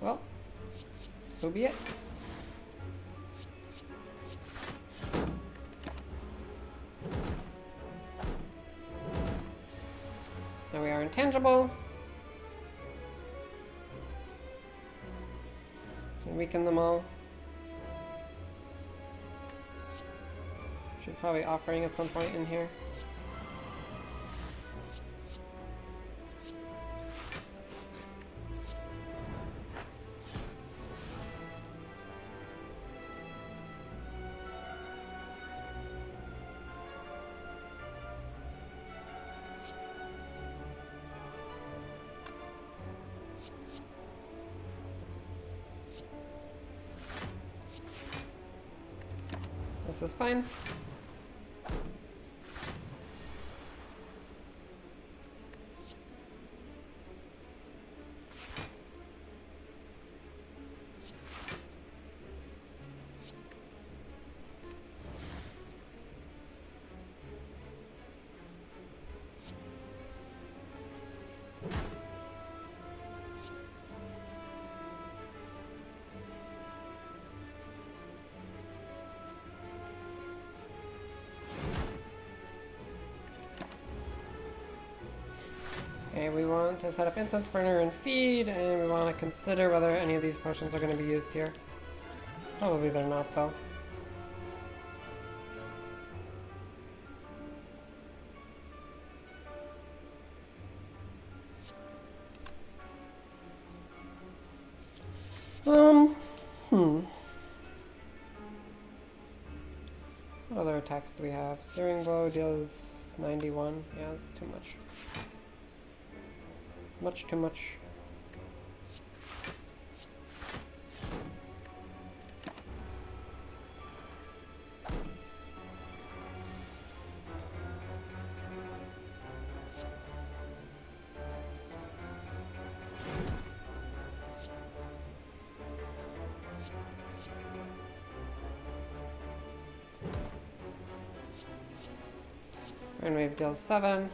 [SPEAKER 1] Well, so be it. Now we are intangible. And weaken them all. Should probably offering at some point in here. This is fine. Okay, we want to set up Incense Burner and Feed, and we want to consider whether any of these potions are going to be used here. Probably they're not, though. What other attacks do we have? Searing Blow deals 91. Yeah, too much. Much too much. Brainwave deals 7.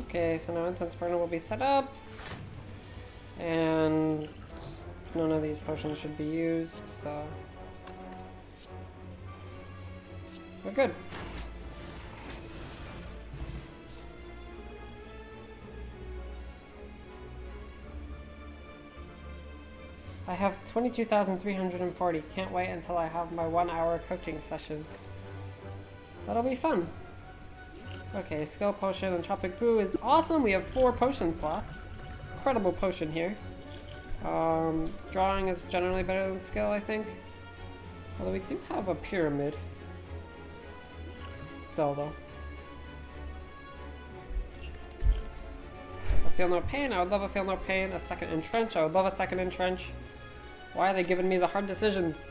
[SPEAKER 1] Okay, so now Incense Burner will be set up, and none of these potions should be used, so we're good. I have 22,340. Can't wait until I have my 1-hour coaching session. That'll be fun. Okay, Skill Potion and Tropic Brew is awesome. We have 4 potion slots. Incredible potion here. Drawing is generally better than skill, I think. Although we do have a pyramid. Still, though. A Feel No Pain. I would love a Feel No Pain. A second Entrench. I would love a second Entrench. Why are they giving me the hard decisions?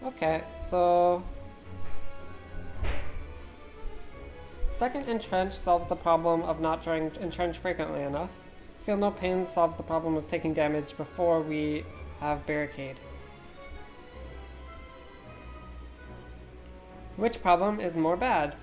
[SPEAKER 1] Okay, so second Entrench solves the problem of not drawing Entrench frequently enough. Feel No Pain solves the problem of taking damage before we have Barricade. Which problem is more bad?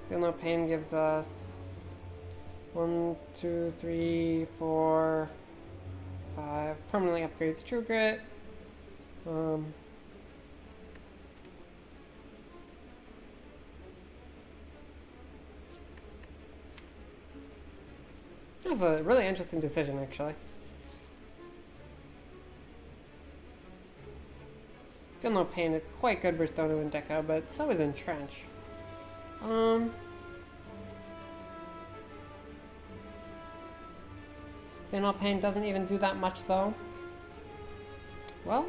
[SPEAKER 1] Feel No Pain gives us 1, 2, 3, 4, 5. Permanently upgrades True Grit. That's a really interesting decision, actually. Feel No Pain is quite good versus Dono and Deca, but so is Entrench. Feel No Pain doesn't even do that much, though. Well,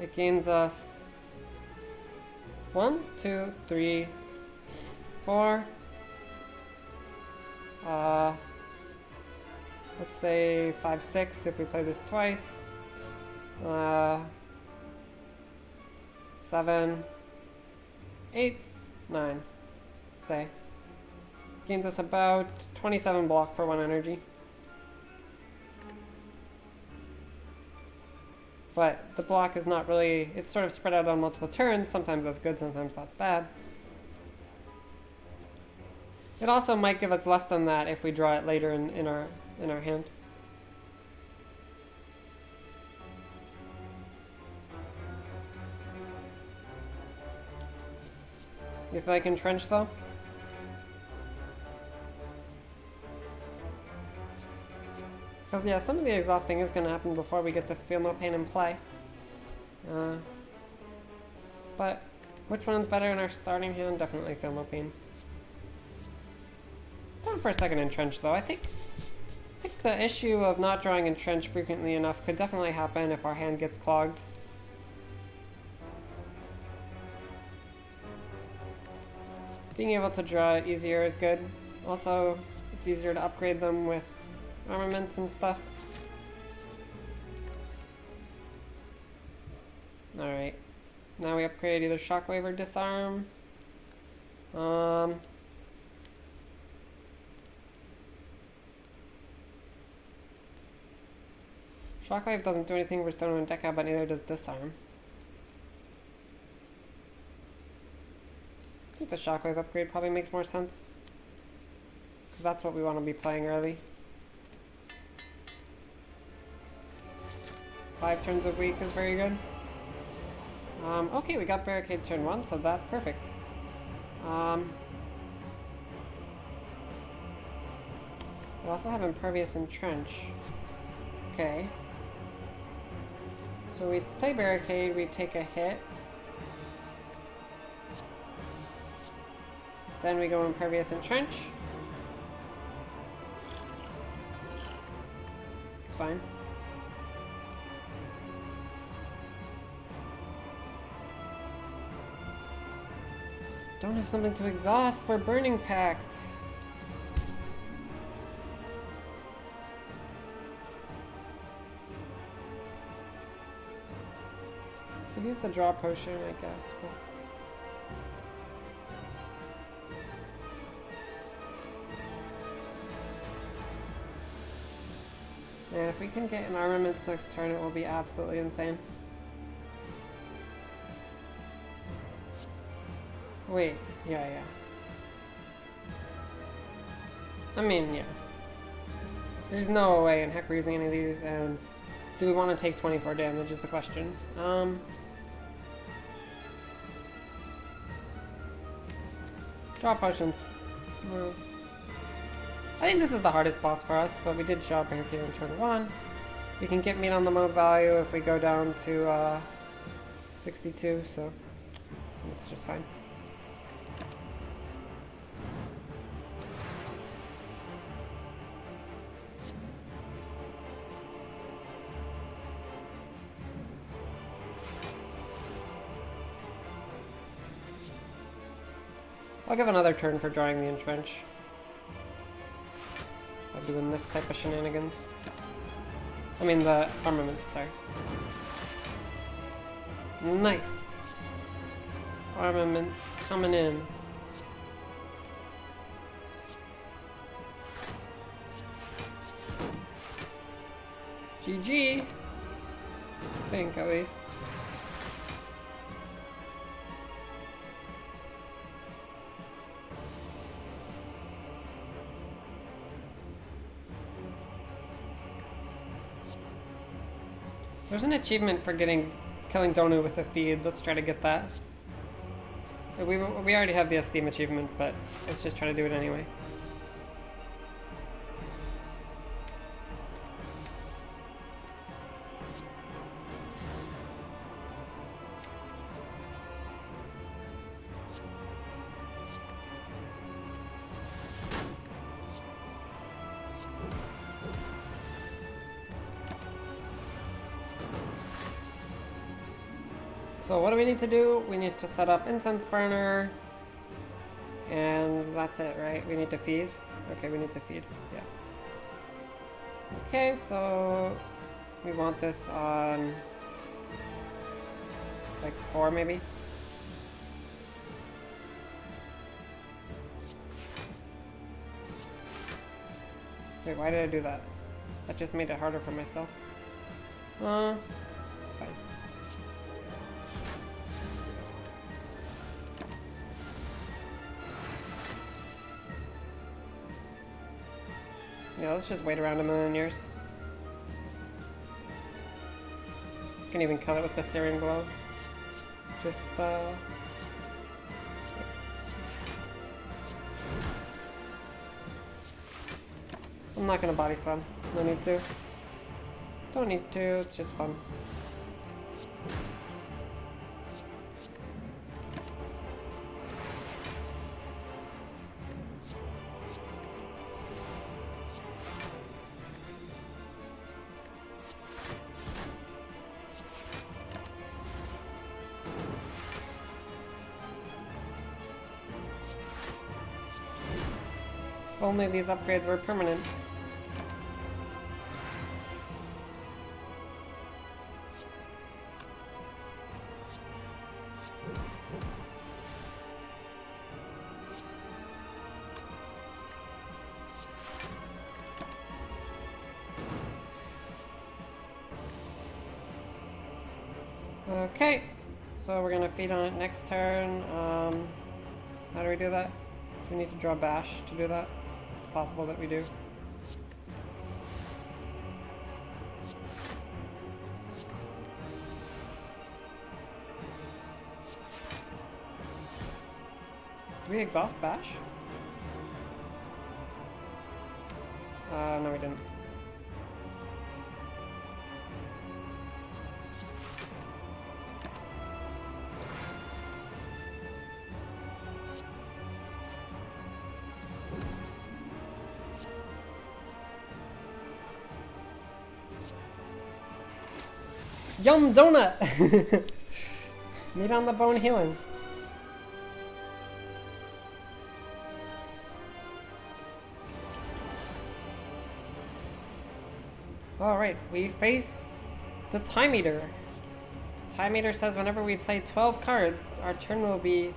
[SPEAKER 1] it gains us 1, 2, 3, 4. Let's say 5, 6 if we play this twice. 7, 8, 9. Say. Gains us about 27 block for 1 energy. But the block is not really, it's sort of spread out on multiple turns. Sometimes that's good, sometimes that's bad. It also might give us less than that if we draw it later in our hand. You feel like Entrench though? Because yeah, some of the exhausting is going to happen before we get to Feel No Pain in play. But which one's better in our starting hand? Definitely Feel No Pain. Going for a second Entrench though. I think the issue of not drawing Entrench frequently enough could definitely happen if our hand gets clogged. Being able to draw it easier is good. Also, it's easier to upgrade them with armaments and stuff. Alright. Now we upgrade either Shockwave or Disarm. Shockwave doesn't do anything for Stone and Deca, but neither does Disarm. I think the Shockwave upgrade probably makes more sense. Because that's what we want to be playing early. 5 turns a week is very good. Okay, we got Barricade turn 1, so that's perfect. We also have Impervious Entrench. Okay. So we play Barricade, we take a hit. Then we go Impervious Entrench. It's fine. Don't have something to exhaust for Burning Pact. Could use the draw potion, I guess. But... and if we can get an armaments next turn, it will be absolutely insane. Wait, yeah. I mean, yeah. There's no way in heck we're using any of these, and do we want to take 24 damage is the question. Draw potions. Well, I think this is the hardest boss for us, but we did draw Barricade in turn 1. We can get meat on the mode value if we go down to 62, so it's just fine. I'll give another turn for drawing the Entrench. By doing this type of shenanigans. I mean the armaments, sorry. Nice! Armaments coming in. GG! I think, at least. There's an achievement for killing Donu with a feed. Let's try to get that. We already have the Esteem achievement, but let's just try to do it anyway. So what do we need to do? We need to set up incense burner. And that's it, right? We need to feed? Okay, we need to feed. Yeah. Okay, so we want this on like 4 maybe? Wait, why did I do that? That just made it harder for myself. It's fine. Yeah, let's just wait around a million years. You can even cut it with the Syrian Glow. Just, I'm not gonna body slam. No need to. Don't need to, it's just fun. If only these upgrades were permanent. Okay, so we're gonna feed on it next turn. How do we do that? Do we need to draw Bash to do that? It's possible that we do. Did we exhaust Bash? No we didn't. Yum donut! Meat on the bone healing. Alright, we face the Time Eater. The Time Eater says whenever we play 12 cards, our turn will be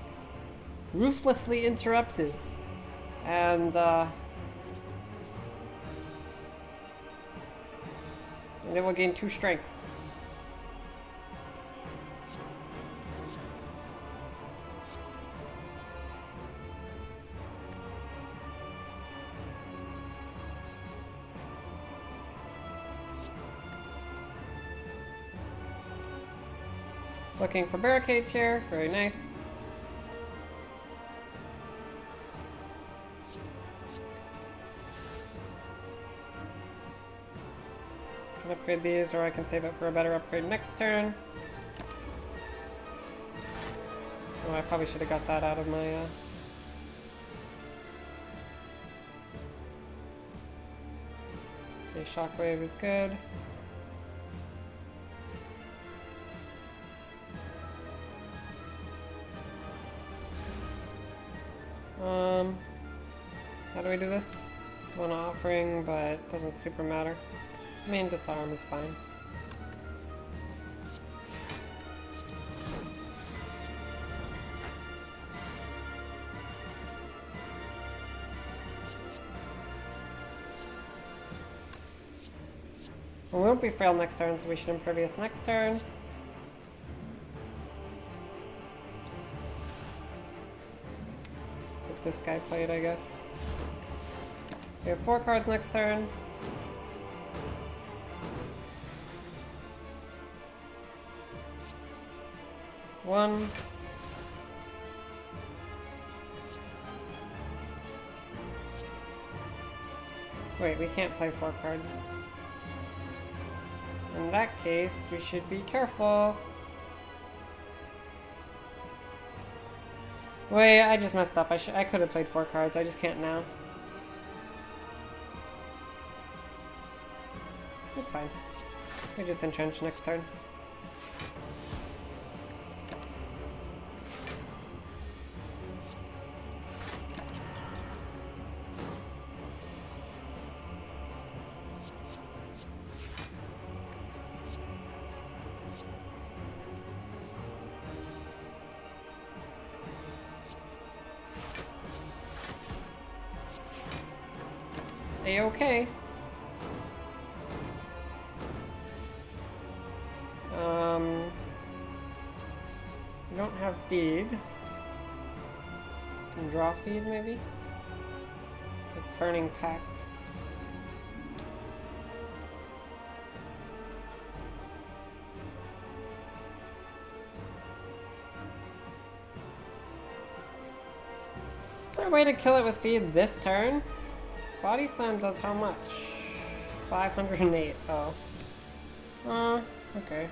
[SPEAKER 1] ruthlessly interrupted. And it will gain 2 strength. Looking for barricade here, very nice. Can upgrade these, or I can save it for a better upgrade next turn. Oh, I probably should have got that out of my Okay, Shockwave is good. How do we do this? One offering, but doesn't super matter. I mean, disarm is fine. We won't be frail next turn, so we should impervious next turn. Get this guy played, I guess. We have 4 cards next turn. 1. Wait, we can't play 4 cards. In that case, we should be careful. Wait, I just messed up. I could have played 4 cards. I just can't now. It's fine. We just entrench next turn. A-okay. We don't have feed. Can draw feed maybe? With Burning Pact. Is there a way to kill it with feed this turn? Body Slam does how much? 508. Oh. Okay.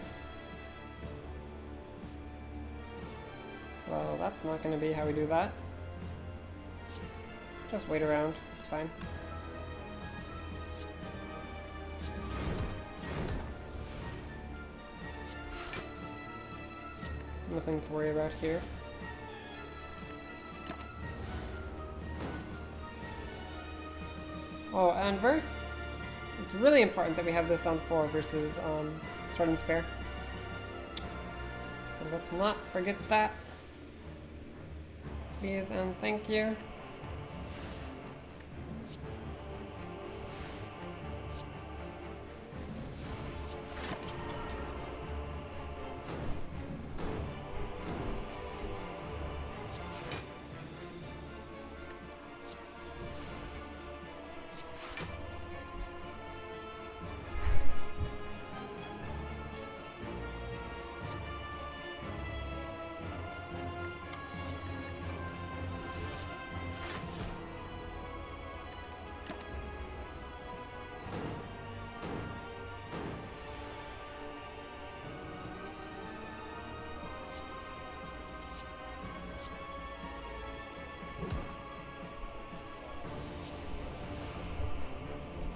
[SPEAKER 1] Well, that's not going to be how we do that. Just wait around. It's fine. Nothing to worry about here. Oh, and it's really important that we have this on 4 versus Sword and Spear. So let's not forget that. Please and thank you.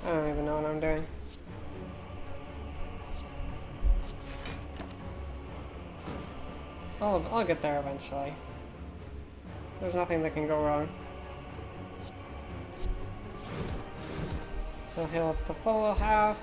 [SPEAKER 1] I don't even know what I'm doing. I'll get there eventually. There's nothing that can go wrong. He'll heal up to full half.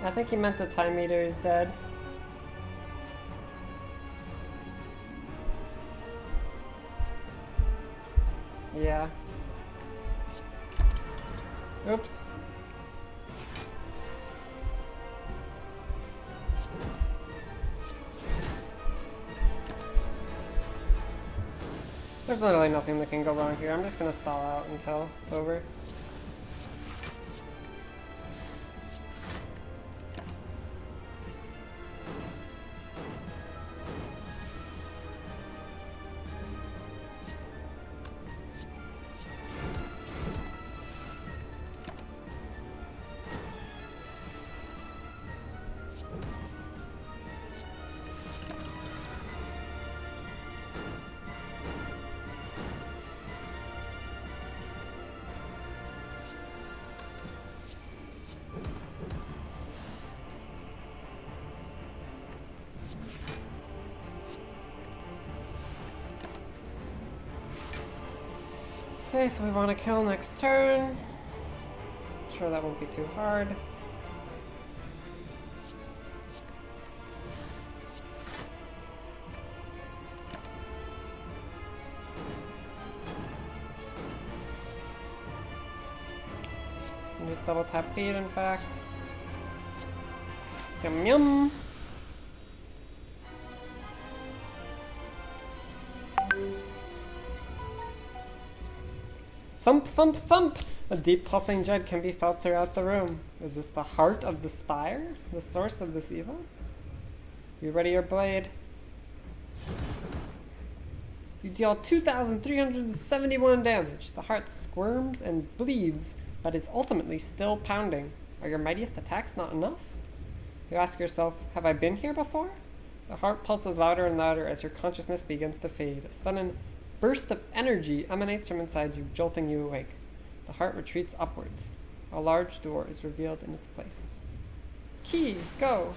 [SPEAKER 1] I think he meant the time meter is dead. Yeah. Oops. There's literally nothing that can go wrong here. I'm just gonna stall out until it's over. Okay, so we want to kill next turn. Sure, that won't be too hard. And just double tap feed, in fact. Yum yum! Thump, thump, thump! A deep pulsing dread can be felt throughout the room. Is this the heart of the spire? The source of this evil? You ready your blade? You deal 2,371 damage. The heart squirms and bleeds, but is ultimately still pounding. Are your mightiest attacks not enough? You ask yourself, have I been here before? The heart pulses louder and louder as your consciousness begins to fade. A sudden burst of energy emanates from inside you, jolting you awake. The heart retreats upwards. A large door is revealed in its place. Key, go!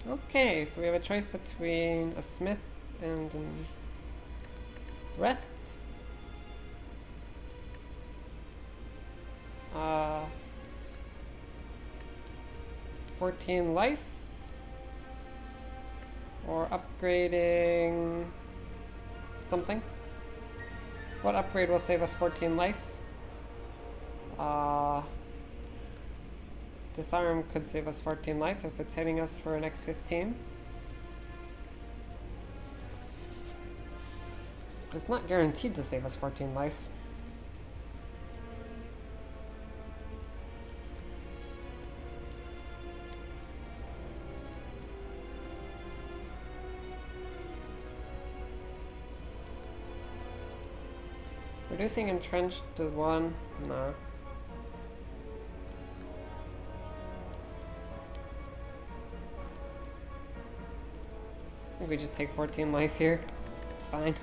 [SPEAKER 1] Okay, so we have a choice between a smith and rest. 14 life, or upgrading something. What upgrade will save us 14 life? Disarm could save us 14 life if it's hitting us for an X15. But it's not guaranteed to save us 14 life. Reducing entrenched to 1? No. I think we just take 14 life here. It's fine.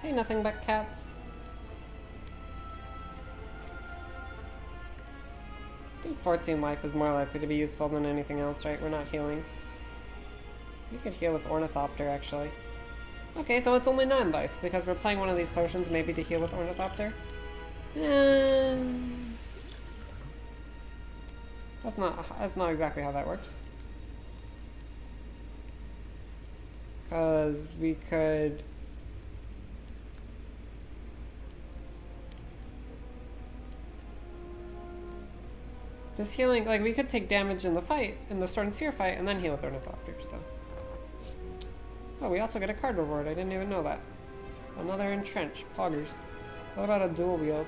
[SPEAKER 1] Hey, nothing but cats. I think 14 life is more likely to be useful than anything else, right? We're not healing. We could heal with Ornithopter, actually. Okay, so it's only 9 life, because we're playing one of these potions maybe to heal with Ornithopter. That's not exactly how that works. Because we could... This healing, like, we could take damage in the fight, in the Sword and Spear fight, and then heal with Ornithopter, so... Oh, we also get a card reward. I didn't even know that. Another Entrench. Poggers. What about a dual wield?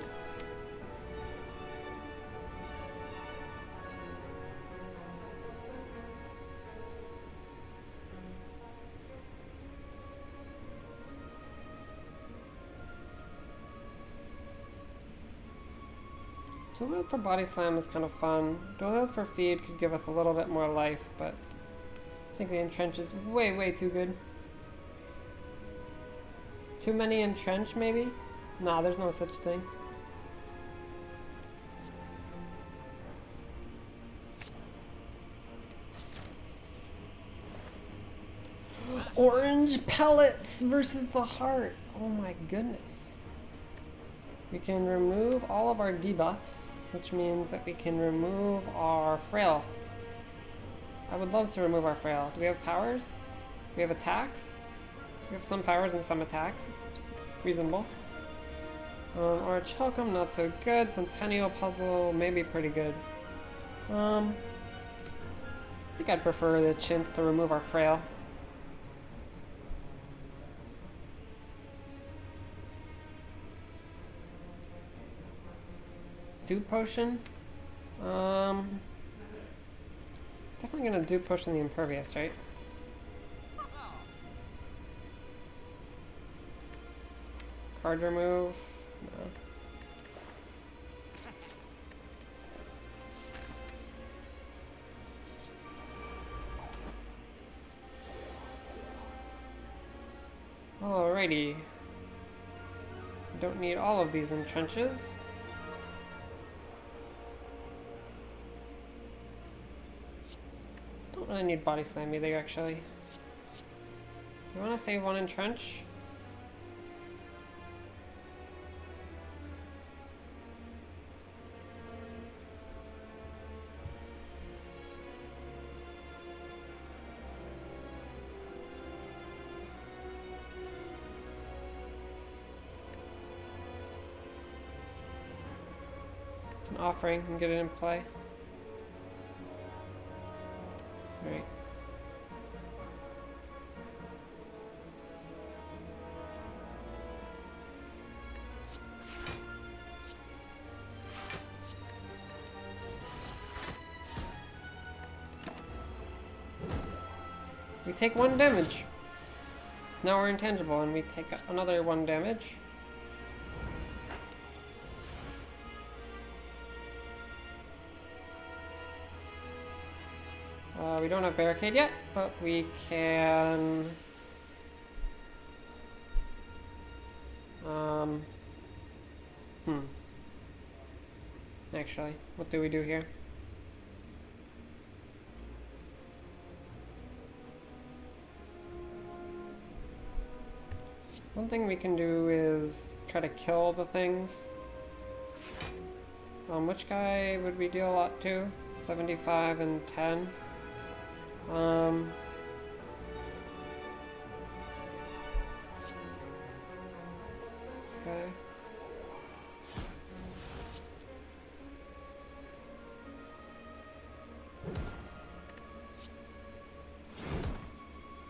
[SPEAKER 1] Dual wield for body slam is kind of fun. Dual wield for feed could give us a little bit more life, but I think the Entrench is way, way too good. Too many Entrench, maybe? Nah, there's no such thing. Orange pellets versus the heart. Oh my goodness. We can remove all of our debuffs, which means that we can remove our frail. I would love to remove our frail. Do we have powers? We have attacks? We have some powers and some attacks. It's reasonable. Or Chelcom, not so good. Centennial Puzzle, maybe pretty good. I think I'd prefer the chance to remove our frail. Dew Potion? Definitely gonna Dew Potion the Impervious, right? Card remove? No. Alrighty. Don't need all of these entrenches. Don't really need body slam either, actually. You want to save one entrench? offering and get it in play. Alright. We take 1 damage. Now we're intangible and we take another 1 damage. We don't have barricade yet, but we can... Actually, what do we do here? One thing we can do is try to kill the things. Which guy would we deal a lot to? 75 and 10. This guy.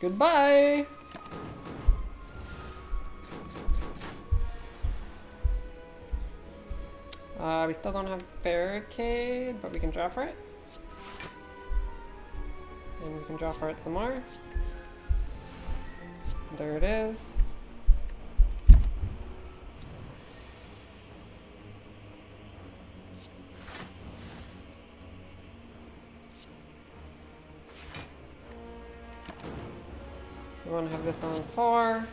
[SPEAKER 1] Goodbye! We still don't have barricade, but we can draw for it. And we can draw for it some more. There it is. We want to have this on 4.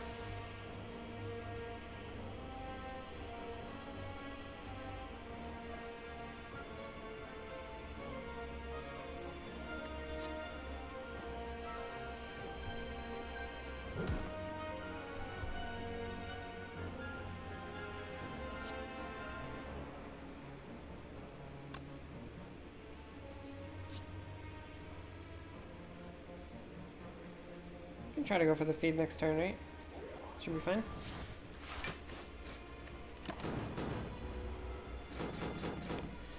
[SPEAKER 1] Can try to go for the feed next turn, right? Should be fine.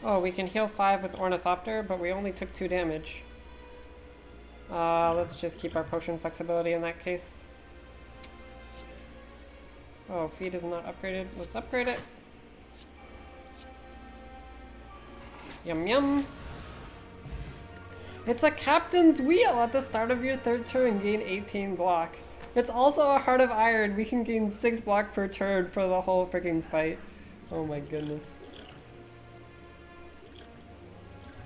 [SPEAKER 1] Oh, we can heal 5 with Ornithopter, but we only took 2 damage. Let's just keep our potion flexibility in that case. Oh, feed is not upgraded. Let's upgrade it. Yum yum. It's a captain's wheel at the start of your 3rd turn, gain 18 block. It's also a Heart of Iron. We can gain 6 block per turn for the whole freaking fight. Oh my goodness.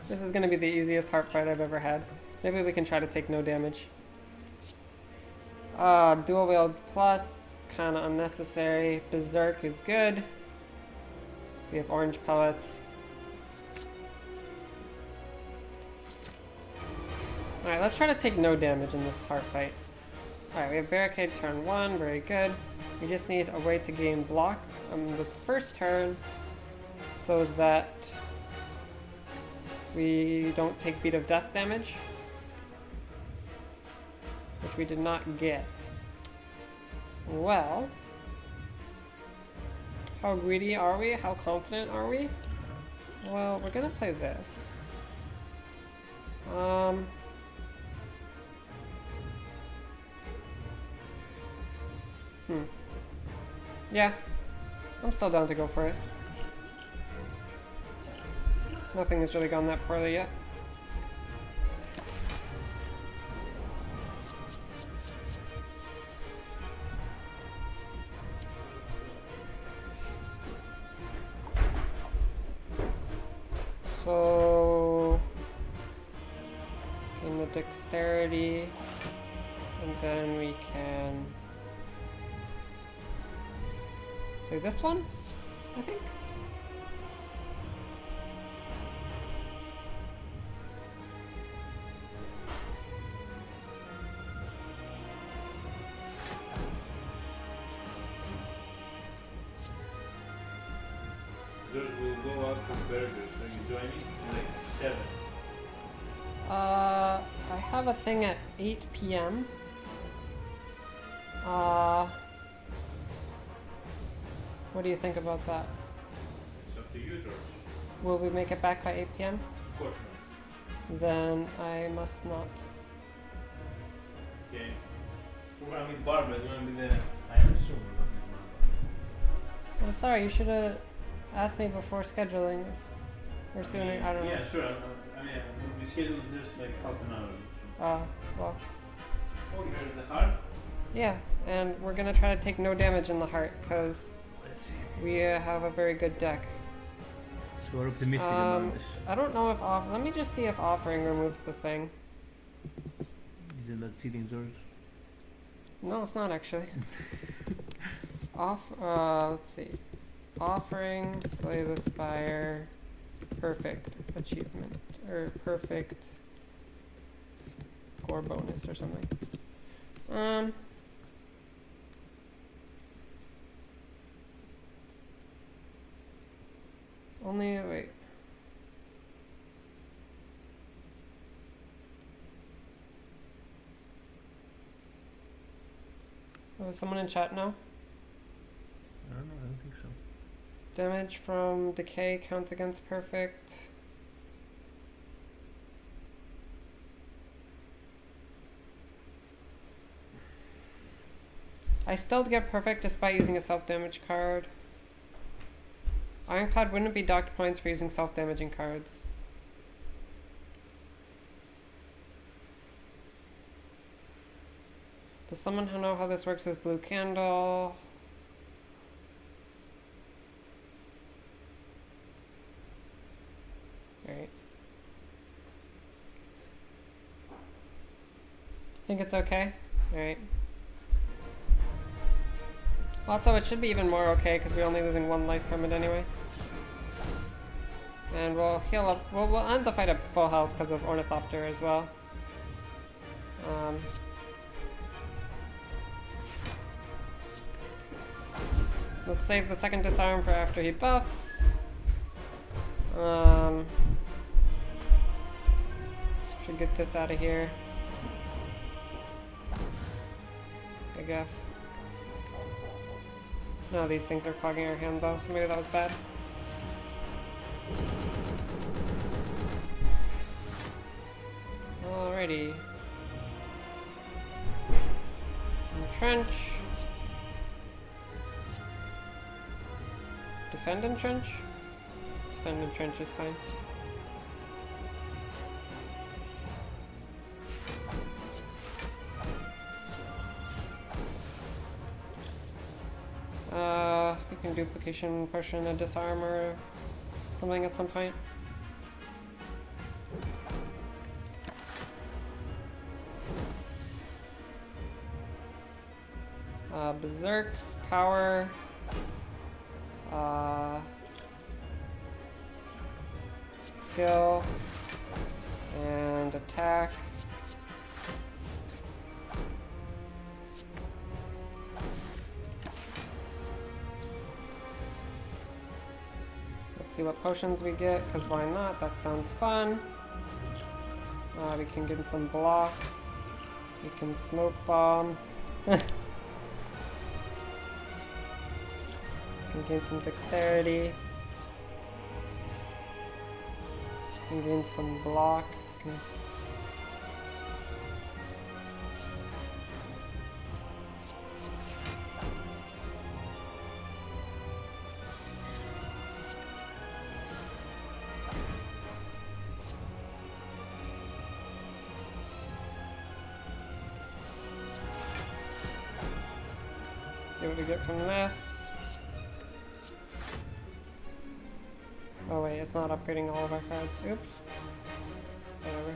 [SPEAKER 1] This is gonna be the easiest heart fight I've ever had. Maybe we can try to take no damage. Dual wield plus, kinda unnecessary. Berserk is good. We have orange pellets. Alright, let's try to take no damage in this heart fight. Alright, we have barricade turn 1, very good. We just need a way to gain block on the first turn so that we don't take Beat of Death damage, which we did not get. Well, how greedy are we? How confident are we? Well, we're gonna play this. Yeah, I'm still down to go for it. Nothing has really gone that poorly yet. So, in the dexterity, and then we can do this one, I think.
[SPEAKER 2] George will go out for burgers. Are you joining? Like 7.
[SPEAKER 1] I have a thing at 8 p.m. What do you think about that?
[SPEAKER 2] It's up to you, George.
[SPEAKER 1] Will we make it back by 8 p.m.?
[SPEAKER 2] Of course not.
[SPEAKER 1] Then I must not.
[SPEAKER 2] Okay. We're gonna meet Barbara. It's gonna be the.
[SPEAKER 3] I assume we're gonna be
[SPEAKER 1] I'm sorry, you should have asked me before scheduling. Or sooner, I don't know.
[SPEAKER 2] Yeah, sure. I mean, we scheduled just like half an hour.
[SPEAKER 1] Well,
[SPEAKER 2] Oh, you heard the heart?
[SPEAKER 1] yeah, and we're gonna try to take no damage in the heart, because
[SPEAKER 3] Let's see.
[SPEAKER 1] we have a very good deck.
[SPEAKER 3] So we're optimistic about this.
[SPEAKER 1] I don't know if let me just see if offering removes the thing.
[SPEAKER 3] Isn't that seating Zors?
[SPEAKER 1] No, it's not actually. Let's see. Offering, slay the spire, perfect achievement, or perfect score bonus or something. Wait. Oh, is someone in chat now?
[SPEAKER 3] I don't know, I don't think so.
[SPEAKER 1] Damage from decay counts against perfect. I still get perfect despite using a self-damage card. Ironclad wouldn't be docked points for using self-damaging cards. Does someone know how this works with Blue Candle? Alright. Think it's okay? Alright. Also, it should be even more okay because we're only losing 1 life from it anyway. And we'll heal up. We'll end the fight at full health because of Ornithopter as well. Let's save the second disarm for after he buffs. Should get this out of here, I guess. No, these things are clogging our hand though, so maybe that was bad. Alrighty. Entrench. Defend entrench? Defend entrench is fine. We can duplication potion and disarm or something at some point. Berserk, power, skill, and attack. Let's see what potions we get, because why not? That sounds fun. We can get some block. We can smoke bomb. Can gain some dexterity. Can gain some block. Can see what we get from this. Oh wait, it's not upgrading all of our cards. Oops. Whatever.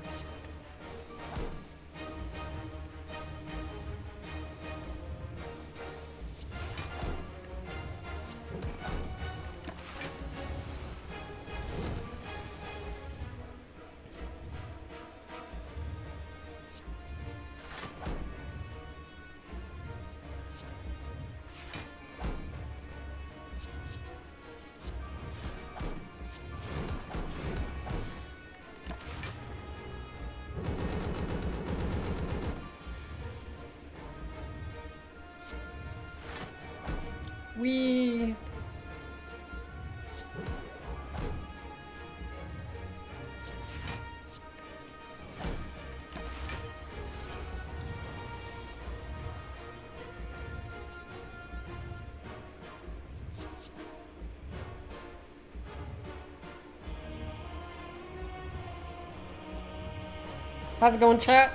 [SPEAKER 1] How's it going, chat?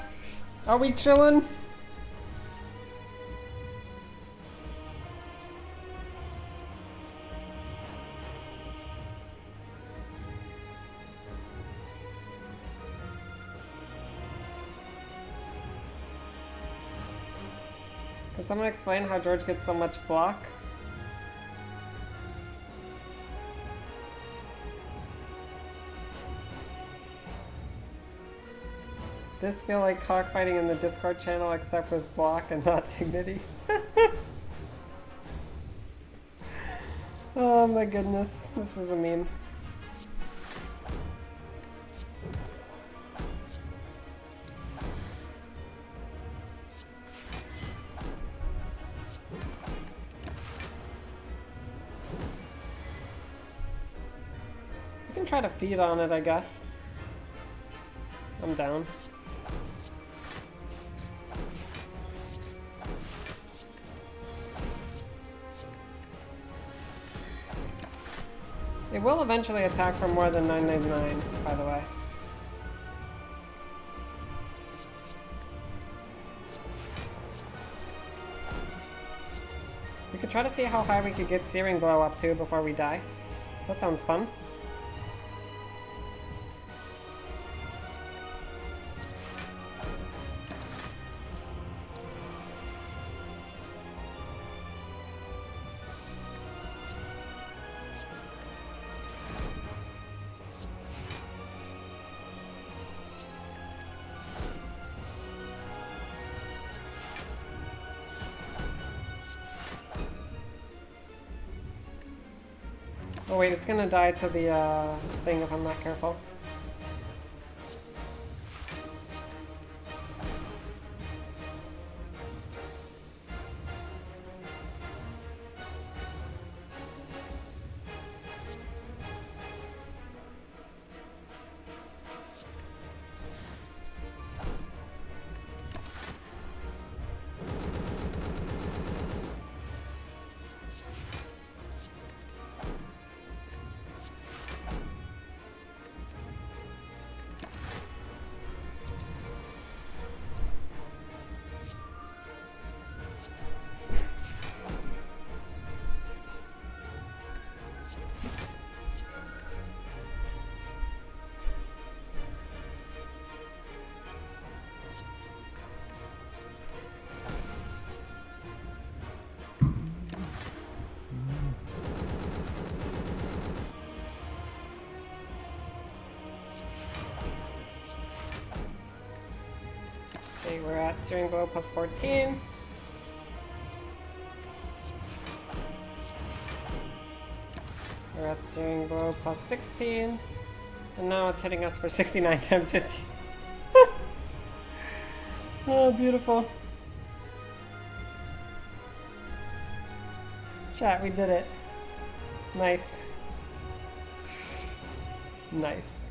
[SPEAKER 1] Are we chilling? Can someone explain how George gets so much block? This feel like cockfighting in the Discord channel except with block and not dignity. Oh my goodness, this is a meme. We can try to feed on it, I guess. I'm down. It will eventually attack for more than 999, by the way. We could try to see how high we could get Searing Blow up to before we die. That sounds fun. Oh wait, it's gonna die to the thing if I'm not careful. Okay, we're at Searing Blow plus 14. We're at Searing Blow plus 16. And now it's hitting us for 69 times 50. Oh, beautiful. Chat, we did it. Nice. Nice.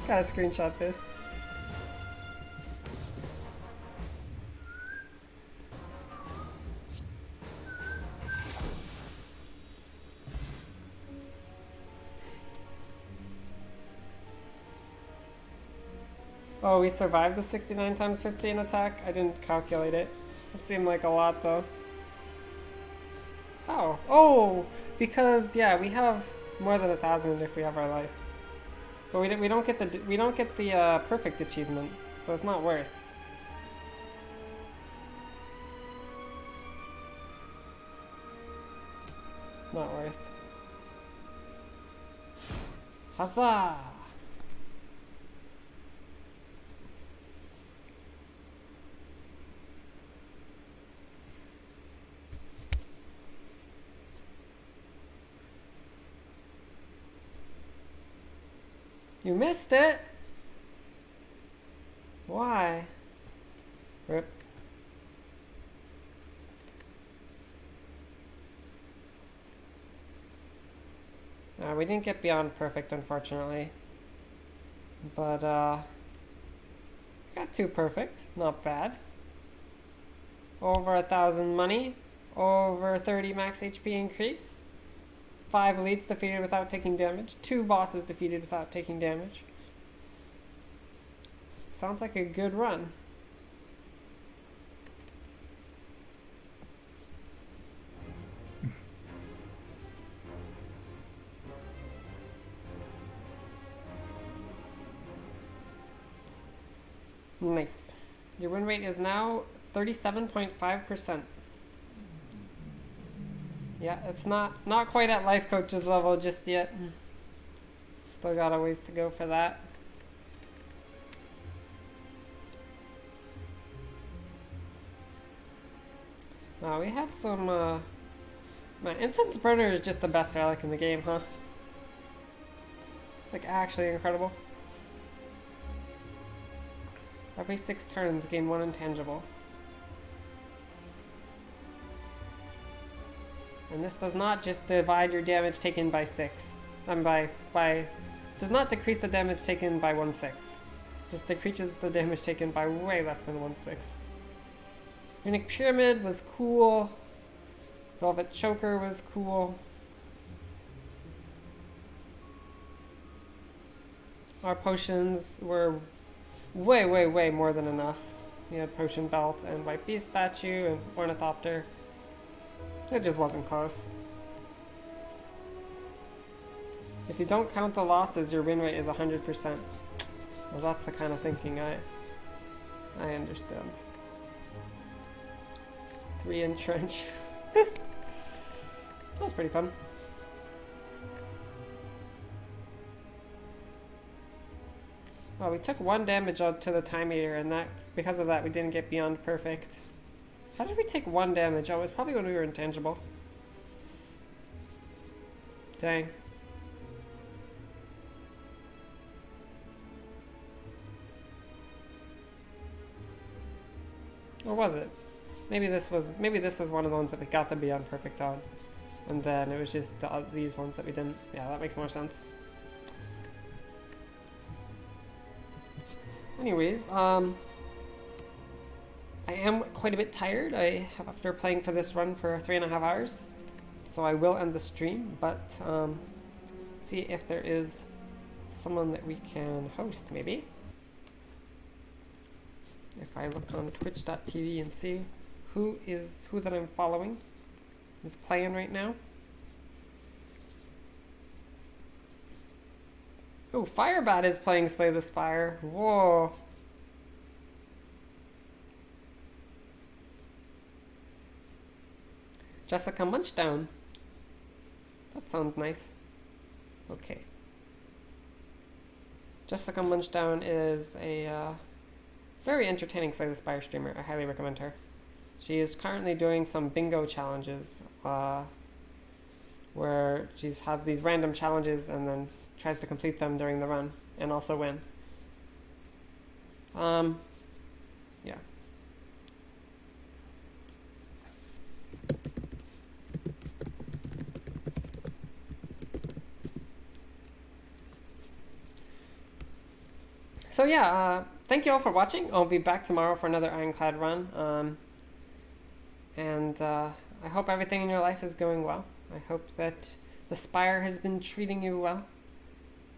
[SPEAKER 1] Gotta screenshot this. Oh, we survived the 69 times 15 attack? I didn't calculate it. It seemed like a lot though. How? Oh! Because, yeah, we have more than 1,000 if we have our life. But we don't get the perfect achievement, so it's not worth. Not worth. Huzzah! You missed it! Why? Rip. We didn't get beyond perfect, unfortunately. But, got 2 perfect. Not bad. Over 1,000 money. Over 30 max HP increase. 5 elites defeated without taking damage. 2 bosses defeated without taking damage. Sounds like a good run. Nice. Your win rate is now 37.5%. Yeah, it's not quite at life coach's level just yet. Still got a ways to go for that. Wow, we had some, man, Incense Burner is just the best relic in the game, huh? It's like actually incredible. Every 6 turns, gain 1 intangible. And this does not just divide your damage taken by 6. Does not decrease the damage taken by 1/6. This decreases the damage taken by way less than 1/6. Runic Pyramid was cool. Velvet Choker was cool. Our potions were way more than enough. We had Potion Belt and White Beast Statue and Ornithopter. It just wasn't close. If you don't count the losses, your win rate is 100%. Well, that's the kind of thinking I understand. 3 Entrench. That was pretty fun. Well, we took 1 damage to the Time Eater, and because of that we didn't get beyond perfect. How did we take 1 damage? Oh, it was probably when we were intangible. Dang. Or was it? Maybe this was one of the ones that we got the beyond perfect on, and then it was just these ones that we didn't. Yeah, that makes more sense. Anyways, I am quite a bit tired. After playing for this run for 3.5 hours, so I will end the stream. But see if there is someone that we can host, maybe. If I look on twitch.tv and see who that I'm following is playing right now. Oh, Firebat is playing Slay the Spire. Whoa. Jessica Munchdown. That sounds nice. Okay. Jessica Munchdown is a very entertaining Slay the Spire streamer. I highly recommend her. She is currently doing some bingo challenges where she's have these random challenges and then tries to complete them during the run and also win. Yeah. So yeah, thank you all for watching. I'll be back tomorrow for another Ironclad run. And I hope everything in your life is going well. I hope that the Spire has been treating you well.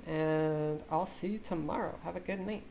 [SPEAKER 1] And I'll see you tomorrow. Have a good night.